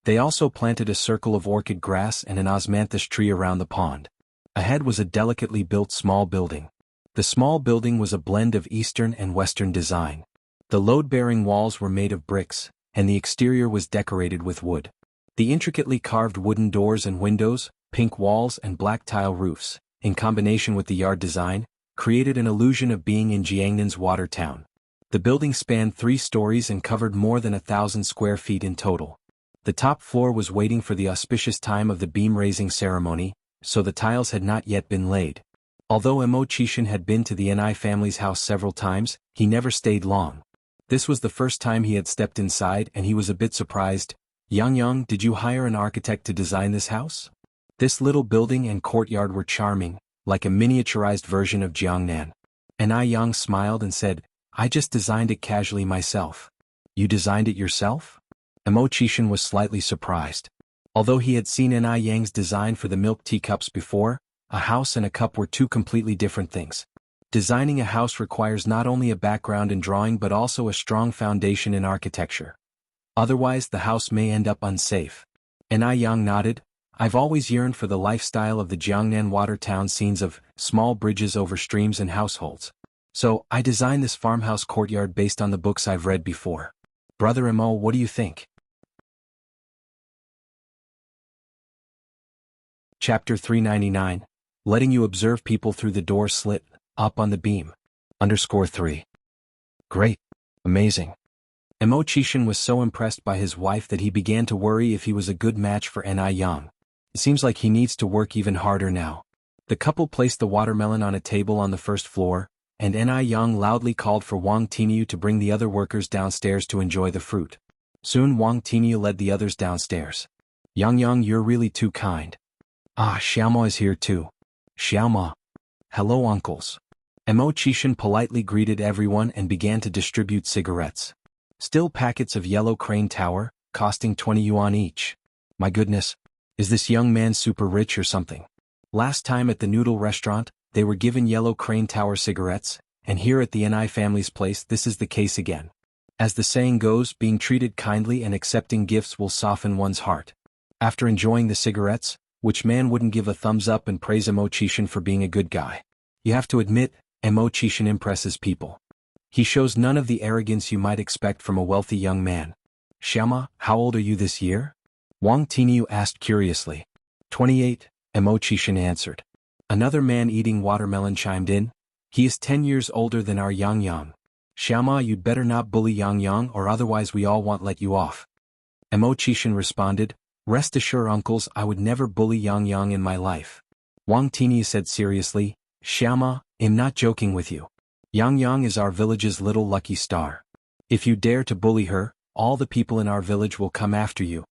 A: They also planted a circle of orchid grass and an osmanthus tree around the pond. Ahead was a delicately built small building. The small building was a blend of Eastern and Western design. The load-bearing walls were made of bricks, and the exterior was decorated with wood. The intricately carved wooden doors and windows, pink walls and black tile roofs, in combination with the yard design, created an illusion of being in Jianghu's water town. The building spanned 3 stories and covered more than 1,000 square feet in total. The top floor was waiting for the auspicious time of the beam-raising ceremony, so the tiles had not yet been laid. Although Imo-chishin had been to the Ni family's house several times, he never stayed long. This was the first time he had stepped inside and he was a bit surprised. Yang, did you hire an architect to design this house? This little building and courtyard were charming, like a miniaturized version of Jiangnan. Yang smiled and said, I just designed it casually myself. You designed it yourself? Imo-chishin was slightly surprised. Although he had seen Yang's design for the milk teacups before, a house and a cup were 2 completely different things. Designing a house requires not only a background in drawing but also a strong foundation in architecture. Otherwise the house may end up unsafe. Yang nodded. I've always yearned for the lifestyle of the Jiangnan water town scenes of small bridges over streams and households. So, I designed this farmhouse courtyard based on the books I've read before. Brother Imo, what do you think? Chapter 399. Letting you observe people through the door slit, up on the beam. _3. Great. Amazing. Chishan was so impressed by his wife that he began to worry if he was a good match for Yang. It seems like he needs to work even harder now. The couple placed the watermelon on a table on the first floor, and Yang loudly called for Wang Tinyu to bring the other workers downstairs to enjoy the fruit. Soon Wang Tinyu led the others downstairs. Yang, you're really too kind. Ah, Xiaoma is here too. Xiaoma. Hello uncles. Chishan politely greeted everyone and began to distribute cigarettes. Still packets of yellow crane tower, costing 20 yuan each. My goodness. Is this young man super rich or something? Last time at the noodle restaurant, they were given yellow crane tower cigarettes, and here at the Ni family's place this is the case again. As the saying goes, being treated kindly and accepting gifts will soften one's heart. After enjoying the cigarettes, which man wouldn't give a thumbs up and praise Chishan for being a good guy? You have to admit, Chishan impresses people. He shows none of the arrogance you might expect from a wealthy young man. Xiaoma, how old are you this year? Wang Tinyu asked curiously. 28, Chishan answered. Another man eating watermelon chimed in. He is 10 years older than our Yang. Xiaoma, you'd better not bully Yang or otherwise we all won't let you off. Chishan responded. Rest assured uncles, I would never bully Yang in my life. Wang Tinyu said seriously. Xiaoma, I'm not joking with you. Yang is our village's little lucky star. If you dare to bully her, all the people in our village will come after you.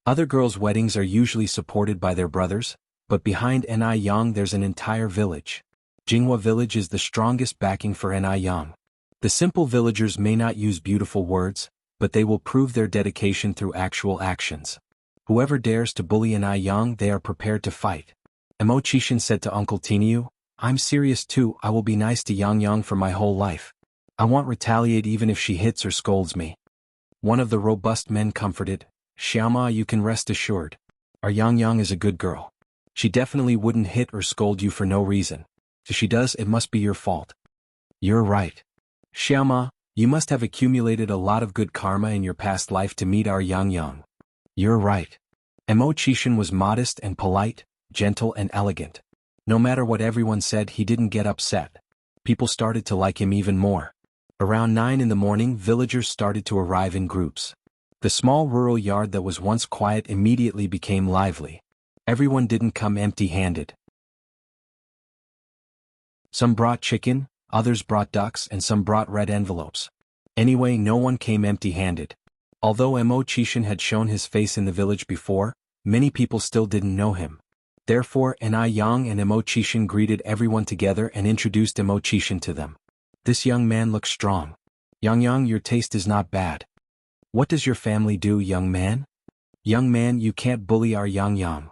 A: Other girls' weddings are usually supported by their brothers, but behind Yang there's an entire village. Jianghu village is the strongest backing for Yang. The simple villagers may not use beautiful words, but they will prove their dedication through actual actions. Whoever dares to bully Yang, they are prepared to fight. Chishan said to Uncle Tinyu, I'm serious too, I will be nice to Yang for my whole life. I won't retaliate even if she hits or scolds me. One of the robust men comforted, Xiaoma, you can rest assured. Our Yang is a good girl. She definitely wouldn't hit or scold you for no reason. If she does, it must be your fault. You're right. Xiaoma, you must have accumulated a lot of good karma in your past life to meet our Yang. You're right. Chishan was modest and polite, gentle and elegant. No matter what everyone said, he didn't get upset. People started to like him even more. Around 9 in the morning, villagers started to arrive in groups. The small rural yard that was once quiet immediately became lively. Everyone didn't come empty-handed. Some brought chicken, others brought ducks, and some brought red envelopes. Anyway, no one came empty-handed. Although Chishan had shown his face in the village before, many people still didn't know him. Therefore, Yang and Chishan greeted everyone together and introduced Chishan to them. This young man looks strong. Yang, your taste is not bad. What does your family do, young man? Young man, you can't bully our Yang.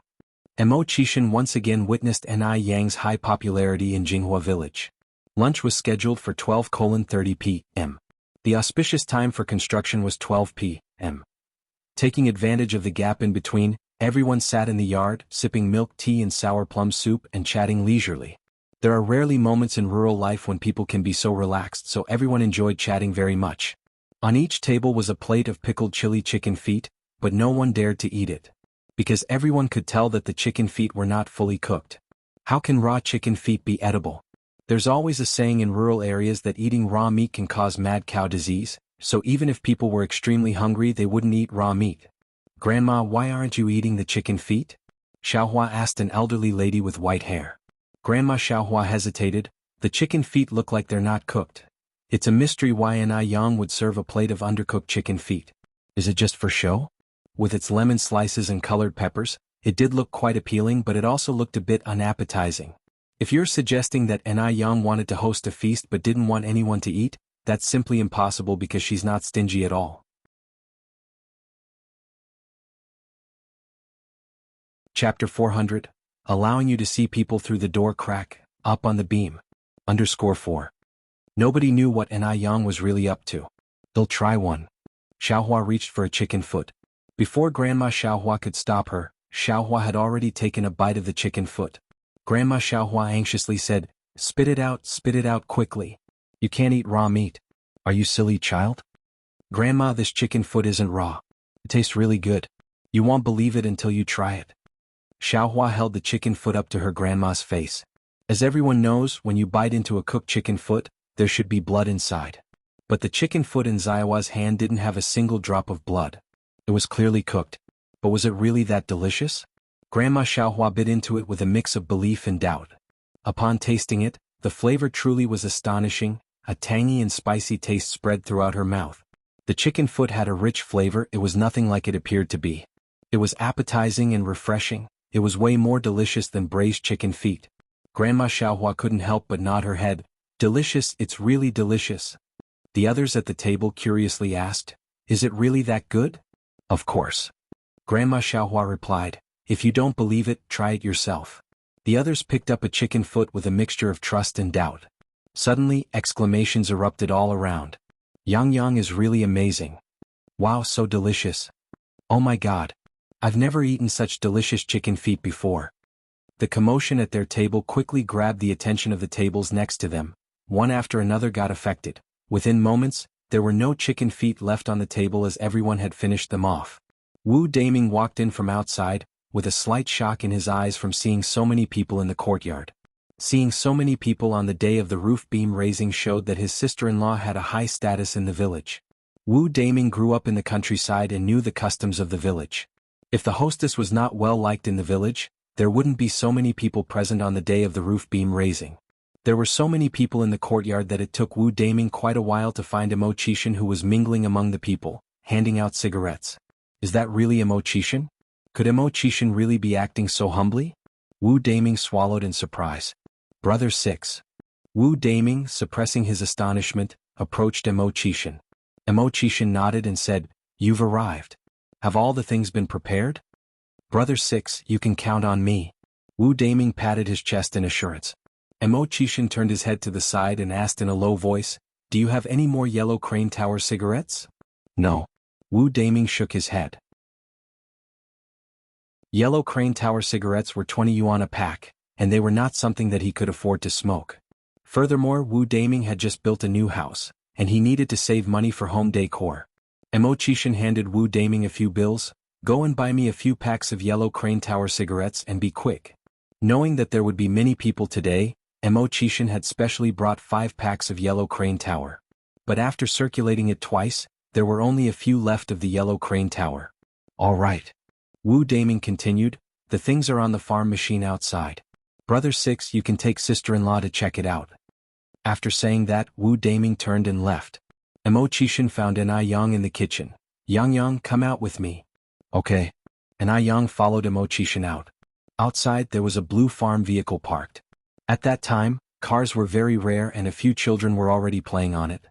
A: Chishan once again witnessed Yang's high popularity in Jianghu village. Lunch was scheduled for 12:30 p.m. The auspicious time for construction was 12 p.m. Taking advantage of the gap in between, everyone sat in the yard, sipping milk tea and sour plum soup and chatting leisurely. There are rarely moments in rural life when people can be so relaxed, so everyone enjoyed chatting very much. On each table was a plate of pickled chili chicken feet, but no one dared to eat it. Because everyone could tell that the chicken feet were not fully cooked. How can raw chicken feet be edible? There's always a saying in rural areas that eating raw meat can cause mad cow disease, so even if people were extremely hungry they wouldn't eat raw meat. Grandma, why aren't you eating the chicken feet? Xiaohua asked an elderly lady with white hair. Grandma Xiaohua hesitated. The chicken feet look like they're not cooked. It's a mystery why Yang would serve a plate of undercooked chicken feet. Is it just for show? With its lemon slices and colored peppers, it did look quite appealing, but it also looked a bit unappetizing. If you're suggesting that Yang wanted to host a feast but didn't want anyone to eat, that's simply impossible because she's not stingy at all. Chapter 400. Allowing you to see people through the door crack, up on the beam. _4. Nobody knew what Yang was really up to. They'll try one. Xiaohua reached for a chicken foot. Before Grandma Xiaohua could stop her, Xiaohua had already taken a bite of the chicken foot. Grandma Xiaohua anxiously said, spit it out quickly. You can't eat raw meat. Are you silly, child? Grandma, this chicken foot isn't raw. It tastes really good. You won't believe it until you try it. Xiaohua held the chicken foot up to her grandma's face. As everyone knows, when you bite into a cooked chicken foot, there should be blood inside. But the chicken foot in Xiaohua's hand didn't have a single drop of blood. It was clearly cooked. But was it really that delicious? Grandma Xiaohua bit into it with a mix of belief and doubt. Upon tasting it, the flavor truly was astonishing. A tangy and spicy taste spread throughout her mouth. The chicken foot had a rich flavor. It was nothing like it appeared to be. It was appetizing and refreshing. It was way more delicious than braised chicken feet. Grandma Xiaohua couldn't help but nod her head. Delicious, it's really delicious. The others at the table curiously asked, is it really that good? Of course. Grandma Xiaohua replied, if you don't believe it, try it yourself. The others picked up a chicken foot with a mixture of trust and doubt. Suddenly, exclamations erupted all around. Yang is really amazing. Wow, so delicious. Oh my god. I've never eaten such delicious chicken feet before. The commotion at their table quickly grabbed the attention of the tables next to them. One after another got affected. Within moments, there were no chicken feet left on the table as everyone had finished them off. Wu Daming walked in from outside, with a slight shock in his eyes from seeing so many people in the courtyard. Seeing so many people on the day of the roof beam raising showed that his sister-in-law had a high status in the village. Wu Daming grew up in the countryside and knew the customs of the village. If the hostess was not well liked in the village, there wouldn't be so many people present on the day of the roof beam raising. There were so many people in the courtyard that it took Wu Daming quite a while to find Imo Chishan, who was mingling among the people, handing out cigarettes. Is that really Imo Chishan? Could Imo Chishan really be acting so humbly? Wu Daming swallowed in surprise. Brother 6. Wu Daming, suppressing his astonishment, approached Imo Chishan. Imo Chishan nodded and said, you've arrived. Have all the things been prepared? Brother 6, you can count on me. Wu Daming patted his chest in assurance. Imo Chishan turned his head to the side and asked in a low voice, do you have any more Yellow Crane Tower cigarettes? No. Wu Daming shook his head. Yellow Crane Tower cigarettes were 20 yuan a pack, and they were not something that he could afford to smoke. Furthermore, Wu Daming had just built a new house, and he needed to save money for home decor. Imo Chishan handed Wu Daming a few bills. Go and buy me a few packs of Yellow Crane Tower cigarettes and be quick. Knowing that there would be many people today, Imo Chishan had specially brought 5 packs of Yellow Crane Tower. But after circulating it twice, there were only a few left of the Yellow Crane Tower. All right. Wu Daming continued, the things are on the farm machine outside. Brother 6, you can take sister-in-law to check it out. After saying that, Wu Daming turned and left. Imo Chishan found Yang in the kitchen. Yang, come out with me. Okay. Yang followed Imo Chishan out. Outside there was a blue farm vehicle parked. At that time, cars were very rare and a few children were already playing on it.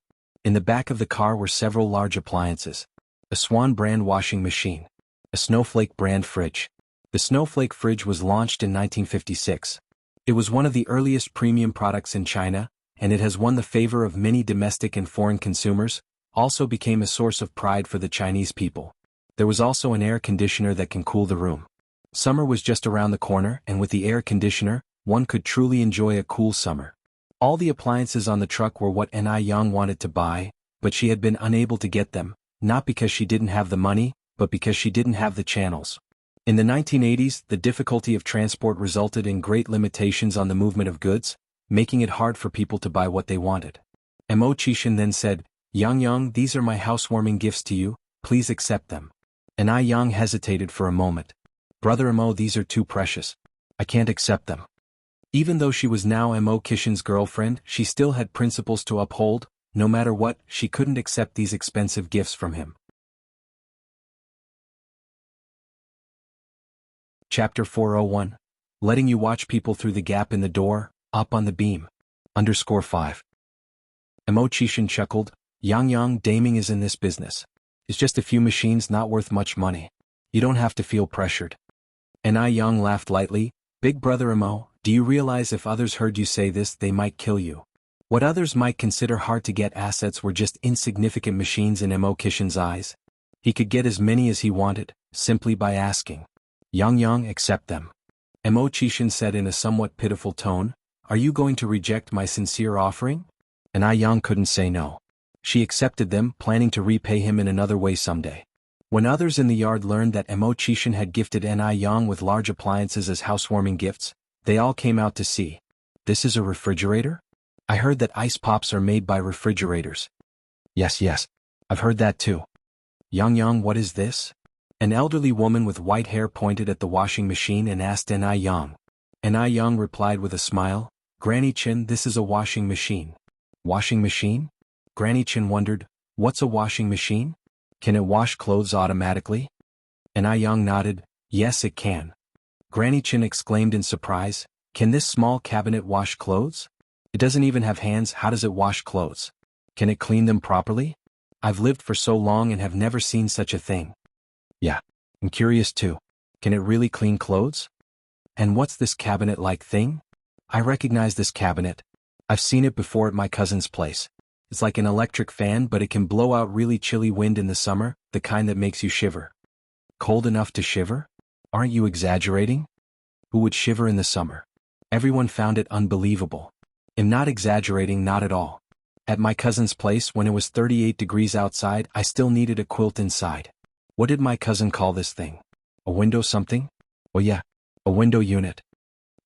A: In the back of the car were several large appliances. A Swan brand washing machine. A Snowflake brand fridge. The Snowflake fridge was launched in 1956. It was one of the earliest premium products in China, and it has won the favor of many domestic and foreign consumers, also became a source of pride for the Chinese people. There was also an air conditioner that can cool the room. Summer was just around the corner, and with the air conditioner, one could truly enjoy a cool summer. All the appliances on the truck were what Yang wanted to buy, but she had been unable to get them, not because she didn't have the money, but because she didn't have the channels. In the 1980s, the difficulty of transport resulted in great limitations on the movement of goods, making it hard for people to buy what they wanted. Imo Chishan then said, Yang, these are my housewarming gifts to you, please accept them. Yang hesitated for a moment. Brother Imo, these are too precious. I can't accept them. Even though she was now Imo Chishan's girlfriend, she still had principles to uphold. No matter what, she couldn't accept these expensive gifts from him. Chapter 401. Letting you watch people through the gap in the door, up on the beam. _5. Imo Chishan chuckled, Yang Daming is in this business. It's just a few machines not worth much money. You don't have to feel pressured. Yang laughed lightly, Big brother Imo, do you realize if others heard you say this they might kill you? What others might consider hard-to-get assets were just insignificant machines in Imo Chishan's eyes. He could get as many as he wanted, simply by asking. Yang, accept them. Imo Chishan said in a somewhat pitiful tone, are you going to reject my sincere offering? Yang couldn't say no. She accepted them, planning to repay him in another way someday. When others in the yard learned that Mo Chishan had gifted Ni Yang with large appliances as housewarming gifts, they all came out to see. This is a refrigerator? I heard that ice pops are made by refrigerators. Yes, I've heard that too. Yang, what is this? An elderly woman with white hair pointed at the washing machine and asked Ni Yang. Ni Yang replied with a smile, Granny Chin, this is a washing machine. Washing machine? Granny Chin wondered, what's a washing machine? Can it wash clothes automatically? Ni Yang nodded, yes it can. Granny Chin exclaimed in surprise, can this small cabinet wash clothes? It doesn't even have hands, how does it wash clothes? Can it clean them properly? I've lived for so long and have never seen such a thing. Yeah, I'm curious too. Can it really clean clothes? And what's this cabinet-like thing? I recognize this cabinet. I've seen it before at my cousin's place. It's like an electric fan, but it can blow out really chilly wind in the summer, the kind that makes you shiver. Cold enough to shiver? Aren't you exaggerating? Who would shiver in the summer? Everyone found it unbelievable. I'm not exaggerating, not at all. At my cousin's place, when it was 38 degrees outside, I still needed a quilt inside. What did my cousin call this thing? A window something? Oh yeah, a window unit.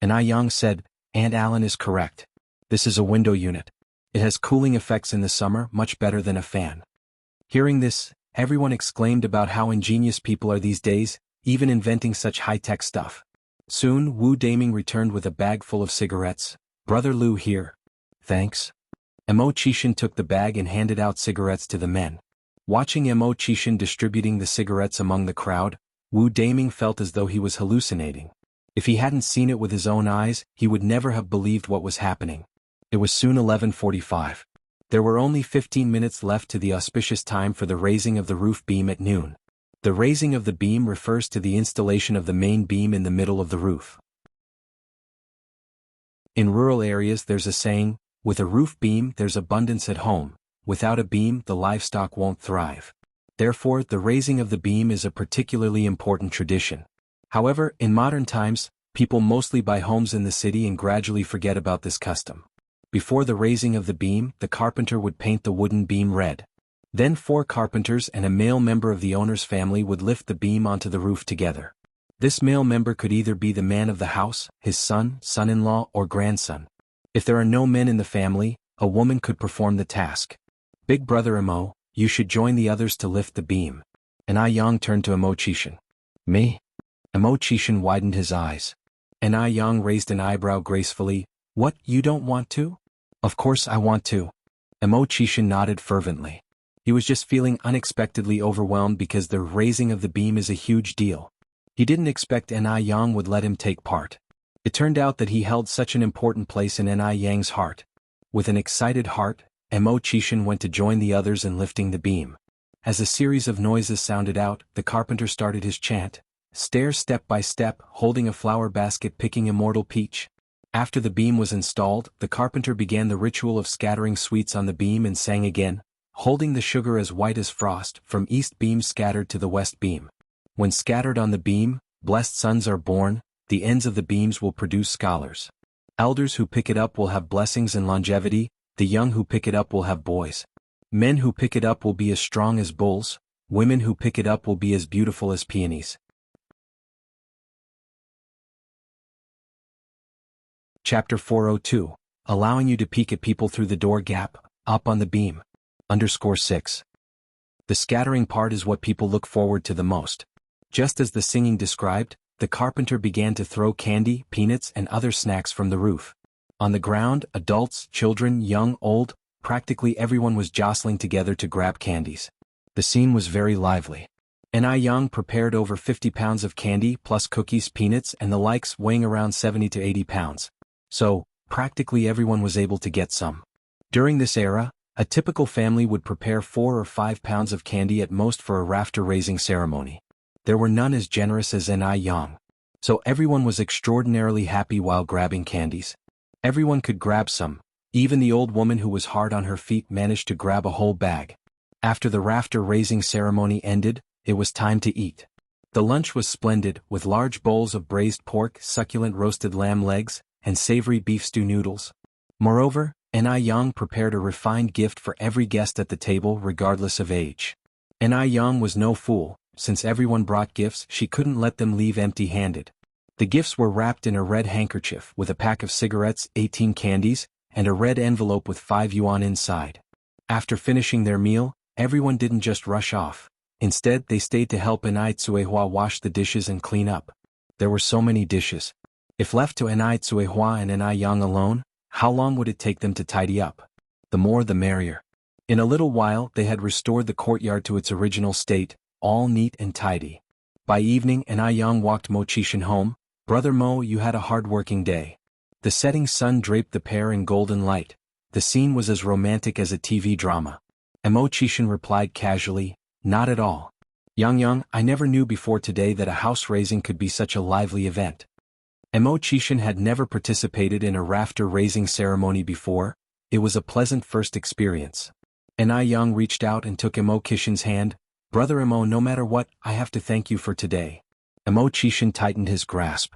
A: And Yang said, Aunt Alan is correct. This is a window unit. It has cooling effects in the summer, much better than a fan. Hearing this, everyone exclaimed about how ingenious people are these days, even inventing such high-tech stuff. Soon, Wu Daming returned with a bag full of cigarettes. Brother Lu here. Thanks. Mo Chishan took the bag and handed out cigarettes to the men. Watching Mo Chishan distributing the cigarettes among the crowd, Wu Daming felt as though he was hallucinating. If he hadn't seen it with his own eyes, he would never have believed what was happening. It was soon 11:45. There were only 15 minutes left to the auspicious time for the raising of the roof beam at noon. The raising of the beam refers to the installation of the main beam in the middle of the roof. In rural areas there's a saying, with a roof beam there's abundance at home, without a beam the livestock won't thrive. Therefore, the raising of the beam is a particularly important tradition. However, in modern times, people mostly buy homes in the city and gradually forget about this custom. Before the raising of the beam, the carpenter would paint the wooden beam red. Then 4 carpenters and a male member of the owner's family would lift the beam onto the roof together. This male member could either be the man of the house, his son, son-in-law, or grandson. If there are no men in the family, a woman could perform the task. Big brother Mo, you should join the others to lift the beam. And Yang turned to Mo Chishan. Me? Mo Chishan widened his eyes. And Yang raised an eyebrow gracefully. What, you don't want to? Of course I want to. Mo Chishan nodded fervently. He was just feeling unexpectedly overwhelmed because the raising of the beam is a huge deal. He didn't expect Yang would let him take part. It turned out that he held such an important place in Yang's heart. With an excited heart, Mo Chishan went to join the others in lifting the beam. As a series of noises sounded out, the carpenter started his chant. Stairs step by step, holding a flower basket picking Immortal peach. After the beam was installed, the carpenter began the ritual of scattering sweets on the beam and sang again, holding the sugar as white as frost, from east beam scattered to the west beam. When scattered on the beam, blessed sons are born, the ends of the beams will produce scholars. Elders who pick it up will have blessings and longevity, the young who pick it up will have boys. Men who pick it up will be as strong as bulls, women who pick it up will be as beautiful as peonies. Chapter 402, allowing you to peek at people through the door gap, up on the beam. _6. The scattering part is what people look forward to the most. Just as the singing described, the carpenter began to throw candy, peanuts and other snacks from the roof. On the ground, adults, children, young, old, practically everyone was jostling together to grab candies. The scene was very lively. Yang prepared over 50 pounds of candy plus cookies, peanuts and the likes, weighing around 70 to 80 pounds. So, practically everyone was able to get some. During this era, a typical family would prepare 4 or 5 pounds of candy at most for a rafter-raising ceremony. There were none as generous as Yang. So everyone was extraordinarily happy while grabbing candies. Everyone could grab some. Even the old woman who was hard on her feet managed to grab a whole bag. After the rafter-raising ceremony ended, it was time to eat. The lunch was splendid, with large bowls of braised pork, succulent roasted lamb legs, and savory beef stew noodles. Moreover, Yang prepared a refined gift for every guest at the table regardless of age. Yang was no fool, Since everyone brought gifts, she couldn't let them leave empty-handed. The gifts were wrapped in a red handkerchief with a pack of cigarettes, 18 candies, and a red envelope with 5 yuan inside. After finishing their meal, everyone didn't just rush off. Instead, they stayed to help Enai Tsuehua wash the dishes and clean up. There were so many dishes. If left to Enai Tsuehua and Enai Yang alone, how long would it take them to tidy up? The more the merrier. In a little while, they had restored the courtyard to its original state, all neat and tidy. By evening, Enai Yang walked Mo Qixin home. "Brother Mo, you had a hard-working day." The setting sun draped the pair in golden light. The scene was as romantic as a TV drama. And Mo Qixin replied casually, "Not at all. Yang, I never knew before today that a house raising could be such a lively event." Mo Qixin had never participated in a rafter-raising ceremony before. It was a pleasant first experience. Enai Yang reached out and took Mo Qixin's hand. "Brother Mo, no matter what, I have to thank you for today." Mo Qixin tightened his grasp.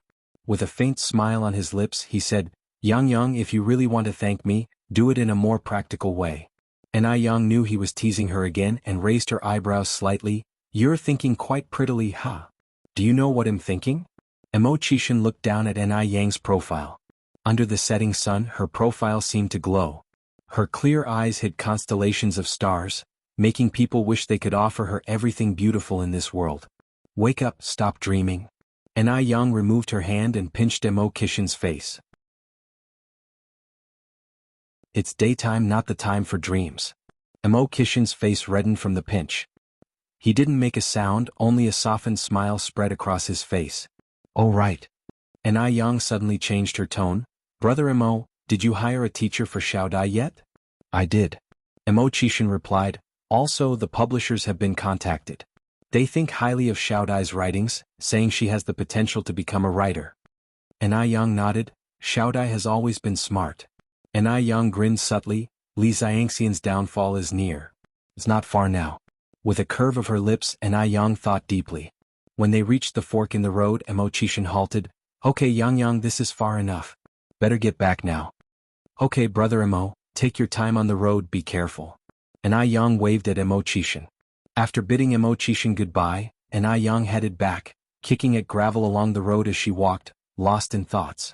A: With a faint smile on his lips, he said, Yang, if you really want to thank me, do it in a more practical way." Enai Yang knew he was teasing her again and raised her eyebrows slightly. "You're thinking quite prettily, huh? Do you know what I'm thinking?" Mo Qixin looked down at Enai Yang's profile. Under the setting sun, her profile seemed to glow. Her clear eyes hid constellations of stars, making people wish they could offer her everything beautiful in this world. "Wake up, stop dreaming." Enai Yang removed her hand and pinched Mo Qixin's face. "It's daytime, not the time for dreams." Mo Qixin's face reddened from the pinch. He didn't make a sound, only a softened smile spread across his face. "Oh right." Enai Yang suddenly changed her tone. "Brother Mo, did you hire a teacher for Xiaodai yet?" "I did." Mo Qixin replied. "Also, the publishers have been contacted. They think highly of Xiaodai's writings, saying she has the potential to become a writer." Enai Yang nodded. "Xiaodai has always been smart." Enai Yang grinned subtly. "Li Xianxian's downfall is near. It's not far now." With a curve of her lips, Enai Yang thought deeply. When they reached the fork in the road, Mo Qixin halted. "Okay, Yang, this is far enough. Better get back now." "Okay, brother Mo, take your time on the road, be careful." Enai Yang waved at Mo Qixin. After bidding Mo Qixin goodbye, Enai Yang headed back, kicking at gravel along the road as she walked, lost in thoughts.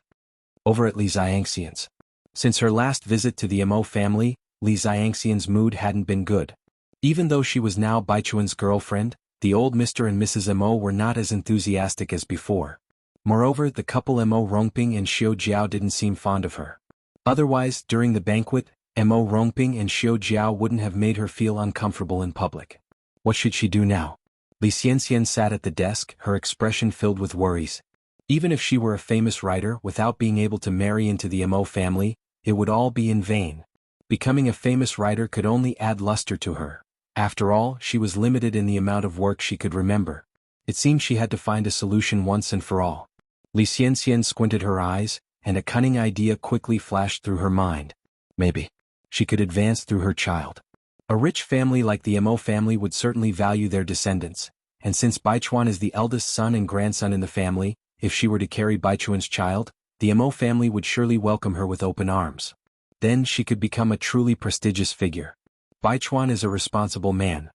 A: Over at Li Xianxian's. Since her last visit to the Mo family, Li Xianxian's mood hadn't been good. Even though she was now Baichuan's girlfriend, the old Mr. and Mrs. Mo were not as enthusiastic as before. Moreover, the couple Mo Rongping and Xiao Jiao didn't seem fond of her. Otherwise, during the banquet, Mo Rongping and Xiao Jiao wouldn't have made her feel uncomfortable in public. What should she do now? Li Xianxian sat at the desk, her expression filled with worries. Even if she were a famous writer without being able to marry into the Mo family, it would all be in vain. Becoming a famous writer could only add luster to her. After all, she was limited in the amount of work she could remember. It seemed she had to find a solution once and for all. Li Xianxian squinted her eyes, and a cunning idea quickly flashed through her mind. Maybe she could advance through her child. A rich family like the Mo family would certainly value their descendants, and since Baichuan is the eldest son and grandson in the family, if she were to carry Baichuan's child, the Mo family would surely welcome her with open arms. Then she could become a truly prestigious figure. Baichuan is a responsible man.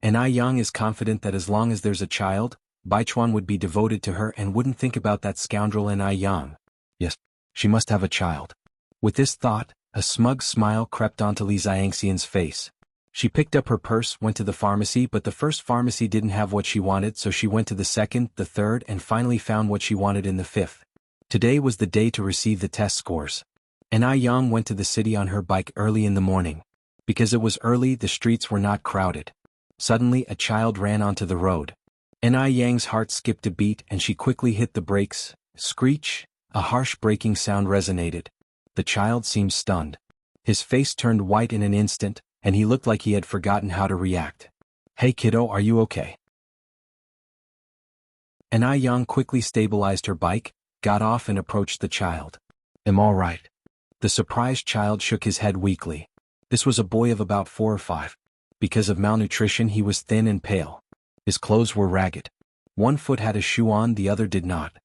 A: Enai Yang is confident that as long as there's a child, Baichuan would be devoted to her and wouldn't think about that scoundrel Enai Yang. Yes, she must have a child. With this thought, a smug smile crept onto Li Xianxian's face. She picked up her purse, went to the pharmacy, but the first pharmacy didn't have what she wanted, so she went to the second, the third, and finally found what she wanted in the fifth. Today was the day to receive the test scores. Enai Yang went to the city on her bike early in the morning. Because it was early, the streets were not crowded. Suddenly, a child ran onto the road. Enai Yang's heart skipped a beat and she quickly hit the brakes. Screech! A harsh braking sound resonated. The child seemed stunned. His face turned white in an instant, and he looked like he had forgotten how to react. "Hey kiddo, are you okay?" Enai Yang quickly stabilized her bike, got off and approached the child. "I'm all right." The surprised child shook his head weakly. This was a boy of about 4 or 5. Because of malnutrition he was thin and pale. His clothes were ragged. One foot had a shoe on, the other did not.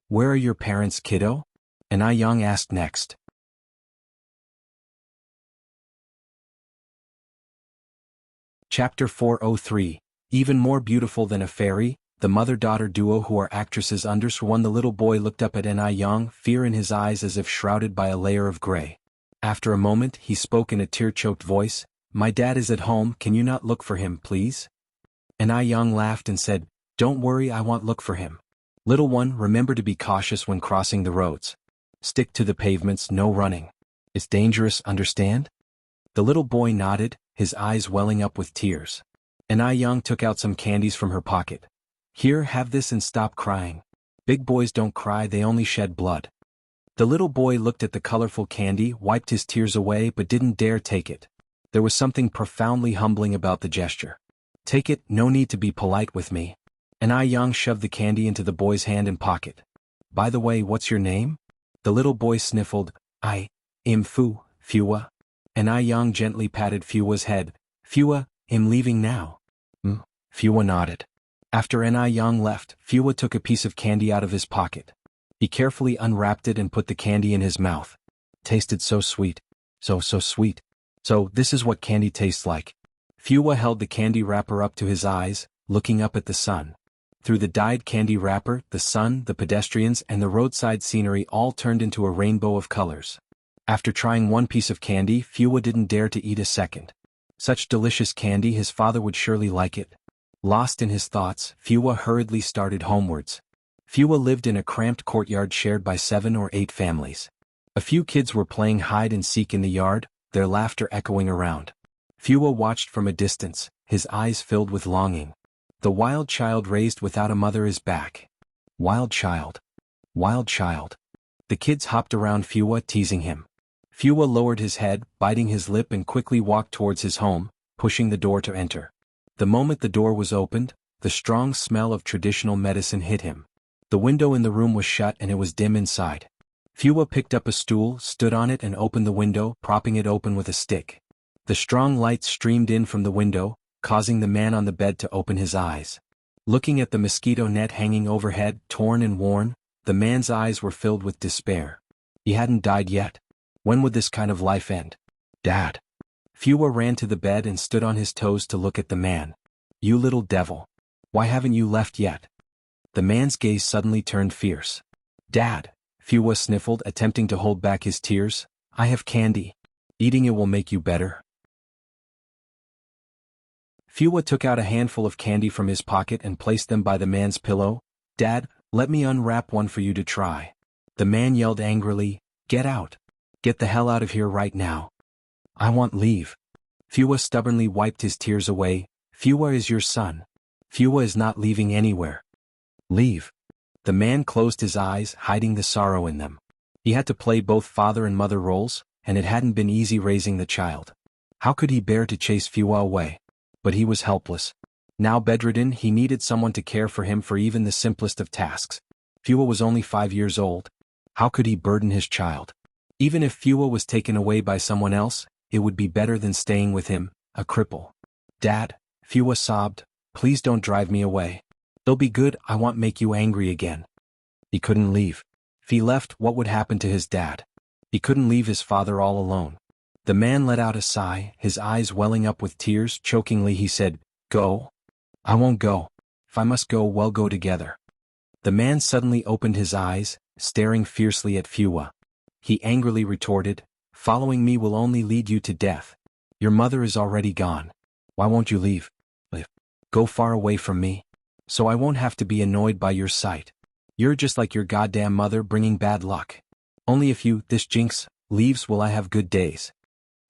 A: "Where are your parents, kiddo?" Enai Yang asked next. Chapter 403, Even more beautiful than a fairy, the mother-daughter duo who are actresses one. The little boy looked up at Yang, fear in his eyes as if shrouded by a layer of gray. After a moment he spoke in a tear-choked voice, "My dad is at home, can you not look for him, please?" Yang laughed and said, "Don't worry, I won't look for him. Little one, remember to be cautious when crossing the roads. Stick to the pavements, no running. It's dangerous, understand?" The little boy nodded, his eyes welling up with tears. Yang took out some candies from her pocket. "Here, have this and stop crying. Big boys don't cry, they only shed blood." The little boy looked at the colorful candy, wiped his tears away but didn't dare take it. There was something profoundly humbling about the gesture. "Take it, no need to be polite with me." Yang shoved the candy into the boy's hand and pocket. "By the way, what's your name?" The little boy sniffled, "I am Fua." Yang gently patted Fua's head. "Fua, I'm leaving now." Fua nodded. After Yang left, Fua took a piece of candy out of his pocket. He carefully unwrapped it and put the candy in his mouth. Tasted so sweet. So sweet. "So, this is what candy tastes like." Fua held the candy wrapper up to his eyes, looking up at the sun. Through the dyed candy wrapper, the sun, the pedestrians, and the roadside scenery all turned into a rainbow of colors. After trying one piece of candy, Fua didn't dare to eat a second. Such delicious candy, his father would surely like it. Lost in his thoughts, Fua hurriedly started homewards. Fua lived in a cramped courtyard shared by 7 or 8 families. A few kids were playing hide-and-seek in the yard, their laughter echoing around. Fua watched from a distance, his eyes filled with longing. The wild child raised without a mother is back. Wild child. Wild child. The kids hopped around Fua, teasing him. Fua lowered his head, biting his lip, and quickly walked towards his home, pushing the door to enter. The moment the door was opened, the strong smell of traditional medicine hit him. The window in the room was shut and it was dim inside. Fua picked up a stool, stood on it and opened the window, propping it open with a stick. The strong light streamed in from the window, causing the man on the bed to open his eyes. Looking at the mosquito net hanging overhead, torn and worn, the man's eyes were filled with despair. He hadn't died yet. When would this kind of life end? "Dad." Fua ran to the bed and stood on his toes to look at the man. "You little devil. Why haven't you left yet?" The man's gaze suddenly turned fierce. "Dad," Fua sniffled, attempting to hold back his tears, "I have candy. Eating it will make you better." Fua took out a handful of candy from his pocket and placed them by the man's pillow. "Dad, let me unwrap one for you to try." The man yelled angrily, "Get out. Get the hell out of here right now." "I want leave." Fua stubbornly wiped his tears away. "Fua is your son. Fua is not leaving anywhere." "Leave." The man closed his eyes, hiding the sorrow in them. He had to play both father and mother roles, and it hadn't been easy raising the child. How could he bear to chase Fua away? But he was helpless. Now bedridden, he needed someone to care for him for even the simplest of tasks. Fua was only 5 years old. How could he burden his child? Even if Fua was taken away by someone else, it would be better than staying with him, a cripple. "Dad," Fua sobbed, "please don't drive me away. It'll be good, I won't make you angry again." He couldn't leave. If he left, what would happen to his dad? He couldn't leave his father all alone. The man let out a sigh, his eyes welling up with tears. Chokingly he said, "Go? I won't go. If I must go, we'll go together." The man suddenly opened his eyes, staring fiercely at Fua. He angrily retorted, "Following me will only lead you to death. Your mother is already gone. Why won't you leave? Go far away from me. So I won't have to be annoyed by your sight. You're just like your goddamn mother, bringing bad luck. Only if you, this jinx, leaves will I have good days."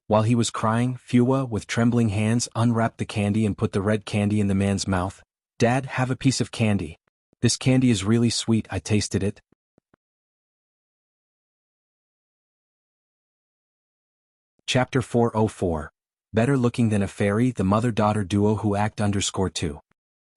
A: While he was crying, Fua, with trembling hands, unwrapped the candy and put the red candy in the man's mouth. "Dad, have a piece of candy. This candy is really sweet, I tasted it." Chapter 404. Better looking than a fairy, the mother-daughter duo who act _2.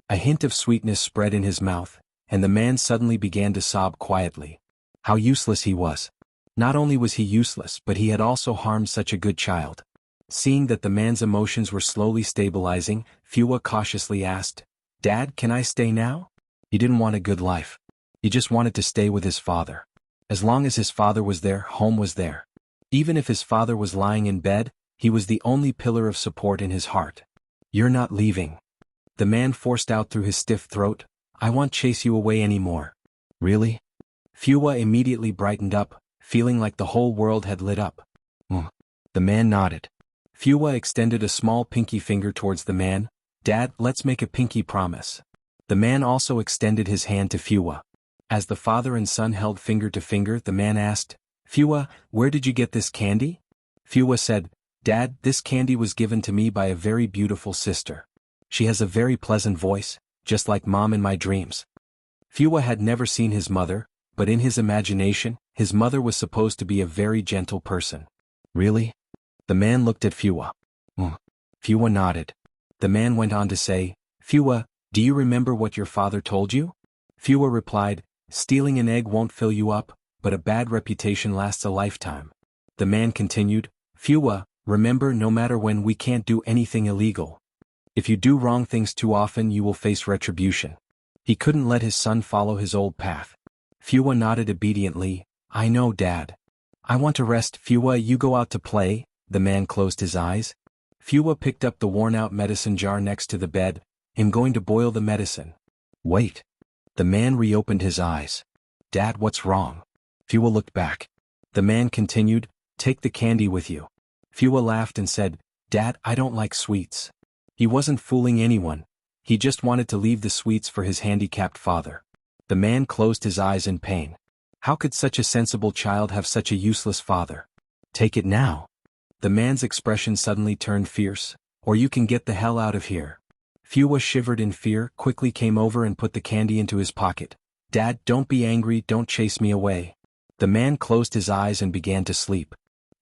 A: A hint of sweetness spread in his mouth, and the man suddenly began to sob quietly. How useless he was. Not only was he useless, but he had also harmed such a good child. Seeing that the man's emotions were slowly stabilizing, Fua cautiously asked, "Dad, can I stay now?" He didn't want a good life. He just wanted to stay with his father. As long as his father was there, home was there. Even if his father was lying in bed, he was the only pillar of support in his heart. "You're not leaving." The man forced out through his stiff throat, I won't chase you away anymore. Really? Fua immediately brightened up, feeling like the whole world had lit up. The man nodded. Fua extended a small pinky finger towards the man. Dad, let's make a pinky promise. The man also extended his hand to Fua. As the father and son held finger to finger, the man asked, Fua, where did you get this candy? Fua said, Dad, this candy was given to me by a very beautiful sister. She has a very pleasant voice, just like Mom in my dreams. Fua had never seen his mother, but in his imagination, his mother was supposed to be a very gentle person. Really? The man looked at Fua. Fua nodded. The man went on to say, Fua, do you remember what your father told you? Fua replied, stealing an egg won't fill you up, but a bad reputation lasts a lifetime. The man continued, Fua, remember no matter when we can't do anything illegal. If you do wrong things too often you will face retribution. He couldn't let his son follow his old path. Fua nodded obediently, I know, Dad. I want to rest. Fua, you go out to play. The man closed his eyes. Fua picked up the worn-out medicine jar next to the bed. I'm going to boil the medicine. Wait. The man reopened his eyes. Dad, what's wrong? Fua looked back. The man continued, take the candy with you. Fua laughed and said, Dad, I don't like sweets. He wasn't fooling anyone. He just wanted to leave the sweets for his handicapped father. The man closed his eyes in pain. How could such a sensible child have such a useless father? Take it now. The man's expression suddenly turned fierce, or you can get the hell out of here. Fua shivered in fear, quickly came over and put the candy into his pocket. Dad, don't be angry, don't chase me away. The man closed his eyes and began to sleep.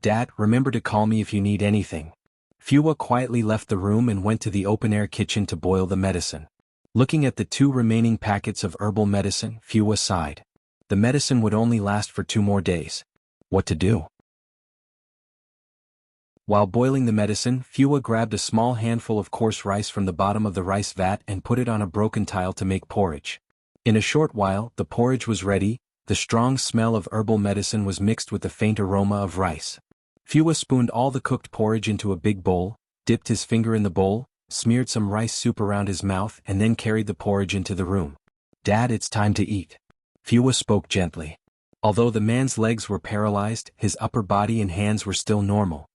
A: Dad, remember to call me if you need anything. Fua quietly left the room and went to the open-air kitchen to boil the medicine. Looking at the 2 remaining packets of herbal medicine, Fua sighed. The medicine would only last for 2 more days. What to do? While boiling the medicine, Fua grabbed a small handful of coarse rice from the bottom of the rice vat and put it on a broken tile to make porridge. In a short while, the porridge was ready. The strong smell of herbal medicine was mixed with the faint aroma of rice. Fua spooned all the cooked porridge into a big bowl, dipped his finger in the bowl, smeared some rice soup around his mouth and then carried the porridge into the room. Dad, it's time to eat. Fua spoke gently. Although the man's legs were paralyzed, his upper body and hands were still normal.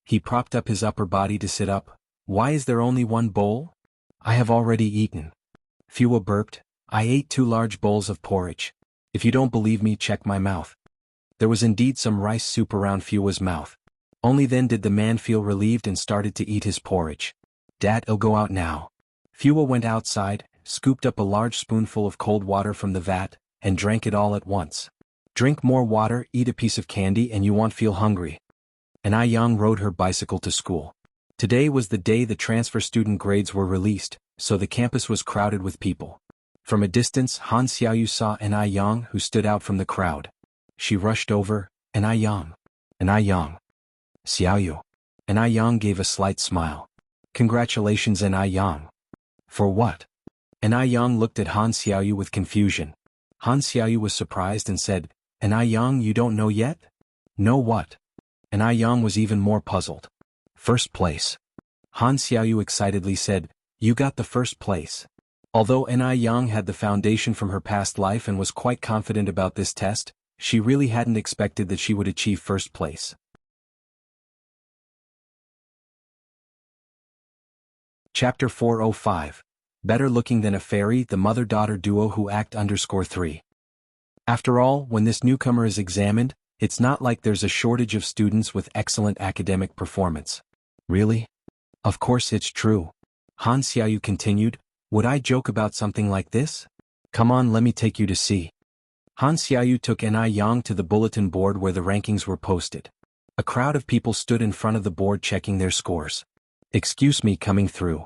A: He propped up his upper body to sit up. Why is there only 1 bowl? I have already eaten. Fua burped. I ate 2 large bowls of porridge. If you don't believe me, check my mouth. There was indeed some rice soup around Fua's mouth. Only then did the man feel relieved and started to eat his porridge. Dad, I'll go out now. Fua went outside, scooped up a large spoonful of cold water from the vat, and drank it all at once. Drink more water, eat a piece of candy and you won't feel hungry. And Yang rode her bicycle to school. Today was the day the transfer student grades were released, so the campus was crowded with people. From a distance, Han Xiaoyu saw Yang, who stood out from the crowd. She rushed over, Yang. Yang. Xiaoyu. Yang gave a slight smile. Congratulations, Yang. For what? Yang looked at Han Xiaoyu with confusion. Han Xiaoyu was surprised and said, Yang, you don't know yet? Know what? Yang was even more puzzled. First place. Han Xiaoyu excitedly said, you got the first place. Although Yang had the foundation from her past life and was quite confident about this test, she really hadn't expected that she would achieve first place. Chapter 405. Better looking than a fairy, the mother-daughter duo who act _3. After all, when this newcomer is examined, it's not like there's a shortage of students with excellent academic performance. Really? Of course it's true. Han Xiaoyu continued, would I joke about something like this? Come on, let me take you to see. Han Xiaoyu took Yang to the bulletin board where the rankings were posted. A crowd of people stood in front of the board checking their scores. Excuse me, coming through.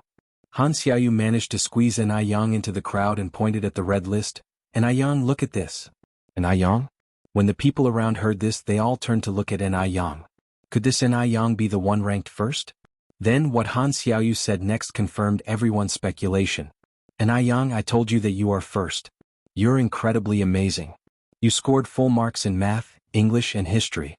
A: Han Xiaoyu managed to squeeze Yang into the crowd and pointed at the red list. Yang, look at this. Yang? When the people around heard this, they all turned to look at Yang. Could this Yang be the one ranked first? Then what Han Xiaoyu said next confirmed everyone's speculation. Yang, I told you that you are first. You're incredibly amazing. You scored full marks in math, English and history.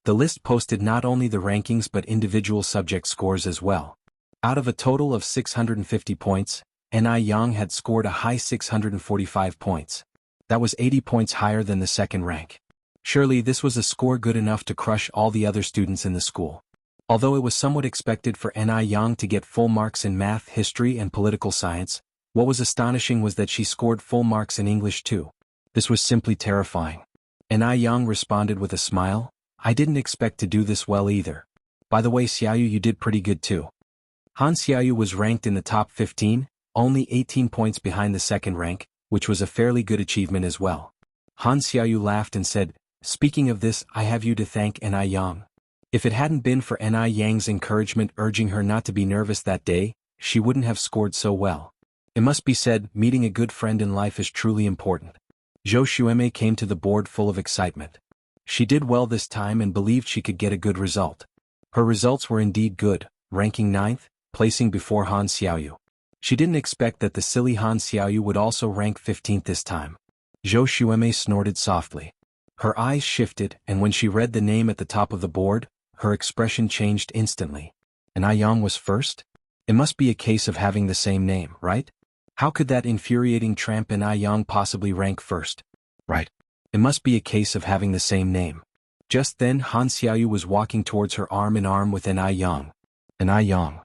A: The list posted not only the rankings but individual subject scores as well. Out of a total of 650 points, Ni Yang had scored a high 645 points. That was 80 points higher than the second rank. Surely this was a score good enough to crush all the other students in the school. Although it was somewhat expected for Ni Yang to get full marks in math, history, and political science, what was astonishing was that she scored full marks in English too. This was simply terrifying. Ni Yang responded with a smile, "I didn't expect to do this well either. By the way, Xiaoyu, you did pretty good too." Han Xiaoyu was ranked in the top 15, only 18 points behind the second rank, which was a fairly good achievement as well. Han Xiaoyu laughed and said, "Speaking of this, I have you to thank Ni Yang. If it hadn't been for Ni Yang's encouragement urging her not to be nervous that day, she wouldn't have scored so well. It must be said, meeting a good friend in life is truly important." Zhou Xuemei came to the board full of excitement. She did well this time and believed she could get a good result. Her results were indeed good, ranking 9th, placing before Han Xiaoyu. She didn't expect that the silly Han Xiaoyu would also rank 15th this time. Zhou Xuemei snorted softly. Her eyes shifted, and when she read the name at the top of the board, her expression changed instantly. Ni Yang was first? It must be a case of having the same name, right? How could that infuriating tramp Ni Yang possibly rank first? Right. It must be a case of having the same name. Just then Han Xiaoyu was walking towards her arm in arm with Ni Yang. Ni Yang.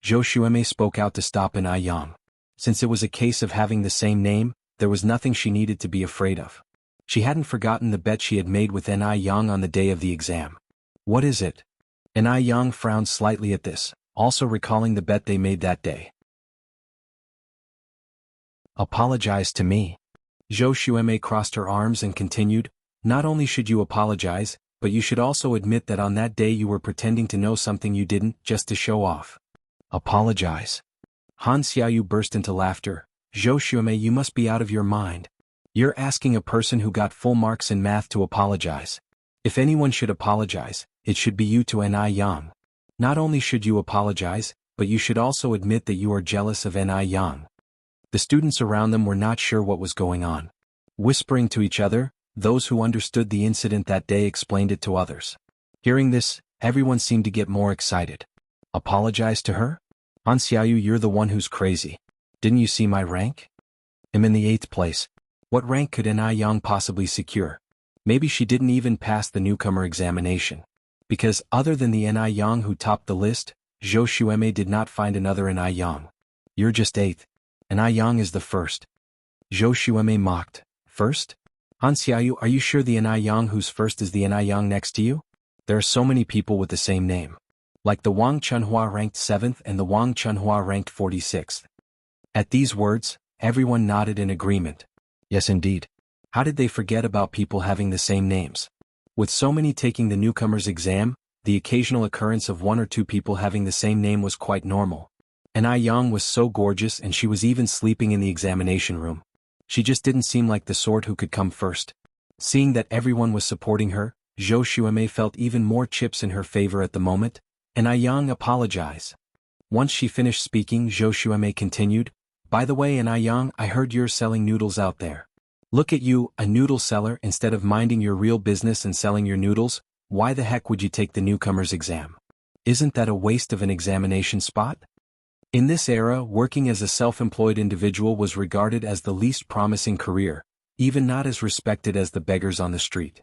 A: Zhou Xuemei spoke out to stop Ni Yang. Since it was a case of having the same name, there was nothing she needed to be afraid of. She hadn't forgotten the bet she had made with Ni Yang on the day of the exam. What is it? Ni Yang frowned slightly at this, also recalling the bet they made that day. Apologize to me. Zhou Xuemei crossed her arms and continued, "Not only should you apologize, but you should also admit that on that day you were pretending to know something you didn't, just to show off." Apologize? Han Xiaoyu burst into laughter. "Zhou Xuemei, you must be out of your mind. You're asking a person who got full marks in math to apologize. If anyone should apologize, it should be you to Ni Yang. Not only should you apologize, but you should also admit that you are jealous of Ni Yang." The students around them were not sure what was going on. Whispering to each other, those who understood the incident that day explained it to others. Hearing this, everyone seemed to get more excited. Apologize to her? Han Xiaoyu, you're the one who's crazy. Didn't you see my rank? I'm in the 8th place. What rank could Ni Yang possibly secure? Maybe she didn't even pass the newcomer examination. Because, other than the Ni Yang who topped the list, Zhou Xuemei did not find another Ni Yang. You're just 8th. Ni Yang is the first. Zhou Xuemei mocked. First? Han Xiaoyu, are you sure the Ni Yang who's first is the Ni Yang next to you? There are so many people with the same name. Like the Wang Chunhua ranked 7th and the Wang Chunhua ranked 46th. At these words, everyone nodded in agreement. Yes indeed. How did they forget about people having the same names? With so many taking the newcomer's exam, the occasional occurrence of 1 or 2 people having the same name was quite normal. Ni Yang was so gorgeous and she was even sleeping in the examination room. She just didn't seem like the sort who could come first. Seeing that everyone was supporting her, Zhou Xuemei felt even more chips in her favor at the moment. Ni Yang apologized. Once she finished speaking, Zhou Xuemei continued, "By the way, Ni Yang, I heard you're selling noodles out there. Look at you, a noodle seller. Instead of minding your real business and selling your noodles, why the heck would you take the newcomer's exam? Isn't that a waste of an examination spot?" In this era, working as a self-employed individual was regarded as the least promising career, even not as respected as the beggars on the street.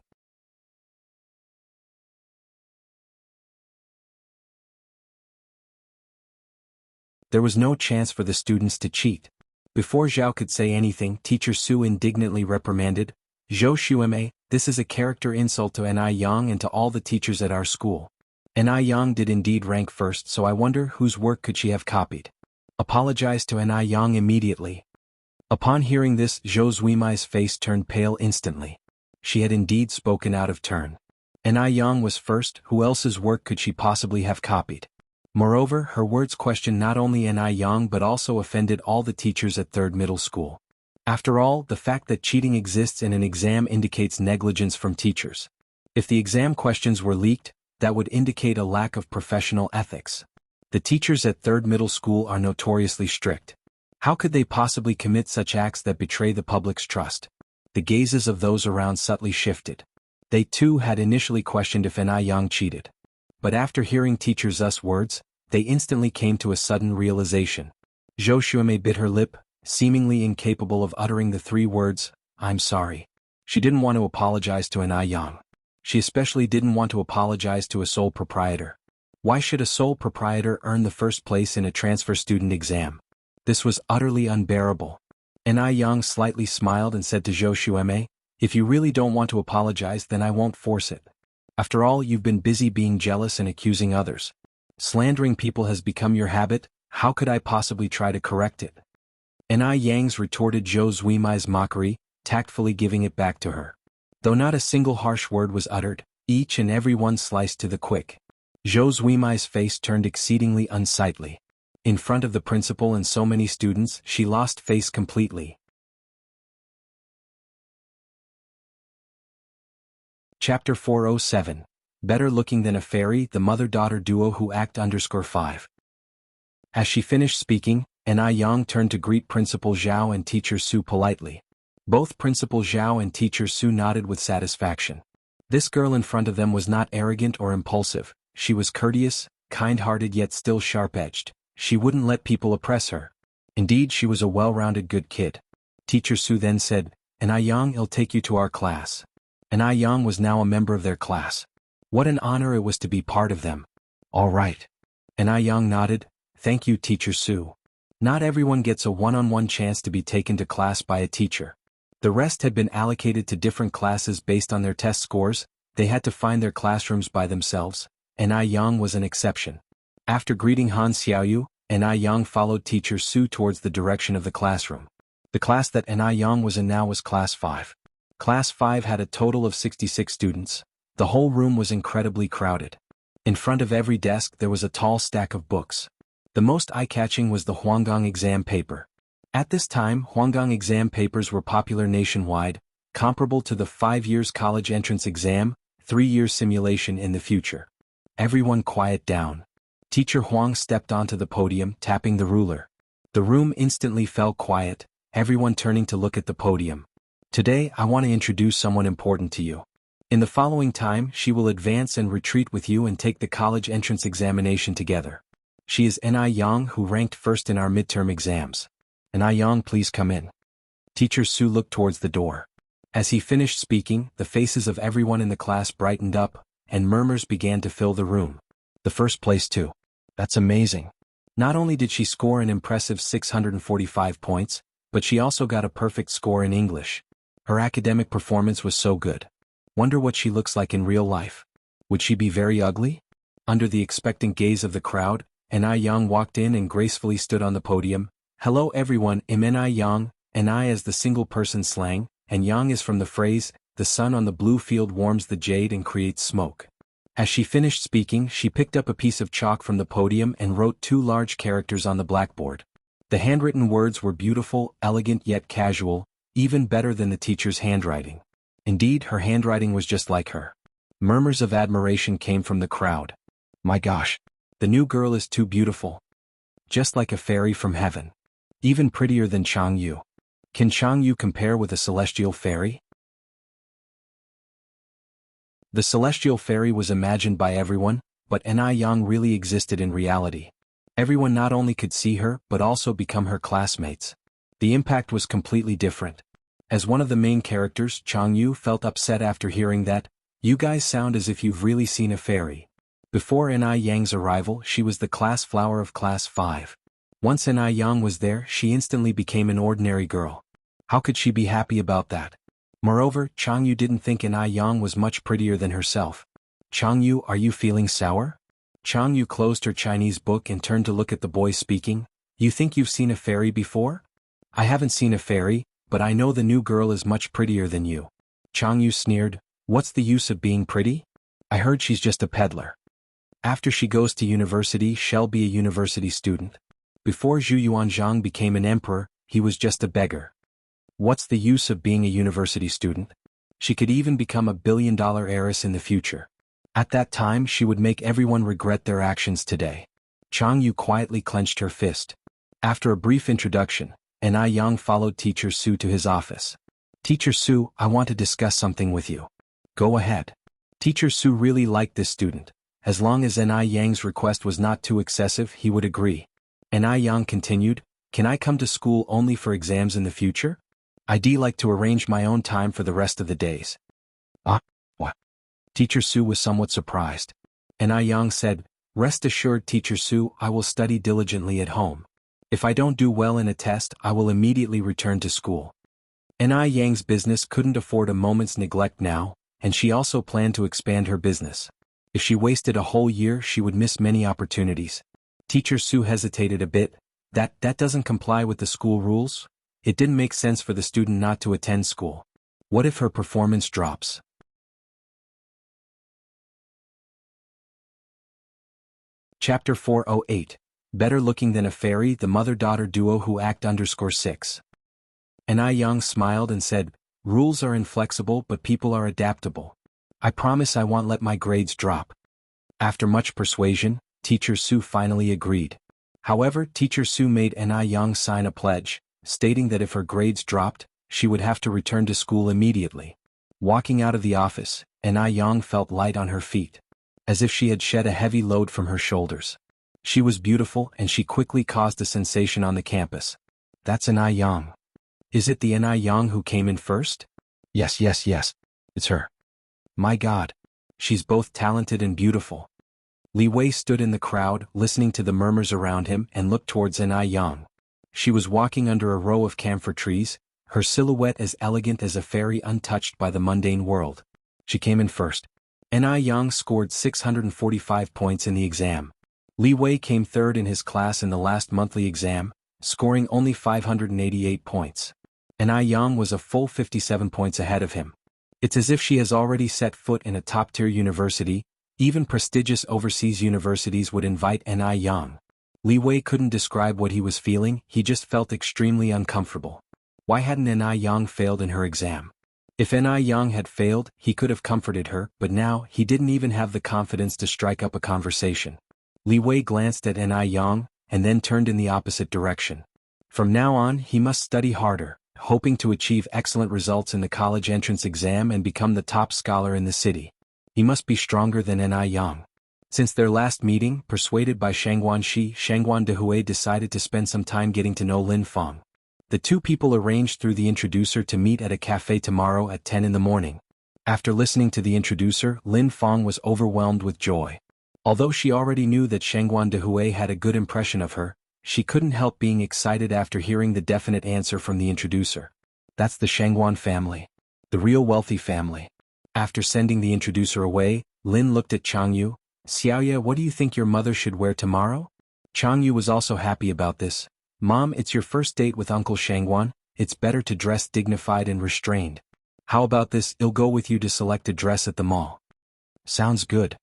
A: There was no chance for the students to cheat. Before Zhao could say anything, Teacher Su indignantly reprimanded, "Zhou Xuemei, this is a character insult to Ni Yang and to all the teachers at our school. Ni Yang did indeed rank first, so I wonder whose work could she have copied. Apologize to Ni Yang immediately." Upon hearing this, Zhou Zuimai's face turned pale instantly. She had indeed spoken out of turn. Ni Yang was first, who else's work could she possibly have copied? Moreover, her words questioned not only Ni Yang but also offended all the teachers at 3rd Middle School. After all, the fact that cheating exists in an exam indicates negligence from teachers. If the exam questions were leaked, that would indicate a lack of professional ethics. The teachers at 3rd Middle School are notoriously strict. How could they possibly commit such acts that betray the public's trust? The gazes of those around subtly shifted. They too had initially questioned if Ni Yang cheated. But after hearing Teacher Zu's words, they instantly came to a sudden realization. Zhou Xuemei bit her lip, seemingly incapable of uttering the 3 words, "I'm sorry." She didn't want to apologize to an Yang. She especially didn't want to apologize to a sole proprietor. Why should a sole proprietor earn the first place in a transfer student exam? This was utterly unbearable. An Yang slightly smiled and said to Zhou Xuemei, "If you really don't want to apologize, then I won't force it. After all, you've been busy being jealous and accusing others. Slandering people has become your habit. How could I possibly try to correct it?" An Yang's retorted Zhou Xuemei's mockery, tactfully giving it back to her. Though not a single harsh word was uttered, each and every one sliced to the quick. Zhou Xuemei's face turned exceedingly unsightly. In front of the principal and so many students, she lost face completely. Chapter 407. Better looking than a fairy, the mother-daughter duo who act _5. As she finished speaking, an Yang turned to greet Principal Zhao and Teacher Su politely. Both Principal Zhao and Teacher Su nodded with satisfaction. This girl in front of them was not arrogant or impulsive. She was courteous, kind-hearted yet still sharp-edged. She wouldn't let people oppress her. Indeed, she was a well-rounded good kid. Teacher Su then said, "An Yang, I'll take you to our class." An Yang was now a member of their class. What an honor it was to be part of them. "All right." An Yang nodded, "Thank you, Teacher Su." Not everyone gets a one-on-one chance to be taken to class by a teacher. The rest had been allocated to different classes based on their test scores. They had to find their classrooms by themselves. An Yang was an exception. After greeting Han Xiaoyu, an Yang followed Teacher Su towards the direction of the classroom. The class that an Yang was in now was Class 5. Class 5 had a total of 66 students. The whole room was incredibly crowded. In front of every desk there was a tall stack of books. The most eye-catching was the Huanggang exam paper. At this time, Huanggang exam papers were popular nationwide, comparable to the 5 years college entrance exam, 3 years simulation in the future. Everyone quiet down. Teacher Huang stepped onto the podium, tapping the ruler. The room instantly fell quiet, everyone turning to look at the podium. "Today, I want to introduce someone important to you. In the following time, she will advance and retreat with you and take the college entrance examination together. She is An Yang, who ranked first in our midterm exams. An Yang, please come in." Teacher Su looked towards the door. As he finished speaking, the faces of everyone in the class brightened up, and murmurs began to fill the room. "The first place too. That's amazing." Not only did she score an impressive 645 points, but she also got a perfect score in English. Her academic performance was so good. Wonder what she looks like in real life. Would she be very ugly? Under the expectant gaze of the crowd, An Yang walked in and gracefully stood on the podium. "Hello everyone, I'm An Yang, and I as the single person slang, and Yang is from the phrase, the sun on the blue field warms the jade and creates smoke." As she finished speaking, she picked up a piece of chalk from the podium and wrote 2 large characters on the blackboard. The handwritten words were beautiful, elegant yet casual, even better than the teacher's handwriting. Indeed, her handwriting was just like her. Murmurs of admiration came from the crowd. "My gosh, the new girl is too beautiful. Just like a fairy from heaven. Even prettier than Jianghu. Can Jianghu compare with a celestial fairy?" The celestial fairy was imagined by everyone, but An Yang really existed in reality. Everyone not only could see her but also become her classmates. The impact was completely different. As one of the main characters, Jianghu felt upset after hearing that, "You guys sound as if you've really seen a fairy." Before An Yang's arrival, she was the class flower of Class 5. Once An Yang was there, she instantly became an ordinary girl. How could she be happy about that? Moreover, Jianghu didn't think An Yang was much prettier than herself. "Jianghu, are you feeling sour?" Jianghu closed her Chinese book and turned to look at the boy speaking. "You think you've seen a fairy before?" "I haven't seen a fairy, but I know the new girl is much prettier than you." Jianghu sneered, "What's the use of being pretty? I heard she's just a peddler. After she goes to university, she'll be a university student. Before Zhu Yuanzhang became an emperor, he was just a beggar. What's the use of being a university student? She could even become a billion-dollar heiress in the future. At that time she would make everyone regret their actions today." Jianghu quietly clenched her fist. After a brief introduction, An Yang followed Teacher Su to his office. "Teacher Su, I want to discuss something with you." "Go ahead." Teacher Su really liked this student. As long as An Yang's request was not too excessive, he would agree. An Yang continued, Can I come to school only for exams in the future? I'd like to arrange my own time for the rest of the days. Ah, what? Teacher Su was somewhat surprised. And Yang said, rest assured Teacher Su, I will study diligently at home. If I don't do well in a test, I will immediately return to school. And Yang's business couldn't afford a moment's neglect now, and she also planned to expand her business. If she wasted a whole year, she would miss many opportunities. Teacher Su hesitated a bit. That doesn't comply with the school rules? It didn't make sense for the student not to attend school. What if her performance drops? Chapter 408. Better looking than a fairy, the mother-daughter duo who act _6. And Yang smiled and said, rules are inflexible but people are adaptable. I promise I won't let my grades drop. After much persuasion, Teacher Su finally agreed. However, Teacher Su made Yang sign a pledge, stating that if her grades dropped, she would have to return to school immediately. Walking out of the office, Yang felt light on her feet, as if she had shed a heavy load from her shoulders. She was beautiful and she quickly caused a sensation on the campus. That's Yang. Is it the Yang who came in first? Yes. It's her. My God. She's both talented and beautiful. Li Wei stood in the crowd, listening to the murmurs around him and looked towards Yang. She was walking under a row of camphor trees, her silhouette as elegant as a fairy untouched by the mundane world. She came in first. Yang scored 645 points in the exam. Li Wei came third in his class in the last monthly exam, scoring only 588 points. Yang was a full 57 points ahead of him. It's as if she has already set foot in a top-tier university. Even prestigious overseas universities would invite Yang. Li Wei couldn't describe what he was feeling, he just felt extremely uncomfortable. Why hadn't Yang failed in her exam? If Yang had failed, he could have comforted her, but now he didn't even have the confidence to strike up a conversation. Li Wei glanced at Yang, and then turned in the opposite direction. From now on, he must study harder, hoping to achieve excellent results in the college entrance exam and become the top scholar in the city. He must be stronger than Yang. Since their last meeting, persuaded by Shangguan Dehui decided to spend some time getting to know Lin Feng. The two people arranged through the introducer to meet at a cafe tomorrow at 10 in the morning. After listening to the introducer, Lin Feng was overwhelmed with joy. Although she already knew that Shangguan Dehui had a good impression of her, she couldn't help being excited after hearing the definite answer from the introducer. That's the Shangguan family. The real wealthy family. After sending the introducer away, Lin looked at Jianghu. Xiaoya, what do you think your mother should wear tomorrow? Jianghu was also happy about this. Mom, it's your first date with Uncle Shangguan, it's better to dress dignified and restrained. How about this, I'll go with you to select a dress at the mall. Sounds good.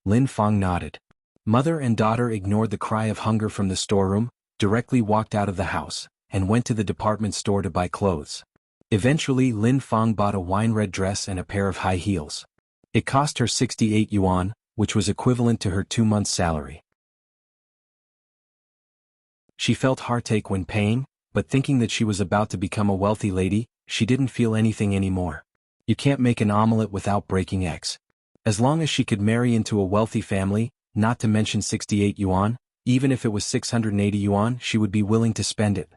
A: Lin Feng nodded. Mother and daughter ignored the cry of hunger from the storeroom, directly walked out of the house, and went to the department store to buy clothes. Eventually Lin Feng bought a wine-red dress and a pair of high heels. It cost her 68 yuan, which was equivalent to her 2 months' salary. She felt heartache when paying, but thinking that she was about to become a wealthy lady, she didn't feel anything anymore. You can't make an omelette without breaking eggs. As long as she could marry into a wealthy family, not to mention 68 yuan, even if it was 680 yuan, she would be willing to spend it.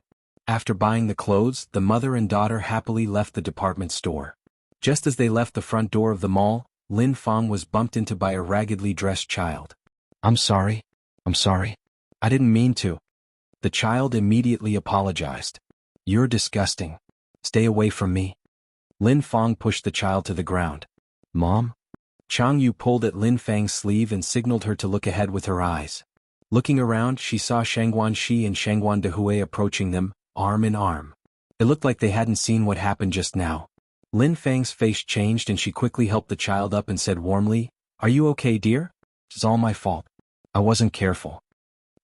A: After buying the clothes, the mother and daughter happily left the department store. Just as they left the front door of the mall, Lin Feng was bumped into by a raggedly dressed child. I'm sorry. I didn't mean to. The child immediately apologized. You're disgusting. Stay away from me. Lin Feng pushed the child to the ground. Mom? Jianghu pulled at Lin Feng's sleeve and signaled her to look ahead with her eyes. Looking around, she saw Shangguan Shi and Shangguan Dehui approaching them, arm in arm. It looked like they hadn't seen what happened just now. Lin Feng's face changed and she quickly helped the child up and said warmly, Are you okay, dear? It's all my fault. I wasn't careful.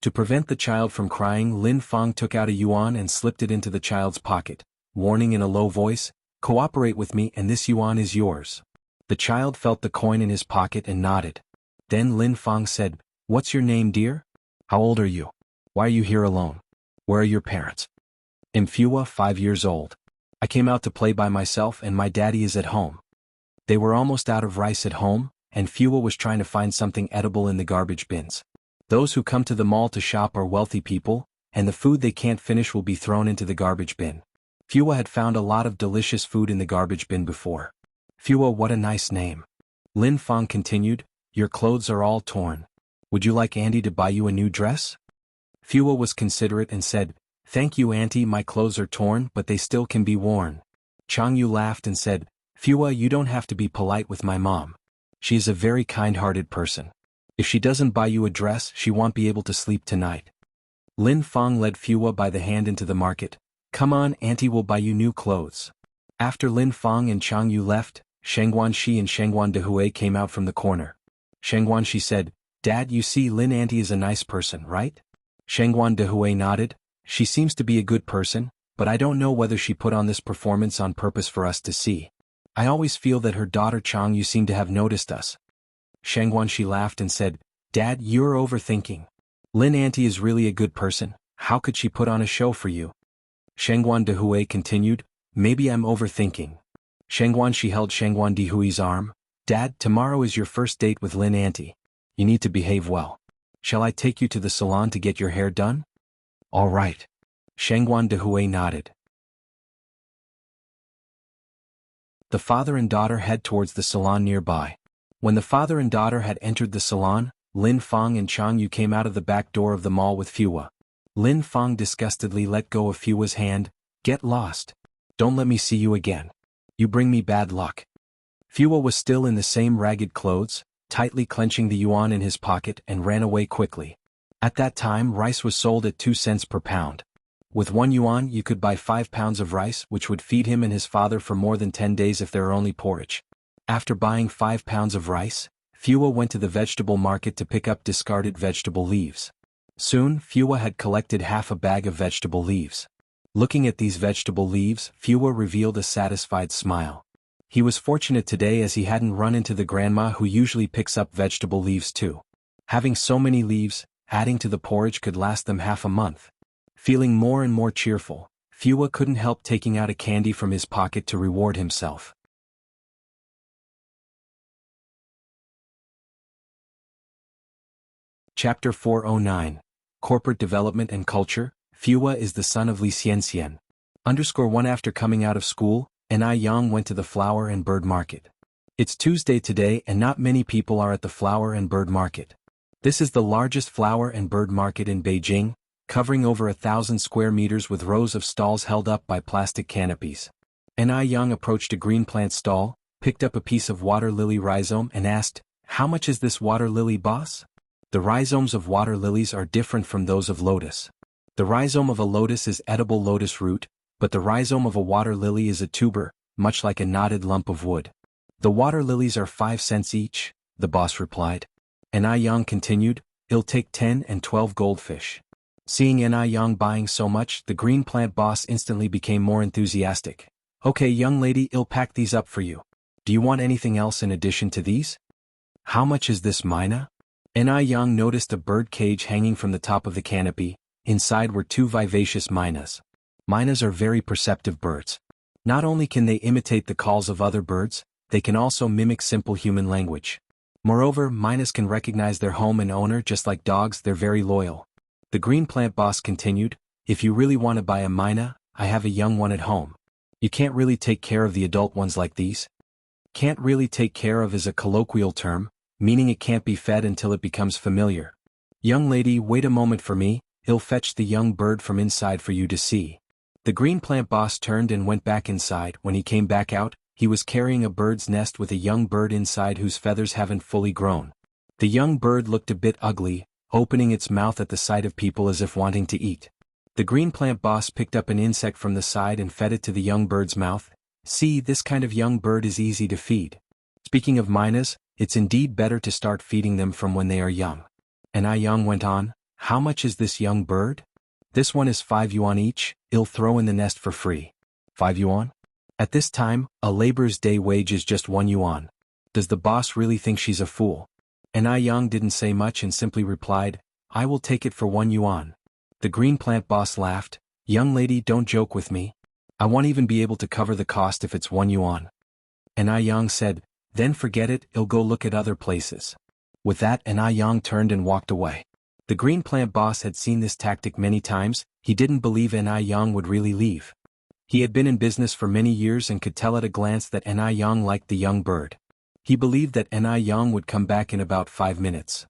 A: To prevent the child from crying, Lin Feng took out a yuan and slipped it into the child's pocket, warning in a low voice, Cooperate with me and this yuan is yours. The child felt the coin in his pocket and nodded. Then Lin Feng said, What's your name, dear? How old are you? Why are you here alone? Where are your parents? I'm Fua, 5 years old. I came out to play by myself and my daddy is at home. They were almost out of rice at home, and Fua was trying to find something edible in the garbage bins. Those who come to the mall to shop are wealthy people, and the food they can't finish will be thrown into the garbage bin. Fua had found a lot of delicious food in the garbage bin before. Fua, what a nice name. Lin Feng continued, your clothes are all torn. Would you like Auntie to buy you a new dress? Fua was considerate and said, thank you Auntie, my clothes are torn but they still can be worn. Jianghu laughed and said, Fua, you don't have to be polite with my mom. She is a very kind-hearted person. If she doesn't buy you a dress, she won't be able to sleep tonight. Lin Feng led Fua by the hand into the market. Come on, Auntie will buy you new clothes. After Lin Feng and Jianghu left, Shengguanxi and Shengguan Dehui came out from the corner. Shengguanxi said, Dad, you see Lin Auntie is a nice person, right? Shengguan Dehui nodded. She seems to be a good person, but I don't know whether she put on this performance on purpose for us to see. I always feel that her daughter Jianghu seemed to have noticed us. Shengguanxi laughed and said, Dad, you're overthinking. Lin Auntie is really a good person, how could she put on a show for you? Shengguan Dehui continued, maybe I'm overthinking. Shengguanxi held Shengguan Dehui's arm. Dad, tomorrow is your first date with Lin Auntie. You need to behave well. Shall I take you to the salon to get your hair done? All right. Shengguan Dehui nodded. The father and daughter head towards the salon nearby. When the father and daughter had entered the salon, Lin Feng and Jianghu came out of the back door of the mall with Fua. Lin Feng disgustedly let go of Fua's hand. Get lost. Don't let me see you again. You bring me bad luck. Fua was still in the same ragged clothes, tightly clenching the yuan in his pocket, and ran away quickly. At that time rice was sold at 2 cents per pound. With 1 yuan you could buy 5 pounds of rice, which would feed him and his father for more than 10 days if there were only porridge. After buying 5 pounds of rice, Fua went to the vegetable market to pick up discarded vegetable leaves. Soon, Fua had collected half a bag of vegetable leaves. Looking at these vegetable leaves, Fua revealed a satisfied smile. He was fortunate today as he hadn't run into the grandma who usually picks up vegetable leaves too. Having so many leaves, adding to the porridge could last them half a month. Feeling more and more cheerful, Fua couldn't help taking out a candy from his pocket to reward himself. Chapter 409. Corporate Development and Culture. Fua is the son of Li Xianxia. _1 After coming out of school, Yang went to the flower and bird market. It's Tuesday today and not many people are at the flower and bird market. This is the largest flower and bird market in Beijing, covering over 1,000 square meters with rows of stalls held up by plastic canopies. Yang approached a green plant stall, picked up a piece of water lily rhizome and asked, how much is this water lily, boss? The rhizomes of water lilies are different from those of lotus. The rhizome of a lotus is edible lotus root, but the rhizome of a water lily is a tuber, much like a knotted lump of wood. The water lilies are 5 cents each, the boss replied. Yang continued, it'll take 10 and 12 goldfish. Seeing Yang buying so much, the green plant boss instantly became more enthusiastic. Okay young lady, I'll pack these up for you. Do you want anything else in addition to these? How much is this mina? Yang noticed a bird cage hanging from the top of the canopy. Inside were 2 vivacious minas. Minas are very perceptive birds. Not only can they imitate the calls of other birds, they can also mimic simple human language. Moreover, minas can recognize their home and owner just like dogs, they're very loyal. The green plant boss continued, if you really want to buy a mina, I have a young one at home. You can't really take care of the adult ones like these. Can't really take care of is a colloquial term, meaning it can't be fed until it becomes familiar. Young lady, wait a moment for me, I'll fetch the young bird from inside for you to see. The green plant boss turned and went back inside. When he came back out, he was carrying a bird's nest with a young bird inside whose feathers haven't fully grown. The young bird looked a bit ugly, opening its mouth at the sight of people as if wanting to eat. The green plant boss picked up an insect from the side and fed it to the young bird's mouth. See, this kind of young bird is easy to feed. Speaking of minas, it's indeed better to start feeding them from when they are young. Yang went on, how much is this young bird? This one is 5 yuan each, I'll throw in the nest for free. 5 yuan? At this time, a laborer's day wage is just 1 yuan. Does the boss really think she's a fool? Yang didn't say much and simply replied, I will take it for 1 yuan. The green plant boss laughed, young lady, don't joke with me. I won't even be able to cover the cost if it's 1 yuan. Yang said, then forget it, I'll go look at other places. With that, Yang turned and walked away. The green plant boss had seen this tactic many times. He didn't believe Ni Yang would really leave. He had been in business for many years and could tell at a glance that Ni Yang liked the young bird. He believed that Ni Yang would come back in about 5 minutes.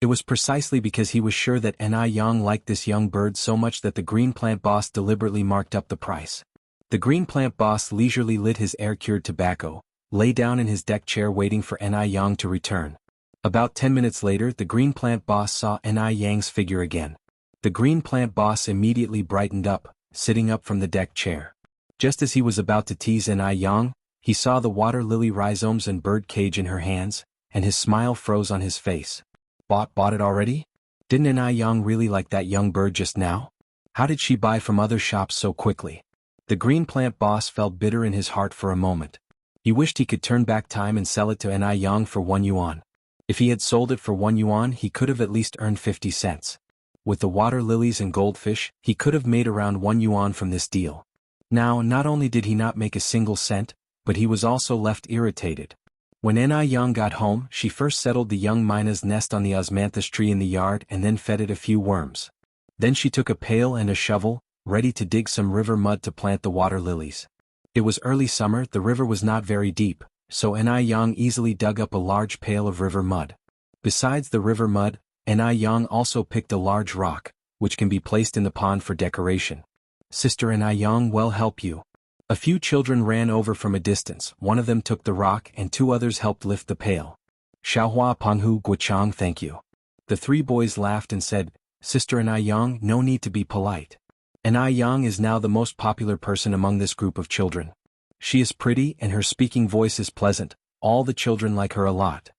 A: It was precisely because he was sure that Ni Yang liked this young bird so much that the green plant boss deliberately marked up the price. The green plant boss leisurely lit his air-cured tobacco, lay down in his deck chair waiting for Ni Yang to return. About 10 minutes later, the green plant boss saw Ni Yang's figure again. The green plant boss immediately brightened up, sitting up from the deck chair. Just as he was about to tease Ni Yang, he saw the water lily rhizomes and bird cage in her hands, and his smile froze on his face. Bought it already? Didn't Ni Yang really like that young bird just now? How did she buy from other shops so quickly? The green plant boss felt bitter in his heart for a moment. He wished he could turn back time and sell it to Ni Yang for 1 yuan. If he had sold it for 1 yuan, he could have at least earned 50 cents. With the water lilies and goldfish, he could have made around 1 yuan from this deal. Now, not only did he not make a single cent, but he was also left irritated. When Ni Yang got home, she first settled the young myna's nest on the osmanthus tree in the yard and then fed it a few worms. Then she took a pail and a shovel, ready to dig some river mud to plant the water lilies. It was early summer, the river was not very deep, so Ni Yang easily dug up a large pail of river mud. Besides the river mud, Ni Yang also picked a large rock, which can be placed in the pond for decoration. Sister Ni Yang will help you. A few children ran over from a distance. One of them took the rock and 2 others helped lift the pail. Xiaohua Penghu Guochang, thank you. The 3 boys laughed and said, Sister Ni Yang, no need to be polite. Ni Yang is now the most popular person among this group of children. She is pretty and her speaking voice is pleasant. All the children like her a lot.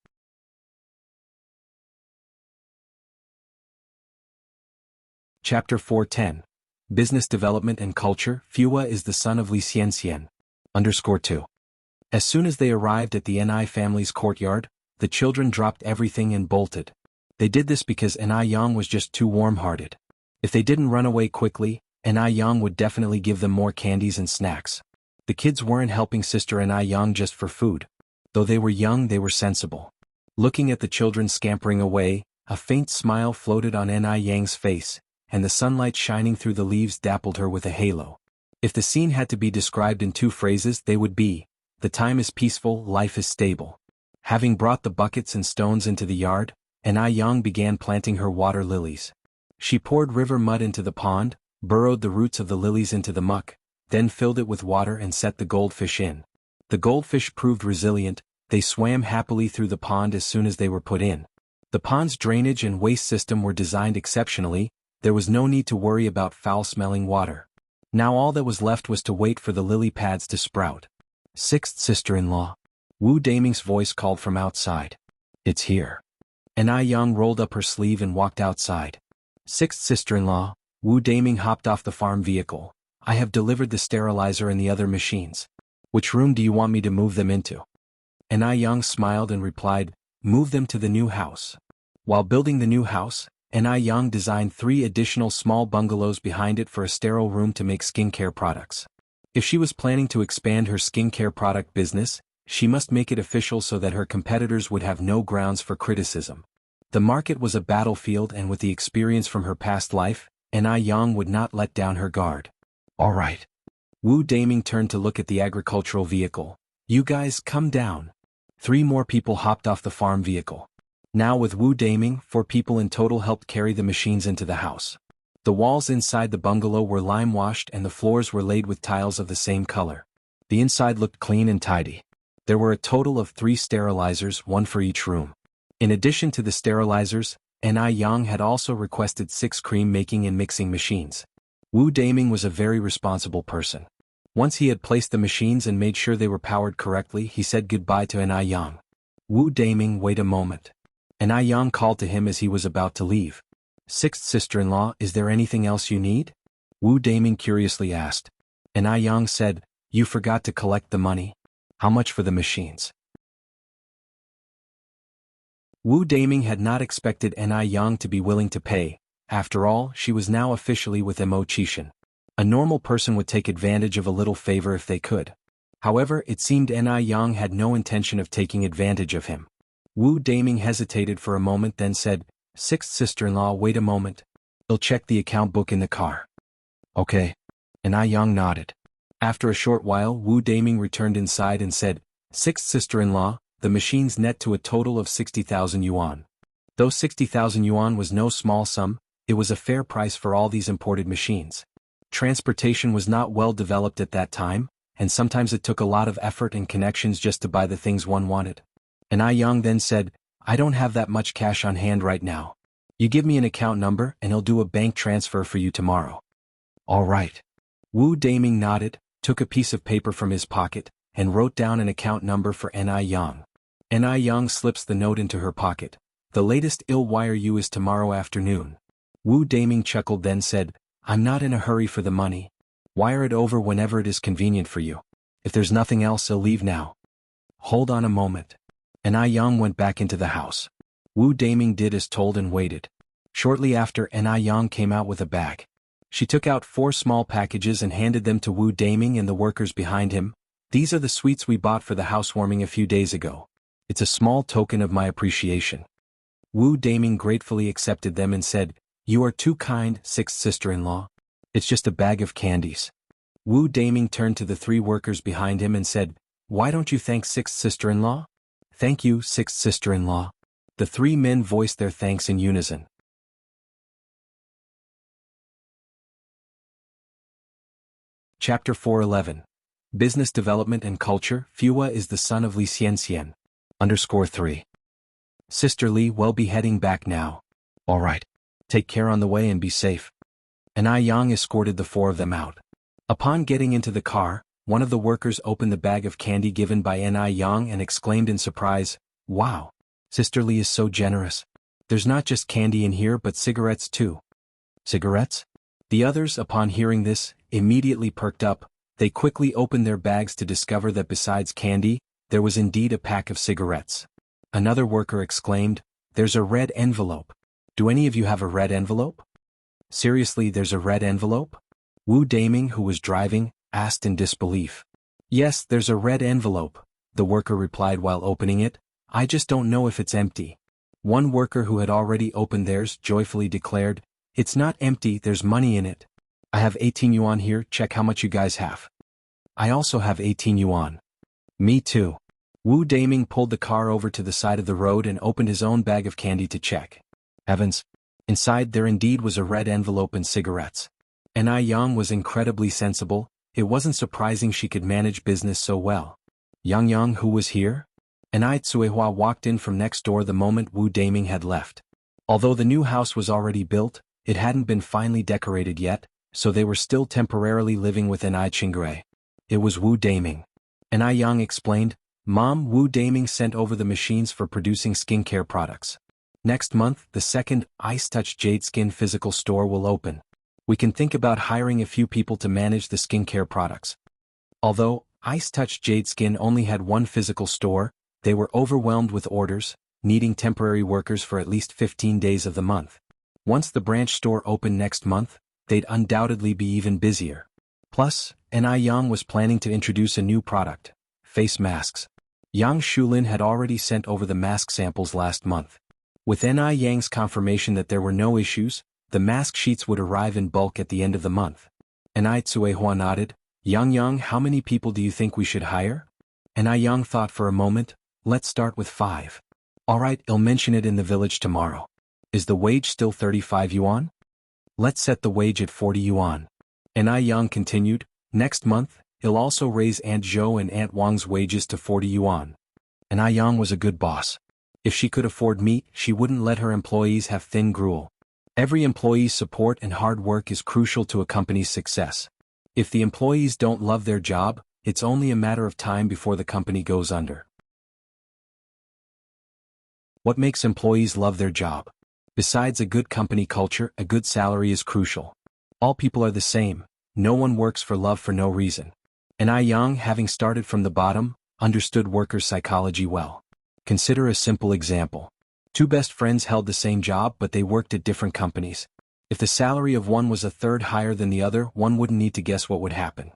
A: Chapter 410. Business Development and Culture. Fua is the son of Li Xianxia. _2. As soon as they arrived at the Ni family's courtyard, the children dropped everything and bolted. They did this because Ni Yang was just too warm-hearted. If they didn't run away quickly, Ni Yang would definitely give them more candies and snacks. The kids weren't helping Sister Ni Yang just for food. Though they were young, they were sensible. Looking at the children scampering away, a faint smile floated on Ni Yang's face, and the sunlight shining through the leaves dappled her with a halo. If the scene had to be described in 2 phrases, they would be, the time is peaceful, life is stable. Having brought the buckets and stones into the yard, Ni Yang began planting her water lilies. She poured river mud into the pond, burrowed the roots of the lilies into the muck, then filled it with water and set the goldfish in. The goldfish proved resilient. They swam happily through the pond as soon as they were put in. The pond's drainage and waste system were designed exceptionally. There was no need to worry about foul-smelling water. Now all that was left was to wait for the lily pads to sprout. 6th sister-in-law. Wu Daming's voice called from outside. It's here. Ni Yang rolled up her sleeve and walked outside. 6th sister-in-law. Wu Daming hopped off the farm vehicle. I have delivered the sterilizer and the other machines. Which room do you want me to move them into? Ni Yang smiled and replied, move them to the new house. While building the new house, Ni Yang designed 3 additional small bungalows behind it for a sterile room to make skincare products. If she was planning to expand her skincare product business, she must make it official so that her competitors would have no grounds for criticism. The market was a battlefield, and with the experience from her past life, Ni Yang would not let down her guard. All right. Wu Daming turned to look at the agricultural vehicle. You guys come down. 3 more people hopped off the farm vehicle. Now with Wu Daming, 4 people in total helped carry the machines into the house. The walls inside the bungalow were lime-washed and the floors were laid with tiles of the same color. The inside looked clean and tidy. There were a total of 3 sterilizers, 1 for each room. In addition to the sterilizers, Ni Yang had also requested 6 cream-making and mixing machines. Wu Daming was a very responsible person. Once he had placed the machines and made sure they were powered correctly, he said goodbye to Ni Yang. Wu Daming, wait a moment. Ni Yang called to him as he was about to leave. 6th sister-in-law, is there anything else you need? Wu Daming curiously asked. Ni Yang said, you forgot to collect the money. How much for the machines? Wu Daming had not expected Ni Yang to be willing to pay. After all, she was now officially with Mo Qishan. A normal person would take advantage of a little favor if they could. However, it seemed Ni Yang had no intention of taking advantage of him. Wu Daming hesitated for a moment then said, "Sixth sister-in-law, wait a moment. I'll check the account book in the car." "Okay." And Yang nodded. After a short while Wu Daming returned inside and said, "Sixth sister-in-law, the machines net to a total of 60,000 yuan. Though 60,000 yuan was no small sum, it was a fair price for all these imported machines. Transportation was not well developed at that time, and sometimes it took a lot of effort and connections just to buy the things one wanted." And Yang then said, "I don't have that much cash on hand right now. You give me an account number and I'll do a bank transfer for you tomorrow." "All right." Wu Daming nodded, took a piece of paper from his pocket, and wrote down an account number for Yang. Yang slips the note into her pocket. "The latest I'll wire you is tomorrow afternoon." Wu Daming chuckled then said, "I'm not in a hurry for the money. Wire it over whenever it is convenient for you. If there's nothing else, I'll leave now." "Hold on a moment." And Yang went back into the house. Wu Daming did as told and waited. Shortly after, Yang came out with a bag. She took out 4 small packages and handed them to Wu Daming and the workers behind him. "These are the sweets we bought for the housewarming a few days ago. It's a small token of my appreciation." Wu Daming gratefully accepted them and said, "You are too kind, sixth sister-in-law. It's just a bag of candies." Wu Daming turned to the 3 workers behind him and said, "Why don't you thank sixth sister-in-law?" "Thank you, sixth sister-in-law." The 3 men voiced their thanks in unison. Chapter 411. Business Development and Culture. Fua is the son of Li Xianxia. _3. Sister Li will be heading back now. All right. Take care on the way and be safe. And Yang escorted the 4 of them out. Upon getting into the car, one of the workers opened the bag of candy given by Yang and exclaimed in surprise, "Wow! Sister Li is so generous. There's not just candy in here but cigarettes too." "Cigarettes?" The others, upon hearing this, immediately perked up. They quickly opened their bags to discover that besides candy, there was indeed a pack of cigarettes. Another worker exclaimed, "There's a red envelope. Do any of you have a red envelope?" "Seriously, there's a red envelope?" Wu Daming, who was driving, asked in disbelief. "Yes, there's a red envelope," the worker replied while opening it. "I just don't know if it's empty." One worker who had already opened theirs joyfully declared, "It's not empty, there's money in it. I have 18 yuan here, check how much you guys have." "I also have 18 yuan. "Me too." Wu Daming pulled the car over to the side of the road and opened his own bag of candy to check. Heavens! Inside there indeed was a red envelope and cigarettes. And Yang was incredibly sensible. It wasn't surprising she could manage business so well. Yang, who was here? And Tsuehua walked in from next door the moment Wu Daming had left. Although the new house was already built, it hadn't been finely decorated yet, so they were still temporarily living within Qingre. It was Wu Daming. And Yang explained, "Mom, Wu Daming sent over the machines for producing skincare products. Next month, the second Ice Touch Jade Skin physical store will open. We can think about hiring a few people to manage the skincare products." Although Ice Touch Jade Skin only had one physical store, they were overwhelmed with orders, needing temporary workers for at least 15 days of the month. Once the branch store opened next month, they'd undoubtedly be even busier. Plus, Yang was planning to introduce a new product, face masks. Yang Shulin had already sent over the mask samples last month. With Yang's confirmation that there were no issues, the mask sheets would arrive in bulk at the end of the month. And Tsuehua nodded, "Yang, how many people do you think we should hire?" And Yang thought for a moment, "Let's start with 5. All right, I'll mention it in the village tomorrow. Is the wage still 35 yuan? Let's set the wage at 40 yuan. And Yang continued, "Next month, I'll also raise Aunt Zhou and Aunt Wang's wages to 40 yuan. And Yang was a good boss. If she could afford meat, she wouldn't let her employees have thin gruel. Every employee's support and hard work is crucial to a company's success. If the employees don't love their job, it's only a matter of time before the company goes under." What makes employees love their job? Besides a good company culture, a good salary is crucial. All people are the same, no one works for love for no reason. And Yang, having started from the bottom, understood workers' psychology well. Consider a simple example. 2 best friends held the same job but they worked at different companies. If the salary of one was a third higher than the other, one wouldn't need to guess what would happen.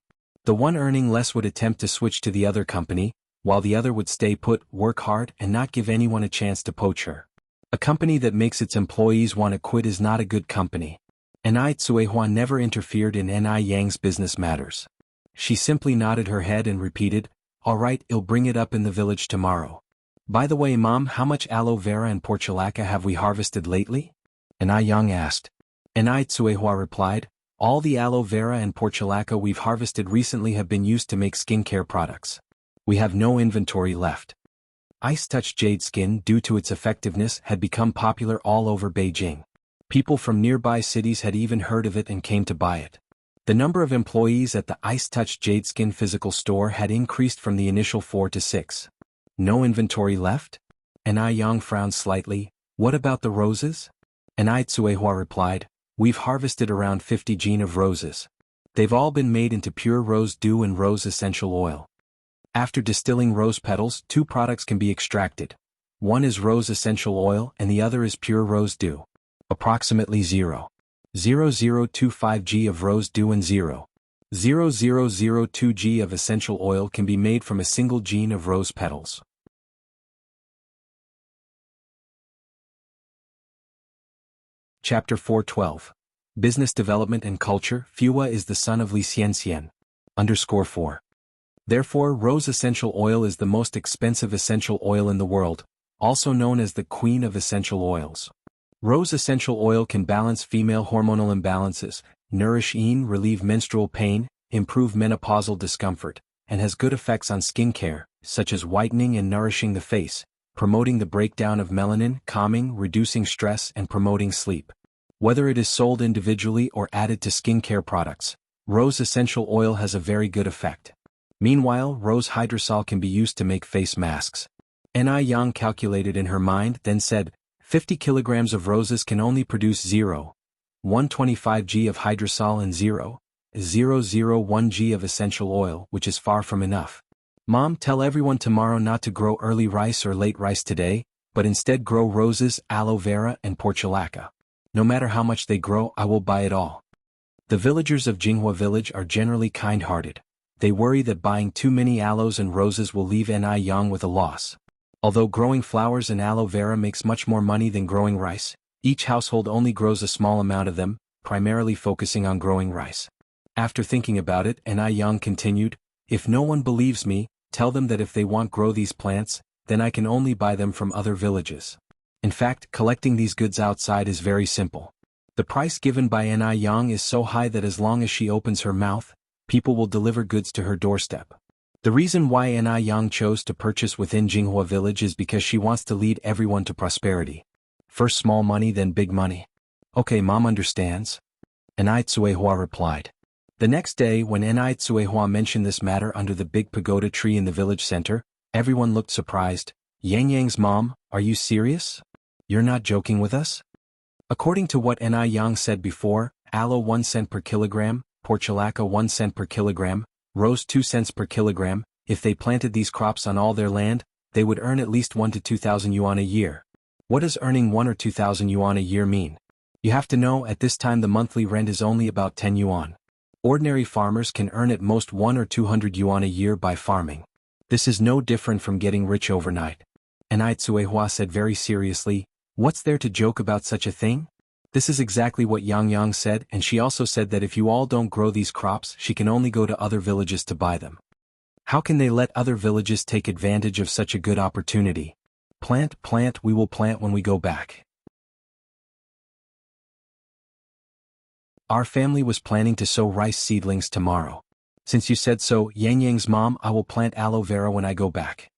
A: The one earning less would attempt to switch to the other company, while the other would stay put, work hard, and not give anyone a chance to poach her. A company that makes its employees want to quit is not a good company. Nai Tsuehua never interfered in Nai Yang's business matters. She simply nodded her head and repeated, "All right, I'll bring it up in the village tomorrow. By the way, Mom, how much aloe vera and portulaca have we harvested lately?" Nai Yang asked. Nai Tsuehua replied, "All the aloe vera and portulaca we've harvested recently have been used to make skincare products. We have no inventory left." Ice-touch jade skin, due to its effectiveness, had become popular all over Beijing. People from nearby cities had even heard of it and came to buy it. The number of employees at the Ice-touch jade skin physical store had increased from the initial 4 to 6. No inventory left? Nai Yang frowned slightly. What about the roses? Nai Tsuehua replied, "We've harvested around 50 gene of roses. They've all been made into pure rose dew and rose essential oil. After distilling rose petals, 2 products can be extracted. One is rose essential oil and the other is pure rose dew. Approximately 0.0025 g of rose dew and 0.0002 g of essential oil can be made from a single gene of rose petals." Chapter 412. Business Development and Culture. Fua is the son of Li Xianxia. _4. Therefore, rose essential oil is the most expensive essential oil in the world, also known as the Queen of Essential Oils. Rose essential oil can balance female hormonal imbalances, nourish and relieve menstrual pain, improve menopausal discomfort, and has good effects on skincare, such as whitening and nourishing the face, promoting the breakdown of melanin, calming, reducing stress, and promoting sleep. Whether it is sold individually or added to skincare products, rose essential oil has a very good effect. Meanwhile, rose hydrosol can be used to make face masks. Nai Yang calculated in her mind, then said, 50 kilograms of roses can only produce 0.125 g of hydrosol and 0.001 g of essential oil, which is far from enough. Mom, tell everyone tomorrow not to grow early rice or late rice today, but instead grow roses, aloe vera, and portulaca. No matter how much they grow, I will buy it all. The villagers of Jianghu village are generally kind-hearted. They worry that buying too many aloes and roses will leave Nai Yang with a loss. Although growing flowers and aloe vera makes much more money than growing rice, each household only grows a small amount of them, primarily focusing on growing rice. After thinking about it, Nai Yang continued, "If no one believes me, tell them that if they want grow these plants, then I can only buy them from other villages. In fact, collecting these goods outside is very simple. The price given by Nai Yang is so high that as long as she opens her mouth, people will deliver goods to her doorstep." The reason why Nai Yang chose to purchase within Jianghu village is because she wants to lead everyone to prosperity. First small money, then big money. Okay, Mom understands. Nai Tsuehua replied. The next day, when Nai Tsuehua mentioned this matter under the big pagoda tree in the village center, everyone looked surprised. "Yang's mom, are you serious? You're not joking with us?" According to what Nai Yang said before, aloe 1 cent per kilogram, portulaca 1 cent per kilogram, rose 2 cents per kilogram. If they planted these crops on all their land, they would earn at least 1 to 2,000 yuan a year. What does earning 1 or 2,000 yuan a year mean? You have to know, at this time the monthly rent is only about 10 yuan. Ordinary farmers can earn at most 1 or 200 yuan a year by farming. This is no different from getting rich overnight. Nai Tsuehua said very seriously, "What's there to joke about such a thing?" This is exactly what Yang said, and she also said that if you all don't grow these crops, she can only go to other villages to buy them. How can they let other villages take advantage of such a good opportunity? Plant, we will plant when we go back. Our family was planning to sow rice seedlings tomorrow. Since you said so, Yang's mom, I will plant aloe vera when I go back.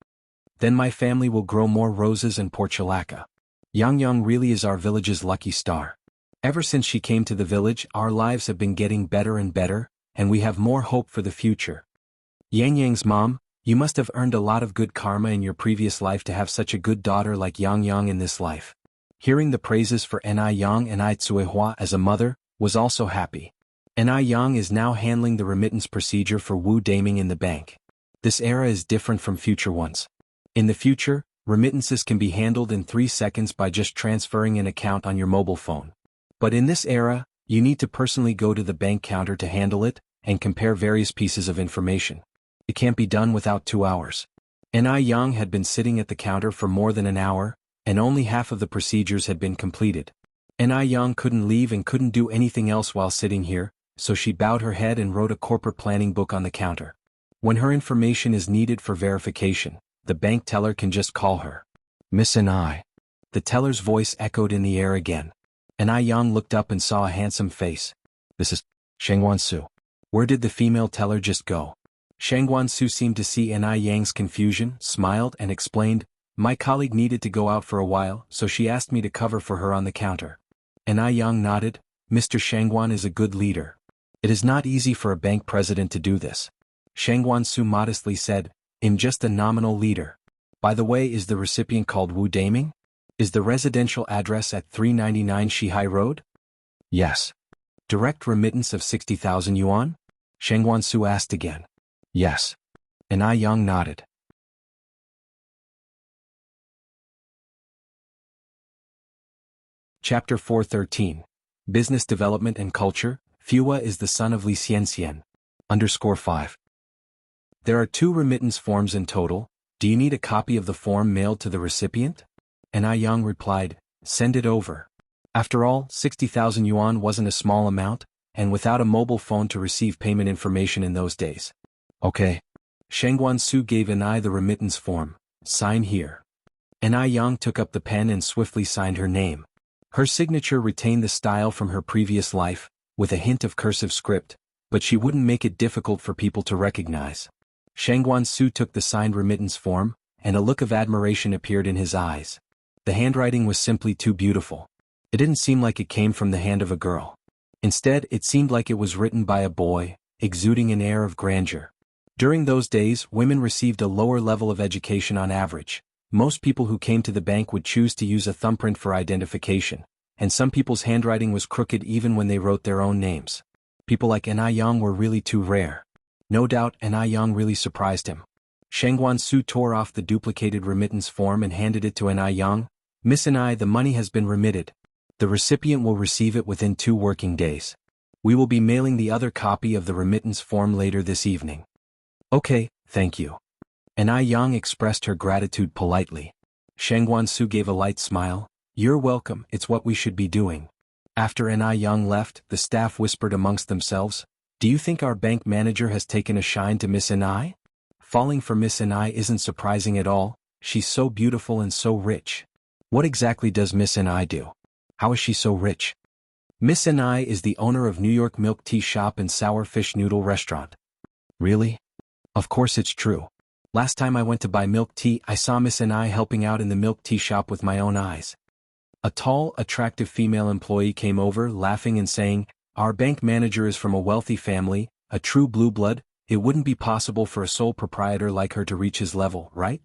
A: Then my family will grow more roses and portulaca. Yang really is our village's lucky star. Ever since she came to the village, our lives have been getting better and better, and we have more hope for the future. Yang's mom, you must have earned a lot of good karma in your previous life to have such a good daughter like Yang in this life. Hearing the praises for Nai Yang and Nai Tsuehua as a mother, was also happy. Nai Yang is now handling the remittance procedure for Wu Daming in the bank. This era is different from future ones. In the future, remittances can be handled in 3 seconds by just transferring an account on your mobile phone. But in this era, you need to personally go to the bank counter to handle it, and compare various pieces of information. It can't be done without 2 hours. Yang had been sitting at the counter for more than an hour, and only half of the procedures had been completed. Yang couldn't leave and couldn't do anything else while sitting here, so she bowed her head and wrote a corporate planning book on the counter. When her information is needed for verification, the bank teller can just call her. Miss Ni. The teller's voice echoed in the air again. Yang looked up and saw a handsome face. This is Xianxia. Where did the female teller just go? Xianxia seemed to see Yang's confusion, smiled and explained, my colleague needed to go out for a while, so she asked me to cover for her on the counter. Yang nodded, Mr. Xianxia is a good leader. It is not easy for a bank president to do this. Xianxia modestly said, I'm just a nominal leader. By the way, is the recipient called Wu Daming? Is the residential address at 399 Shihai Road? Yes. Direct remittance of 60,000 yuan? Xianxia asked again. Yes. Yang nodded. Chapter 413. Business Development and Culture. Fua is the son of Li Xianxian. _5. There are 2 remittance forms in total. Do you need a copy of the form mailed to the recipient? Yang replied, send it over. After all, 60,000 yuan wasn't a small amount, and without a mobile phone to receive payment information in those days. Okay. Xianxia gave the remittance form. Sign here. Yang took up the pen and swiftly signed her name. Her signature retained the style from her previous life, with a hint of cursive script, but she wouldn't make it difficult for people to recognize. Xianxia took the signed remittance form, and a look of admiration appeared in his eyes. The handwriting was simply too beautiful. It didn't seem like it came from the hand of a girl. Instead, it seemed like it was written by a boy, exuding an air of grandeur. During those days, women received a lower level of education on average. Most people who came to the bank would choose to use a thumbprint for identification, and some people's handwriting was crooked even when they wrote their own names. People like Yang were really too rare. No doubt Yang really surprised him. Xianxia tore off the duplicated remittance form and handed it to Yang. Miss the money has been remitted. The recipient will receive it within 2 working days. We will be mailing the other copy of the remittance form later this evening. Okay, thank you. Yang expressed her gratitude politely. Xianxia gave a light smile. You're welcome, it's what we should be doing. After Yang left, the staff whispered amongst themselves, do you think our bank manager has taken a shine to Miss Ni? Falling for Miss Ni isn't surprising at all, she's so beautiful and so rich. What exactly does Miss Ni do? How is she so rich? Miss Ni is the owner of New York Milk Tea Shop and Sour Fish Noodle Restaurant. Really? Of course it's true. Last time I went to buy milk tea, I saw Miss Ni helping out in the milk tea shop with my own eyes. A tall, attractive female employee came over, laughing and saying, our bank manager is from a wealthy family, a true blue blood. It wouldn't be possible for a sole proprietor like her to reach his level, right?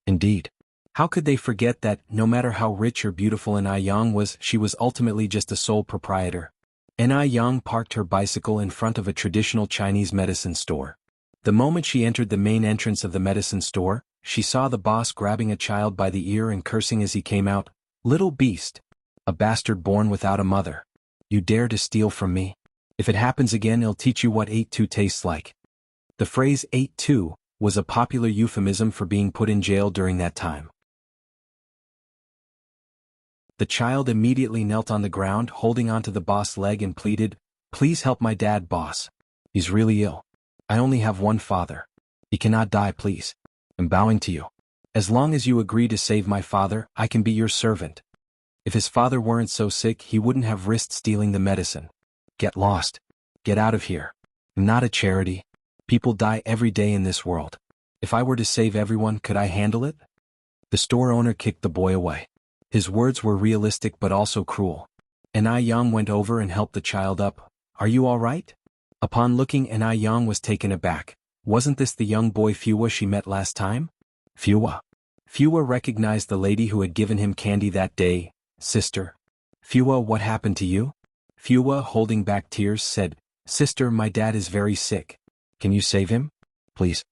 A: Indeed. How could they forget that, no matter how rich or beautiful Yang was, she was ultimately just a sole proprietor? Yang parked her bicycle in front of a traditional Chinese medicine store. The moment she entered the main entrance of the medicine store, she saw the boss grabbing a child by the ear and cursing as he came out, little beast. A bastard born without a mother. You dare to steal from me? If it happens again, I'll teach you what 8-2 tastes like. The phrase 8-2 was a popular euphemism for being put in jail during that time. The child immediately knelt on the ground, holding onto the boss' leg and pleaded, please help my dad, boss. He's really ill. I only have one father. He cannot die, please. I'm bowing to you. As long as you agree to save my father, I can be your servant. If his father weren't so sick, he wouldn't have risked stealing the medicine. Get lost. Get out of here. I'm not a charity. People die every day in this world. If I were to save everyone, could I handle it? The store owner kicked the boy away. His words were realistic but also cruel. Yang went over and helped the child up. Are you all right? Upon looking, Yang was taken aback. Wasn't this the young boy Fua she met last time? Fua. Fua recognized the lady who had given him candy that day. Sister. Fua, what happened to you? Fua, holding back tears, said, Sister, my dad is very sick. Can you save him? Please.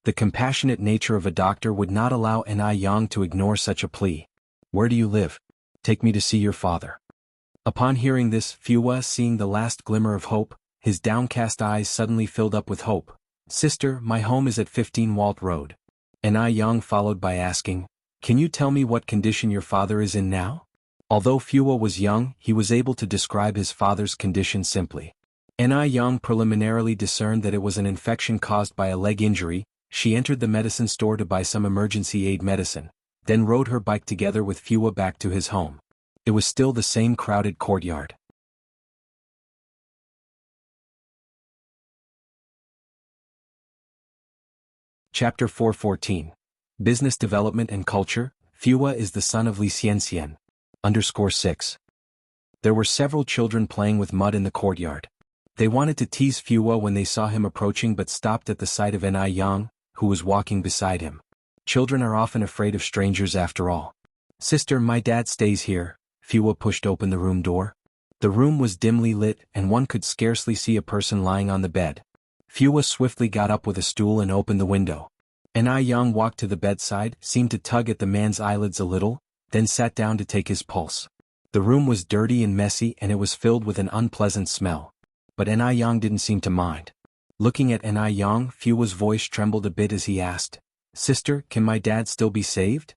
A: The compassionate nature of a doctor would not allow Yang to ignore such a plea. Where do you live? Take me to see your father. Upon hearing this, Fua, seeing the last glimmer of hope, his downcast eyes suddenly filled up with hope. Sister, my home is at 15 Walt Road. And I Yang followed by asking, "Can you tell me what condition your father is in now?" Although Fua was young, he was able to describe his father's condition simply. And I Yang preliminarily discerned that it was an infection caused by a leg injury. She entered the medicine store to buy some emergency aid medicine, then rode her bike together with Fua back to his home. It was still the same crowded courtyard. Chapter 414. Business Development and Culture. Fua is the son of Li Xianxia. _6. There were several children playing with mud in the courtyard. They wanted to tease Fua when they saw him approaching but stopped at the sight of Nai Yang, who was walking beside him. Children are often afraid of strangers after all. "Sister, my dad stays here." Fua pushed open the room door. The room was dimly lit and one could scarcely see a person lying on the bed. Fua swiftly got up with a stool and opened the window. Nai Yang walked to the bedside, seemed to tug at the man's eyelids a little, then sat down to take his pulse. The room was dirty and messy and it was filled with an unpleasant smell. But Nai Yang didn't seem to mind. Looking at Nai Yang, Fua's voice trembled a bit as he asked, "Sister, can my dad still be saved?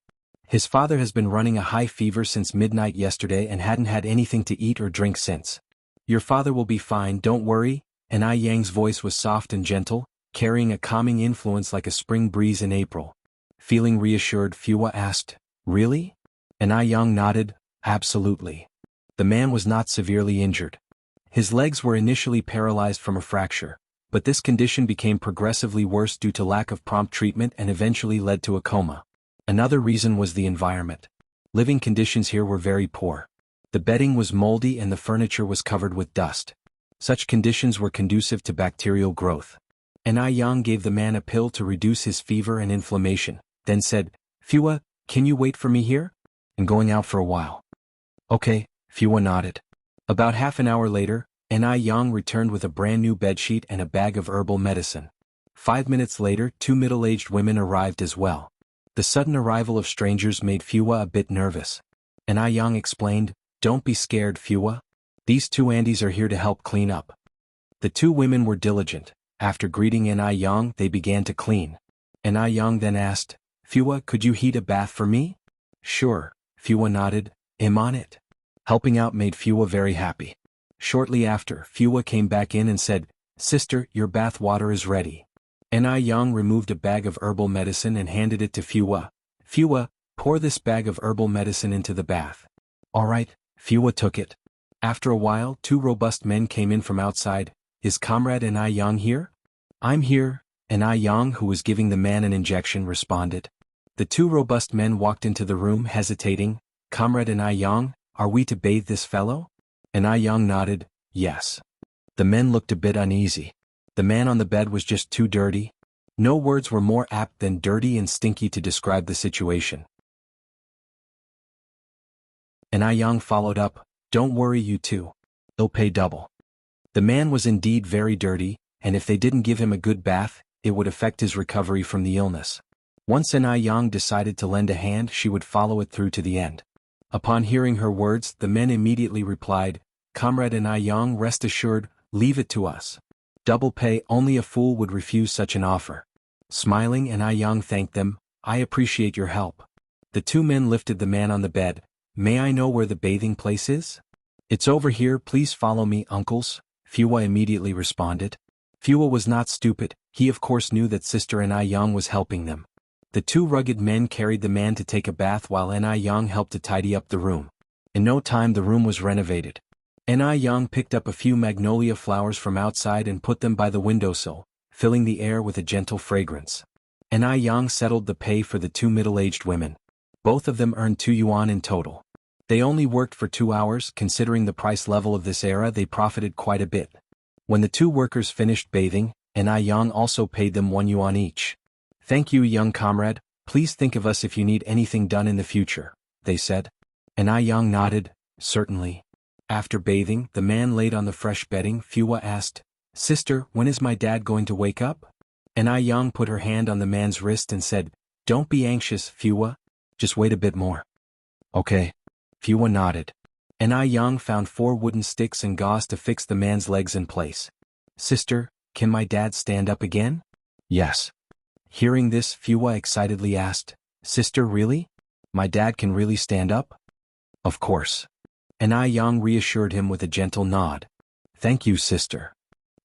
A: His father has been running a high fever since midnight yesterday and hadn't had anything to eat or drink since. Your father will be fine, don't worry." Nai Yang's voice was soft and gentle, carrying a calming influence like a spring breeze in April. Feeling reassured, Fua asked, "Really?" Nai Yang nodded, "Absolutely." The man was not severely injured. His legs were initially paralyzed from a fracture, but this condition became progressively worse due to lack of prompt treatment and eventually led to a coma. Another reason was the environment. Living conditions here were very poor. The bedding was moldy and the furniture was covered with dust. Such conditions were conducive to bacterial growth. Nai Yang gave the man a pill to reduce his fever and inflammation, then said, "Fua, can you wait for me here? I'm going out for a while." "Okay," Fua nodded. About half an hour later, Nai Yang returned with a brand new bedsheet and a bag of herbal medicine. 5 minutes later, 2 middle-aged women arrived as well. The sudden arrival of strangers made Fua a bit nervous. Nai Yang explained, "Don't be scared, Fua. These two aunties are here to help clean up." The two women were diligent. After greeting Nai Yang, they began to clean. Nai Yang then asked, "Fua, could you heat a bath for me?" "Sure," Fua nodded, "I'm on it." Helping out made Fua very happy. Shortly after, Fua came back in and said, "Sister, your bath water is ready." Nai Yang removed a bag of herbal medicine and handed it to Fua. "Fua, pour this bag of herbal medicine into the bath." "All right," Fua took it. After a while, 2 robust men came in from outside. "Is Comrade Nai Yang here?" "I'm here," Nai Yang, who was giving the man an injection, responded. The 2 robust men walked into the room hesitating. "Comrade Nai Yang, are we to bathe this fellow?" Nai Yang nodded, "Yes." The men looked a bit uneasy. The man on the bed was just too dirty. No words were more apt than dirty and stinky to describe the situation. Nai Yang followed up, "Don't worry, you two. They'll pay double." The man was indeed very dirty, and if they didn't give him a good bath, it would affect his recovery from the illness. Once Nai Yang decided to lend a hand, she would follow it through to the end. Upon hearing her words, the men immediately replied, "Comrade Nai Yang, rest assured, leave it to us. Double pay, only a fool would refuse such an offer." Smiling, Nai Yang thanked them, "I appreciate your help." The 2 men lifted the man on the bed. "May I know where the bathing place is?" "It's over here, please follow me, uncles," Fua immediately responded. Fua was not stupid, he of course knew that Sister Nai Yang was helping them. The 2 rugged men carried the man to take a bath while Nai Yang helped to tidy up the room. In no time the room was renovated. Nai Yang picked up a few magnolia flowers from outside and put them by the windowsill, filling the air with a gentle fragrance. Nai Yang settled the pay for the 2 middle-aged women. Both of them earned 2 yuan in total. They only worked for 2 hours. Considering the price level of this era, they profited quite a bit. When the 2 workers finished bathing, Nai Yang also paid them 1 yuan each. "Thank you, young comrade, please think of us if you need anything done in the future," they said. Nai Yang nodded, "Certainly." After bathing, the man laid on the fresh bedding. Fua asked, "Sister, when is my dad going to wake up?" Nai Yang put her hand on the man's wrist and said, "Don't be anxious, Fua. Just wait a bit more." "Okay." Fua nodded. Nai Yang found 4 wooden sticks and gauze to fix the man's legs in place. "Sister, can my dad stand up again?" "Yes." Hearing this, Fua excitedly asked, "Sister, really? My dad can really stand up?" "Of course." And Yang reassured him with a gentle nod. "Thank you, sister."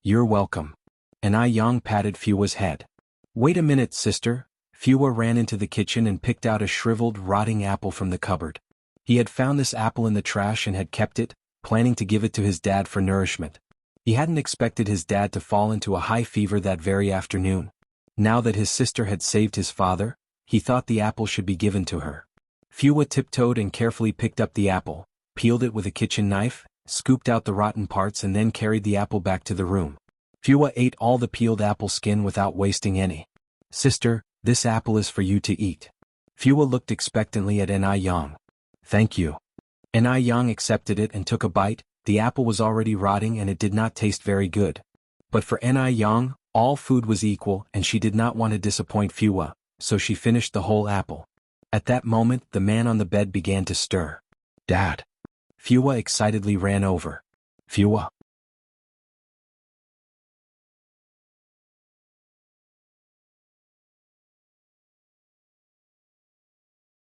A: "You're welcome." And Yang patted Fua's head. "Wait a minute, sister." Fua ran into the kitchen and picked out a shriveled, rotting apple from the cupboard. He had found this apple in the trash and had kept it, planning to give it to his dad for nourishment. He hadn't expected his dad to fall into a high fever that very afternoon. Now that his sister had saved his father, he thought the apple should be given to her. Fua tiptoed and carefully picked up the apple, peeled it with a kitchen knife, scooped out the rotten parts and then carried the apple back to the room. Fua ate all the peeled apple skin without wasting any. "Sister, this apple is for you to eat." Fua looked expectantly at Yang. "Thank you." Yang accepted it and took a bite. The apple was already rotting and it did not taste very good. But for Yang, all food was equal and she did not want to disappoint Fua, so she finished the whole apple. At that moment, the man on the bed began to stir. "Dad!" Fua excitedly ran over. "Fua!"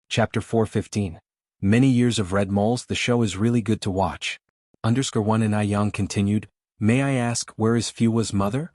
A: Chapter 415. Many years of red moles. The show is really good to watch. _1 and Yang continued, "May I ask, where is Fua's mother?"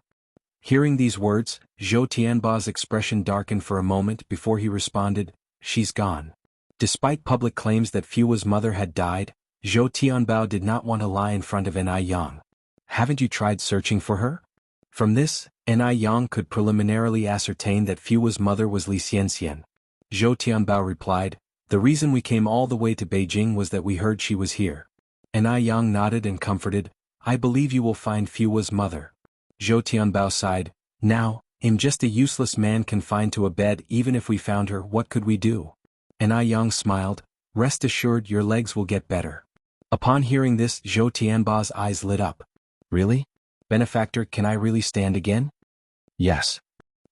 A: Hearing these words, Zhou Tianbao's expression darkened for a moment before he responded, "She's gone." Despite public claims that Fua's mother had died, Zhou Tianbao did not want to lie in front of Yang. "Haven't you tried searching for her?" From this, Yang could preliminarily ascertain that Fua's mother was Xianxia. Zhou Tianbao replied, "The reason we came all the way to Beijing was that we heard she was here." Yang nodded and comforted, "I believe you will find Fua's mother." Zhou Tianbao sighed, "Now, I'm just a useless man confined to a bed. Even if we found her, what could we do?" Yang smiled, "Rest assured your legs will get better." Upon hearing this, Zhou Tianbao's eyes lit up. "Really? Benefactor, can I really stand again?" "Yes."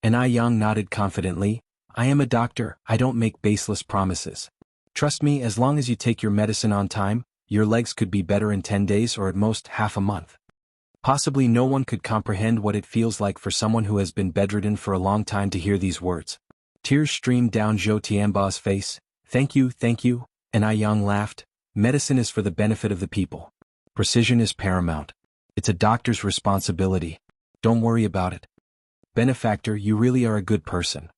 A: Yang nodded confidently, "I am a doctor, I don't make baseless promises. Trust me, as long as you take your medicine on time, your legs could be better in 10 days or at most half a month." Possibly no one could comprehend what it feels like for someone who has been bedridden for a long time to hear these words. Tears streamed down Zhou Tianbao's face. Thank you," Yang laughed. "Medicine is for the benefit of the people. Precision is paramount. It's a doctor's responsibility. Don't worry about it." "Benefactor, you really are a good person."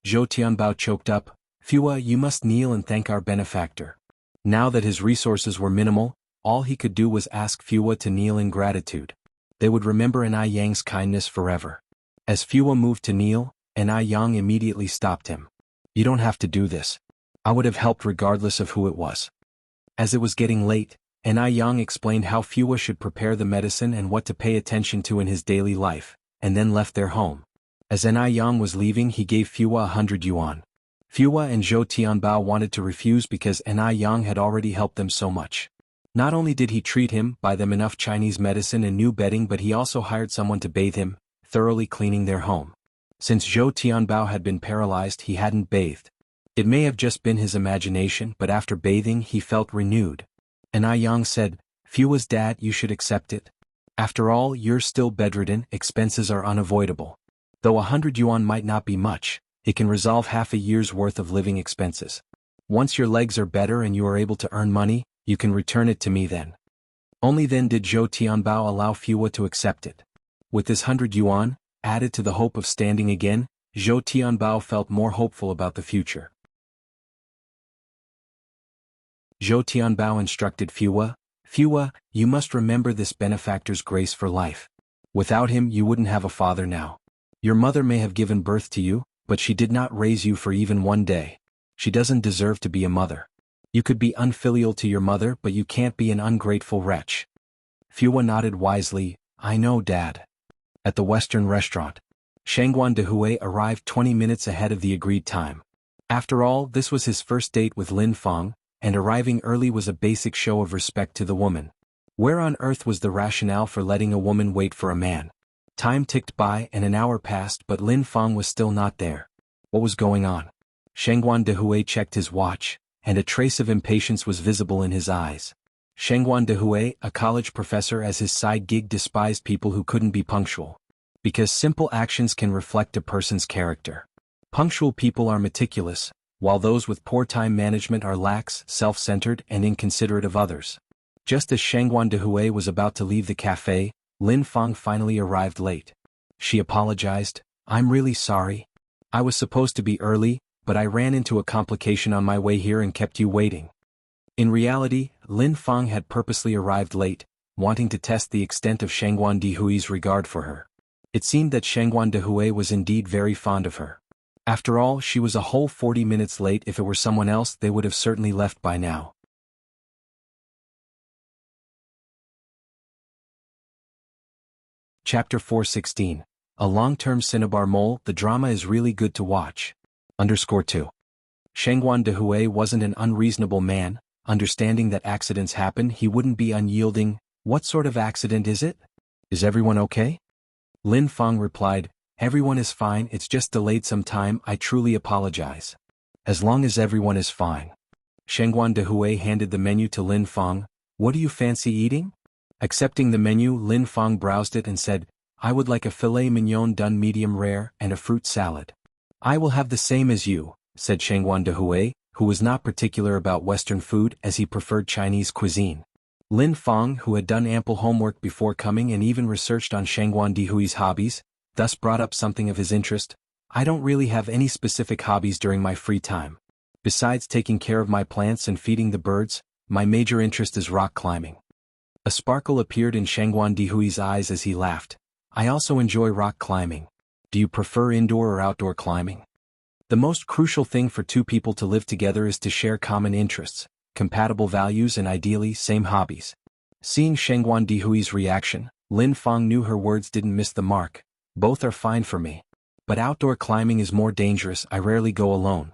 A: Zhou Tianbao choked up, "Fua, you must kneel and thank our benefactor." Now that his resources were minimal, all he could do was ask Fua to kneel in gratitude. They would remember Yang's kindness forever. As Fua moved to kneel, Yang immediately stopped him. "You don't have to do this. I would have helped regardless of who it was." As it was getting late, Yang explained how Fua should prepare the medicine and what to pay attention to in his daily life, and then left their home. As Yang was leaving, he gave Fua 100 yuan. Fua and Zhou Tianbao wanted to refuse because Yang had already helped them so much. Not only did he treat him, buy them enough Chinese medicine and new bedding, but he also hired someone to bathe him, thoroughly cleaning their home. Since Zhou Tianbao had been paralyzed, he hadn't bathed. It may have just been his imagination, but after bathing he felt renewed. Yang said, "Fua's dad, you should accept it. After all, you're still bedridden, expenses are unavoidable. Though 100 yuan might not be much, it can resolve half a year's worth of living expenses. Once your legs are better and you are able to earn money, you can return it to me then." Only then did Zhou Tianbao allow Fua to accept it. With this 100 yuan, added to the hope of standing again, Zhou Tianbao felt more hopeful about the future. Zhou Tianbao instructed Fua, "Fua, you must remember this benefactor's grace for life. Without him you wouldn't have a father now. Your mother may have given birth to you, but she did not raise you for even one day. She doesn't deserve to be a mother. You could be unfilial to your mother, but you can't be an ungrateful wretch." Fua nodded wisely, "I know, Dad." At the Western restaurant, Shangguan Dehui arrived 20 minutes ahead of the agreed time. After all, this was his first date with Lin Feng, and arriving early was a basic show of respect to the woman. Where on earth was the rationale for letting a woman wait for a man? Time ticked by and an hour passed, but Lin Feng was still not there. What was going on? Shangguan Dehui checked his watch, and a trace of impatience was visible in his eyes. Shangguan Dehui, a college professor as his side gig, despised people who couldn't be punctual. Because simple actions can reflect a person's character. Punctual people are meticulous, while those with poor time management are lax, self-centered, and inconsiderate of others. Just as Shangguan Dehui was about to leave the cafe, Lin Feng finally arrived late. She apologized. "I'm really sorry. I was supposed to be early, but I ran into a complication on my way here and kept you waiting." In reality, Lin Feng had purposely arrived late, wanting to test the extent of Shangguan Dehui's regard for her. It seemed that Shangguan Dehui was indeed very fond of her. After all, she was a whole 40 minutes late. If it were someone else, they would have certainly left by now. Chapter 416. A long-term cinnabar mole. The drama is really good to watch. _2. Shangguan Dehui wasn't an unreasonable man. Understanding that accidents happen, he wouldn't be unyielding. "What sort of accident is it? Is everyone okay?" Lin Feng replied, "Everyone is fine, it's just delayed some time. I truly apologize." "As long as everyone is fine." Shangguan Dehui handed the menu to Lin Feng. "What do you fancy eating?" Accepting the menu, Lin Feng browsed it and said, "I would like a filet mignon done medium rare and a fruit salad." "I will have the same as you," said Shangguan Dehui, who was not particular about Western food as he preferred Chinese cuisine. Lin Feng, who had done ample homework before coming and even researched on Shangguan Dehui's hobbies, thus brought up something of his interest. "I don't really have any specific hobbies during my free time. Besides taking care of my plants and feeding the birds, my major interest is rock climbing." A sparkle appeared in Shangguan Dehui's eyes as he laughed. "I also enjoy rock climbing. Do you prefer indoor or outdoor climbing?" The most crucial thing for two people to live together is to share common interests, compatible values, and ideally same hobbies. Seeing Shangguan Dehui's reaction, Lin Feng knew her words didn't miss the mark. "Both are fine for me. But outdoor climbing is more dangerous. I rarely go alone."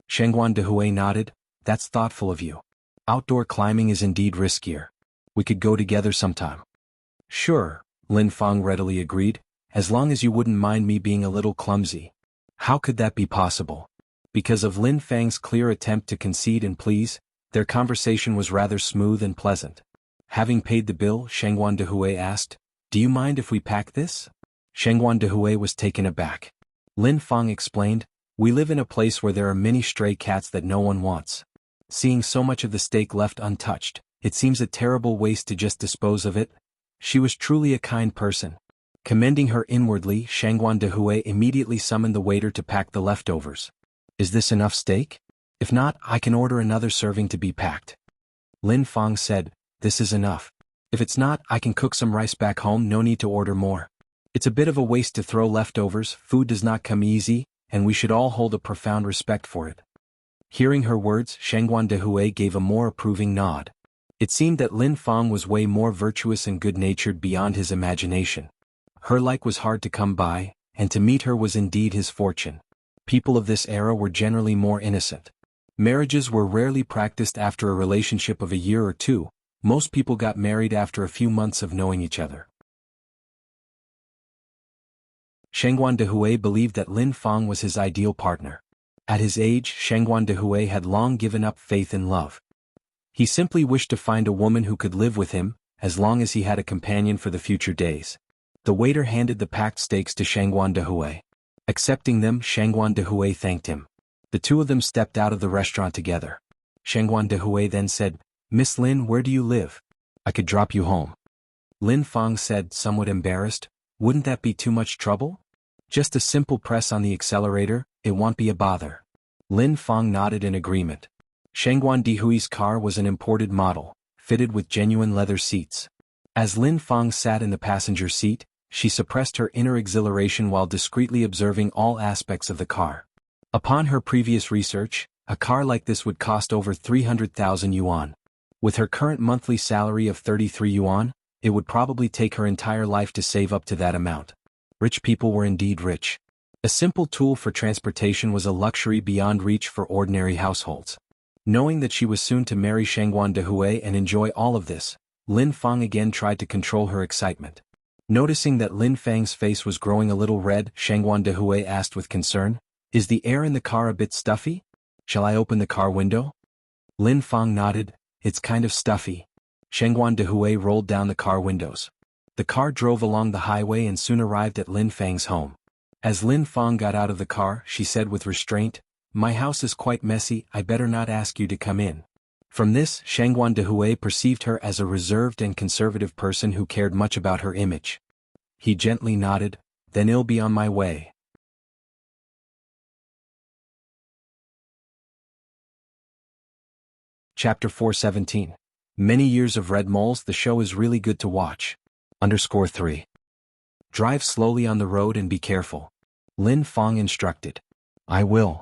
A: Shangguan Dehui nodded. "That's thoughtful of you. Outdoor climbing is indeed riskier. We could go together sometime." "Sure," Lin Feng readily agreed, "as long as you wouldn't mind me being a little clumsy." How could that be possible? Because of Lin Feng's clear attempt to concede and please, their conversation was rather smooth and pleasant. Having paid the bill, Shangguan Dehui asked, "Do you mind if we pack this?" Shangguan Dehui was taken aback. Lin Feng explained, "We live in a place where there are many stray cats that no one wants. Seeing so much of the steak left untouched, it seems a terrible waste to just dispose of it." She was truly a kind person. Commending her inwardly, Shangguan Dehui immediately summoned the waiter to pack the leftovers. "Is this enough steak? If not, I can order another serving to be packed." Lin Feng said, "This is enough. If it's not, I can cook some rice back home. No need to order more. It's a bit of a waste to throw leftovers. Food does not come easy, and we should all hold a profound respect for it." Hearing her words, Shangguan Dehui gave a more approving nod. It seemed that Lin Feng was way more virtuous and good-natured beyond his imagination. Her like was hard to come by, and to meet her was indeed his fortune. People of this era were generally more innocent. Marriages were rarely practiced after a relationship of a year or two. Most people got married after a few months of knowing each other. Shangguan Dehui believed that Lin Feng was his ideal partner. At his age, Shangguan Dehui had long given up faith in love. He simply wished to find a woman who could live with him, as long as he had a companion for the future days. The waiter handed the packed steaks to Shangguan Dehui. Accepting them, Shangguan Dehui thanked him. The two of them stepped out of the restaurant together. Shangguan Dehui then said, "Miss Lin, where do you live? I could drop you home." Lin Feng said, somewhat embarrassed, "Wouldn't that be too much trouble? Just a simple press on the accelerator, it won't be a bother." Lin Feng nodded in agreement. Shangguan Dehui's car was an imported model, fitted with genuine leather seats. As Lin Feng sat in the passenger seat, she suppressed her inner exhilaration while discreetly observing all aspects of the car. Upon her previous research, a car like this would cost over 300,000 yuan. With her current monthly salary of 33 yuan, it would probably take her entire life to save up to that amount. Rich people were indeed rich. A simple tool for transportation was a luxury beyond reach for ordinary households. Knowing that she was soon to marry Shangguan Dehui and enjoy all of this, Lin Feng again tried to control her excitement. Noticing that Lin Feng's face was growing a little red, Shangguan Dehui asked with concern, "Is the air in the car a bit stuffy? Shall I open the car window?" Lin Feng nodded, "It's kind of stuffy." Shangguan Dehui rolled down the car windows. The car drove along the highway and soon arrived at Lin Feng's home. As Lin Fang got out of the car, she said with restraint, "My house is quite messy, I better not ask you to come in." From this, Shangguan Dehui perceived her as a reserved and conservative person who cared much about her image. He gently nodded, "Then I'll be on my way." Chapter 417. Many Years of Red Moles. The show is really good to watch. _3. Drive slowly on the road and be careful. Lin Fang instructed. "I will."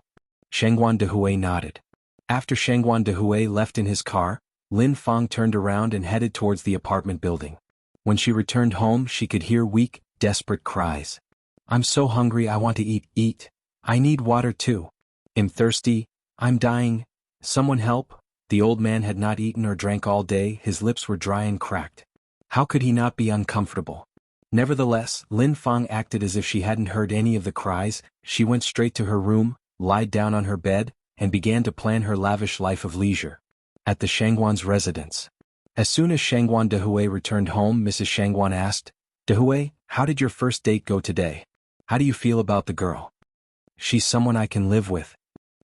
A: Shangguan Dehui nodded. After Shangguan Dehui left in his car, Lin Fang turned around and headed towards the apartment building. When she returned home, she could hear weak, desperate cries. "I'm so hungry, I want to eat. I need water too. I'm thirsty, I'm dying. Someone help." The old man had not eaten or drank all day, his lips were dry and cracked. How could he not be uncomfortable? Nevertheless, Lin Fang acted as if she hadn't heard any of the cries. She went straight to her room, lied down on her bed, and began to plan her lavish life of leisure. At the Shangguan's residence. As soon as Shangguan Dehui returned home, Mrs. Shangguan asked, "Dehui, how did your first date go today? How do you feel about the girl?" "She's someone I can live with,"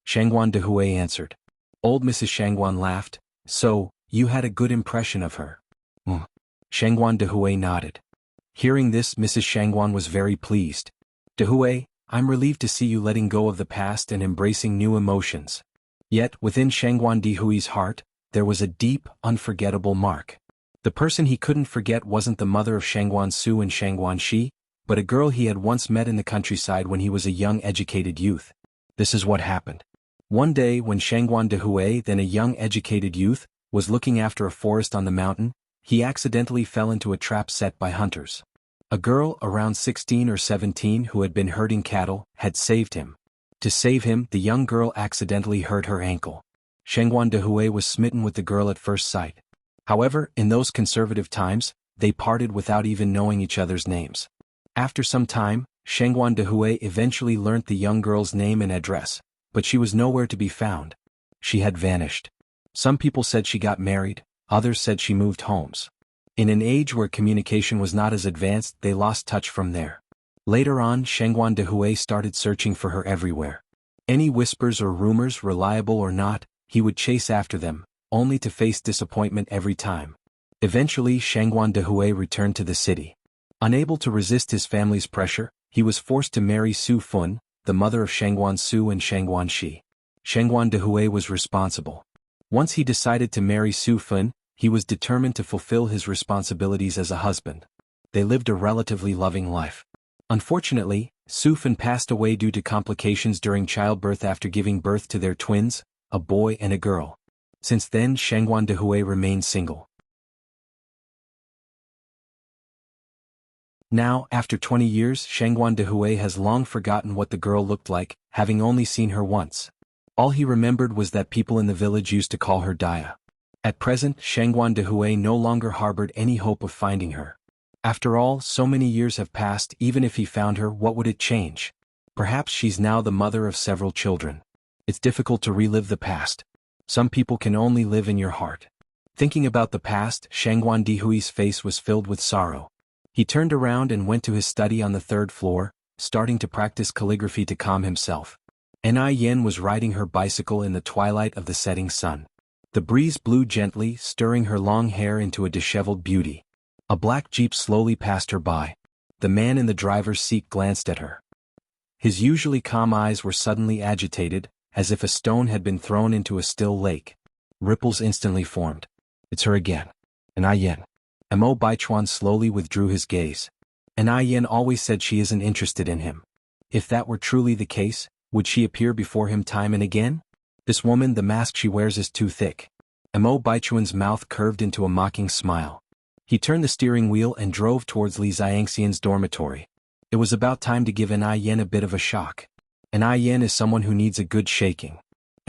A: Shangguan Dehui answered. Old Mrs. Shangguan laughed. "So, you had a good impression of her?" Shangguan Dehui nodded. Hearing this, Mrs. Shangguan was very pleased. "Dehui, I'm relieved to see you letting go of the past and embracing new emotions." Yet, within Shangguan Dehui's heart, there was a deep, unforgettable mark. The person he couldn't forget wasn't the mother of Shangguan Su and Shangguan Shi, but a girl he had once met in the countryside when he was a young educated youth. This is what happened. One day when Shangguan Dehui, then a young educated youth, was looking after a forest on the mountain, he accidentally fell into a trap set by hunters. A girl, around 16 or 17, who had been herding cattle, had saved him. To save him, the young girl accidentally hurt her ankle. Shangguan Dehui was smitten with the girl at first sight. However, in those conservative times, they parted without even knowing each other's names. After some time, Shangguan Dehui eventually learnt the young girl's name and address, but she was nowhere to be found. She had vanished. Some people said she got married, others said she moved homes. In an age where communication was not as advanced, they lost touch from there. Later on, Shangguan Dehui started searching for her everywhere. Any whispers or rumors, reliable or not, he would chase after them, only to face disappointment every time. Eventually, Shangguan Dehui returned to the city. Unable to resist his family's pressure, he was forced to marry Su Fun, the mother of Shangguan Su and Shangguan Shi. Shangguan Dehui was responsible. Once he decided to marry Su Fun, he was determined to fulfill his responsibilities as a husband. They lived a relatively loving life. Unfortunately, Su Fun passed away due to complications during childbirth after giving birth to their twins, a boy and a girl. Since then, Shangguan Dehui remained single. Now, after 20 years, Shangguan Dehui has long forgotten what the girl looked like, having only seen her once. All he remembered was that people in the village used to call her Daya. At present, Shangguan Dehui no longer harbored any hope of finding her. After all, so many years have passed. Even if he found her, what would it change? Perhaps she's now the mother of several children. It's difficult to relive the past. Some people can only live in your heart. Thinking about the past, Shangguan Dehui's face was filled with sorrow. He turned around and went to his study on the 3rd floor, starting to practice calligraphy to calm himself. Ni Yen was riding her bicycle in the twilight of the setting sun. The breeze blew gently, stirring her long hair into a disheveled beauty. A black jeep slowly passed her by. The man in the driver's seat glanced at her. His usually calm eyes were suddenly agitated, as if a stone had been thrown into a still lake. Ripples instantly formed. "It's her again. Ni Yen." Mo Baichuan slowly withdrew his gaze. Ni Yen always said she isn't interested in him. If that were truly the case, would she appear before him time and again? This woman, the mask she wears is too thick. Mo Baichuan's mouth curved into a mocking smile. He turned the steering wheel and drove towards Li Xianxian's dormitory. It was about time to give Ni Yen a bit of a shock. Ni Yen is someone who needs a good shaking.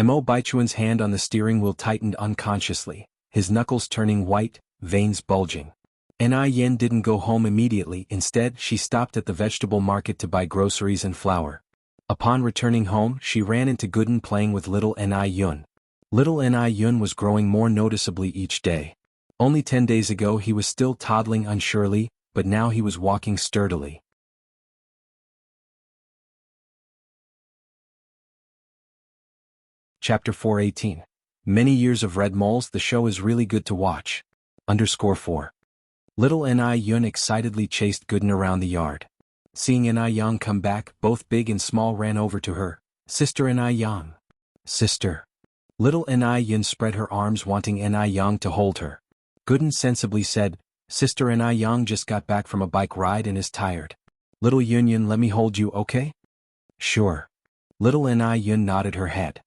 A: Mo Baichuan's hand on the steering wheel tightened unconsciously, his knuckles turning white, veins bulging. Ni Yen didn't go home immediately. Instead, she stopped at the vegetable market to buy groceries and flour. Upon returning home, she ran into Gooden playing with little Ni Yun. Little Ni Yun was growing more noticeably each day. Only 10 days ago he was still toddling unsurely, but now he was walking sturdily. Chapter 418. Many years of red moles. The show is really good to watch. _4. Little Ni Yun excitedly chased Gooden around the yard. Seeing Ni Yang come back, both big and small ran over to her. Sister Ni Yang. Sister. Little Ni Yun spread her arms wanting Ni Yang to hold her. Gooden sensibly said, Sister Ni Yang just got back from a bike ride and is tired. Little Yun Yun, let me hold you, okay? Sure. Little Ni Yun nodded her head.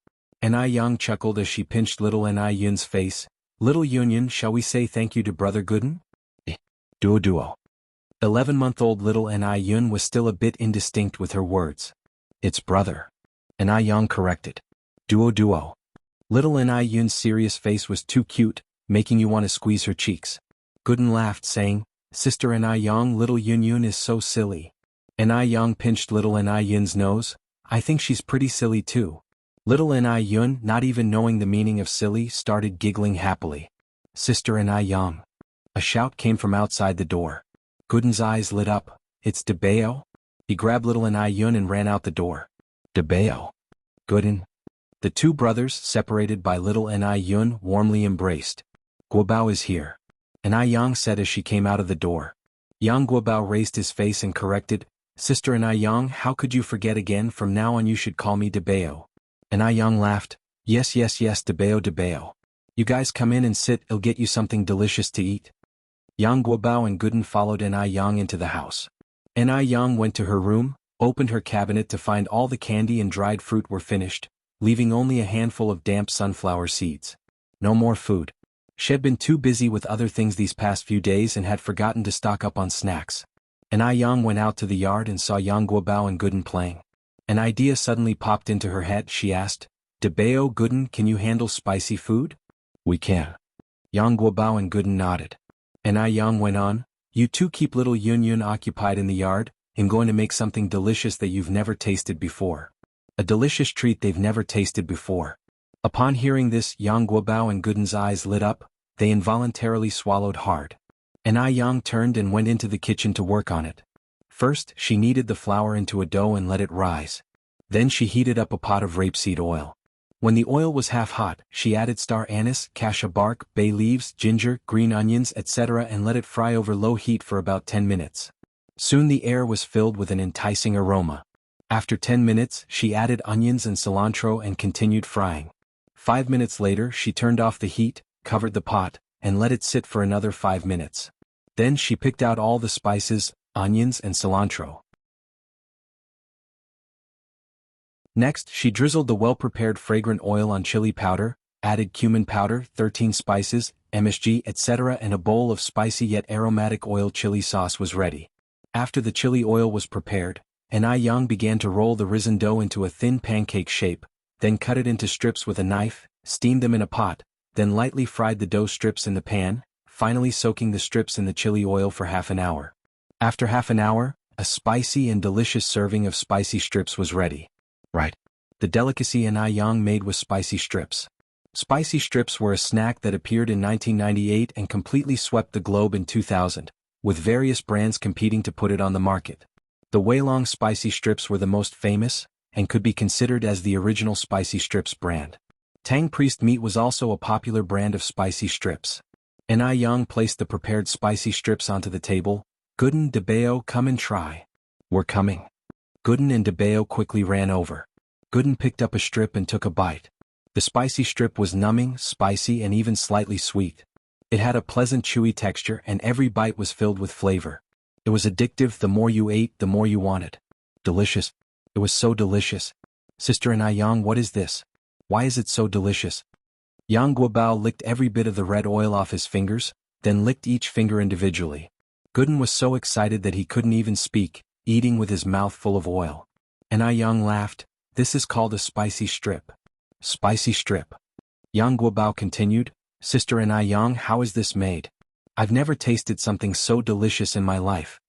A: Ni Yang chuckled as she pinched little Ni Yun's face. Little Yun Yun, shall we say thank you to Brother Gooden? Duo. 11-month-old little Ni Yun was still a bit indistinct with her words. It's brother. Ni Yang corrected. Duo. Little Ni Yun's serious face was too cute, making you want to squeeze her cheeks. Gooden laughed, saying, Sister Ni Yang, little Yun Yun is so silly. Ni Yang pinched little Ni Yun's nose. I think she's pretty silly too. Little Ni Yun, not even knowing the meaning of silly, started giggling happily. Sister Ni Yang. A shout came from outside the door. Gooden's eyes lit up. It's Debeo? He grabbed little Ni Yun and ran out the door. Debeo. Gooden. The two brothers, separated by little Ni Yun, warmly embraced. Guobao is here. Ni Yang said as she came out of the door. Yang Guobao raised his face and corrected, Sister Ni Yang, how could you forget again? From now on you should call me Debeo. Ni Yang laughed. Yes, Debeo. You guys come in and sit, I'll get you something delicious to eat. Yang Guobao and Gooden followed Ni Yang into the house. Ni Yang went to her room, opened her cabinet to find all the candy and dried fruit were finished, leaving only a handful of damp sunflower seeds. No more food. She had been too busy with other things these past few days and had forgotten to stock up on snacks. Ni Yang went out to the yard and saw Yang Guobao and Gooden playing. An idea suddenly popped into her head. She asked, Debeo, Gooden, can you handle spicy food? We can. Yang Guobao and Gooden nodded. Ni Yang went on, you two keep little Yun Yun occupied in the yard, I'm going to make something delicious that you've never tasted before. A delicious treat they've never tasted before. Upon hearing this, Yang Guobao and Gooden's eyes lit up, they involuntarily swallowed hard. Ni Yang turned and went into the kitchen to work on it. First, she kneaded the flour into a dough and let it rise. Then she heated up a pot of rapeseed oil. When the oil was half hot, she added star anise, cassia bark, bay leaves, ginger, green onions, etc. and let it fry over low heat for about 10 minutes. Soon the air was filled with an enticing aroma. After 10 minutes, she added onions and cilantro and continued frying. 5 minutes later, she turned off the heat, covered the pot, and let it sit for another 5 minutes. Then she picked out all the spices, onions and cilantro. Next, she drizzled the well-prepared fragrant oil on chili powder, added cumin powder, 13 spices, MSG, etc. and a bowl of spicy yet aromatic oil chili sauce was ready. After the chili oil was prepared, Ni Yang began to roll the risen dough into a thin pancake shape, then cut it into strips with a knife, steamed them in a pot, then lightly fried the dough strips in the pan, finally soaking the strips in the chili oil for half an hour. After half an hour, a spicy and delicious serving of spicy strips was ready. Right. The delicacy Ni Yang made was spicy strips. Spicy strips were a snack that appeared in 1998 and completely swept the globe in 2000, with various brands competing to put it on the market. The Weilong spicy strips were the most famous, and could be considered as the original spicy strips brand. Tang Priest meat was also a popular brand of spicy strips. Ni Yang placed the prepared spicy strips onto the table. Gooden, Debeo, come and try. We're coming. Gooden and Debeo quickly ran over. Gooden picked up a strip and took a bite. The spicy strip was numbing, spicy and even slightly sweet. It had a pleasant chewy texture and every bite was filled with flavor. It was addictive. The more you ate, the more you wanted. Delicious. It was so delicious. Sister Ni Yang, what is this? Why is it so delicious? Yang Guobao licked every bit of the red oil off his fingers, then licked each finger individually. Gooden was so excited that he couldn't even speak, eating with his mouth full of oil. Ni Yang laughed. This is called a spicy strip. Spicy strip. Yang Guobao continued, Sister Ni Yang, how is this made? I've never tasted something so delicious in my life.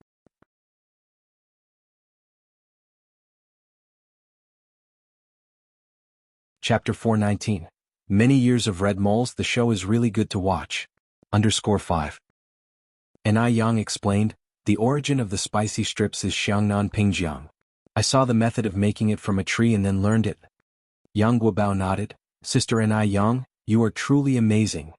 A: Chapter 419. Many years of red moles. The show is really good to watch. _5. Ni Yang explained, the origin of the spicy strips is Xiangnan Pingjiang. I saw the method of making it from a tree and then learned it. Yang Guobao nodded. Sister Yang, you are truly amazing.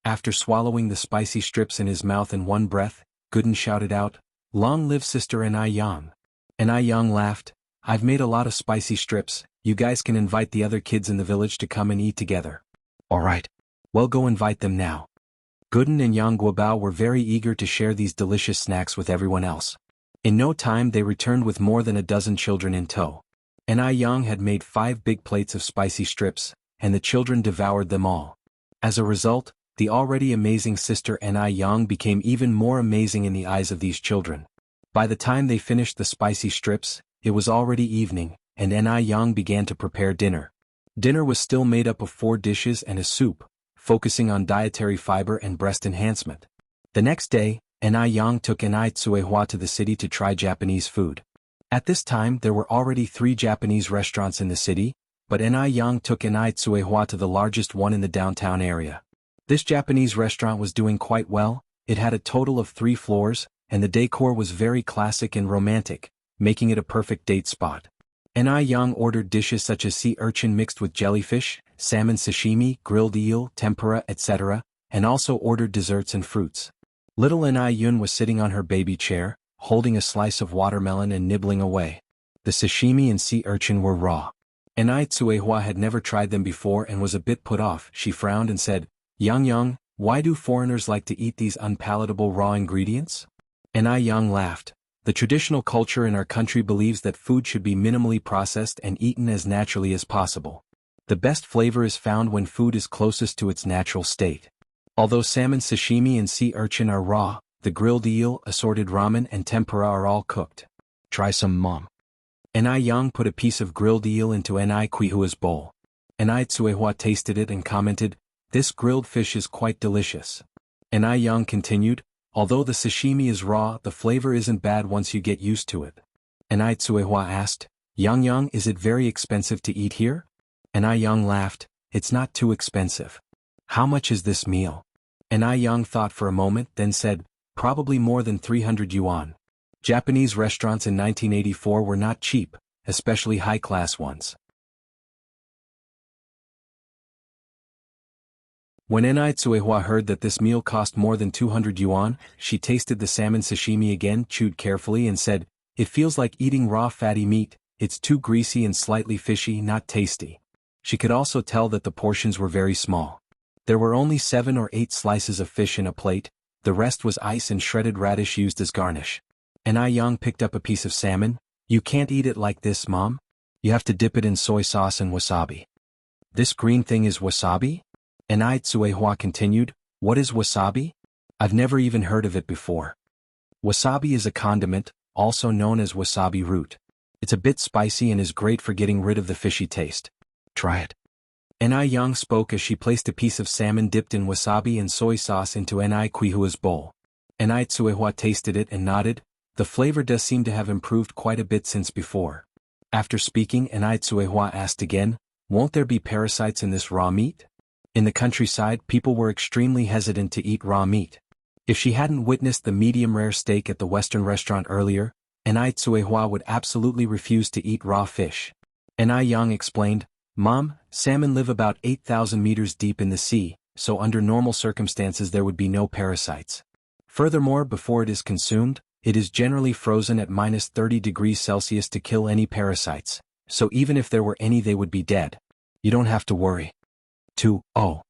A: After swallowing the spicy strips in his mouth in one breath, Gooden shouted out, "Long live Sister Yang." Yang laughed, "I've made a lot of spicy strips, you guys can invite the other kids in the village to come and eat together." "Alright. Well, go invite them now." Gooden and Yang Guobao were very eager to share these delicious snacks with everyone else. In no time they returned with more than a dozen children in tow. Yang had made 5 big plates of spicy strips, and the children devoured them all. As a result, the already amazing Sister Yang became even more amazing in the eyes of these children. By the time they finished the spicy strips, it was already evening, and Yang began to prepare dinner. Dinner was still made up of 4 dishes and a soup, focusing on dietary fiber and breast enhancement. The next day, Yang took Tsuehua to the city to try Japanese food. At this time there were already 3 Japanese restaurants in the city, but Yang took Tsuehua to the largest one in the downtown area. This Japanese restaurant was doing quite well, it had a total of 3 floors, and the decor was very classic and romantic, making it a perfect date spot. Yang ordered dishes such as sea urchin mixed with jellyfish, salmon sashimi, grilled eel, tempura, etc., and also ordered desserts and fruits. Little Yun was sitting on her baby chair, holding a slice of watermelon and nibbling away. The sashimi and sea urchin were raw. Tsuehua had never tried them before and was a bit put off. She frowned and said, "Yang, why do foreigners like to eat these unpalatable raw ingredients?" Yang laughed. "The traditional culture in our country believes that food should be minimally processed and eaten as naturally as possible. The best flavor is found when food is closest to its natural state. Although salmon sashimi and sea urchin are raw, the grilled eel, assorted ramen and tempura are all cooked. Try some, Mom." Yang put a piece of grilled eel into Quihua's bowl. Tsuehua tasted it and commented, "This grilled fish is quite delicious." Yang continued, "Although the sashimi is raw, the flavor isn't bad once you get used to it." Tsuehua asked, Yang, is it very expensive to eat here?" Yang laughed, "It's not too expensive." "How much is this meal?" Yang thought for a moment, then said, "Probably more than 300 yuan. Japanese restaurants in 1984 were not cheap, especially high-class ones." When Tsuehua heard that this meal cost more than 200 yuan, she tasted the salmon sashimi again, chewed carefully and said, "It feels like eating raw fatty meat, it's too greasy and slightly fishy, not tasty." She could also tell that the portions were very small. There were only 7 or 8 slices of fish in a plate, the rest was ice and shredded radish used as garnish. Yang picked up a piece of salmon. "You can't eat it like this, Mom. You have to dip it in soy sauce and wasabi." "This green thing is wasabi?" Tsuehua continued, "What is wasabi? I've never even heard of it before." Wasabi is a condiment, also known as wasabi root. It's a bit spicy and is great for getting rid of the fishy taste. Try it. Yang spoke as she placed a piece of salmon dipped in wasabi and soy sauce into Quihua's bowl. Tsuehua tasted it and nodded. The flavor does seem to have improved quite a bit since before. After speaking, Tsuehua asked again, "Won't there be parasites in this raw meat?" In the countryside, people were extremely hesitant to eat raw meat. If she hadn't witnessed the medium-rare steak at the Western restaurant earlier, Tsuehua would absolutely refuse to eat raw fish. Yang explained, "Mom, salmon live about 8,000 meters deep in the sea, so under normal circumstances there would be no parasites. Furthermore, before it is consumed, it is generally frozen at -30 degrees Celsius to kill any parasites, so even if there were any they would be dead. You don't have to worry." Oh.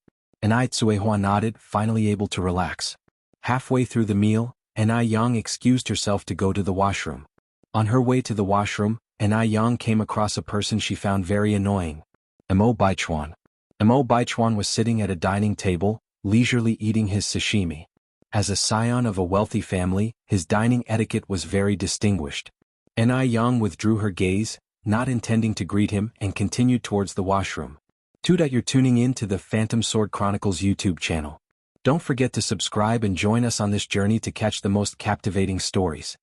A: Tsuehua nodded, finally able to relax. Halfway through the meal, Yang excused herself to go to the washroom. On her way to the washroom, Yang came across a person she found very annoying. Mo Baichuan. Mo Baichuan was sitting at a dining table, leisurely eating his sashimi. As a scion of a wealthy family, his dining etiquette was very distinguished. Yang withdrew her gaze, not intending to greet him, and continued towards the washroom. You're tuning in to the Phantom Sword Chronicles YouTube channel. Don't forget to subscribe and join us on this journey to catch the most captivating stories.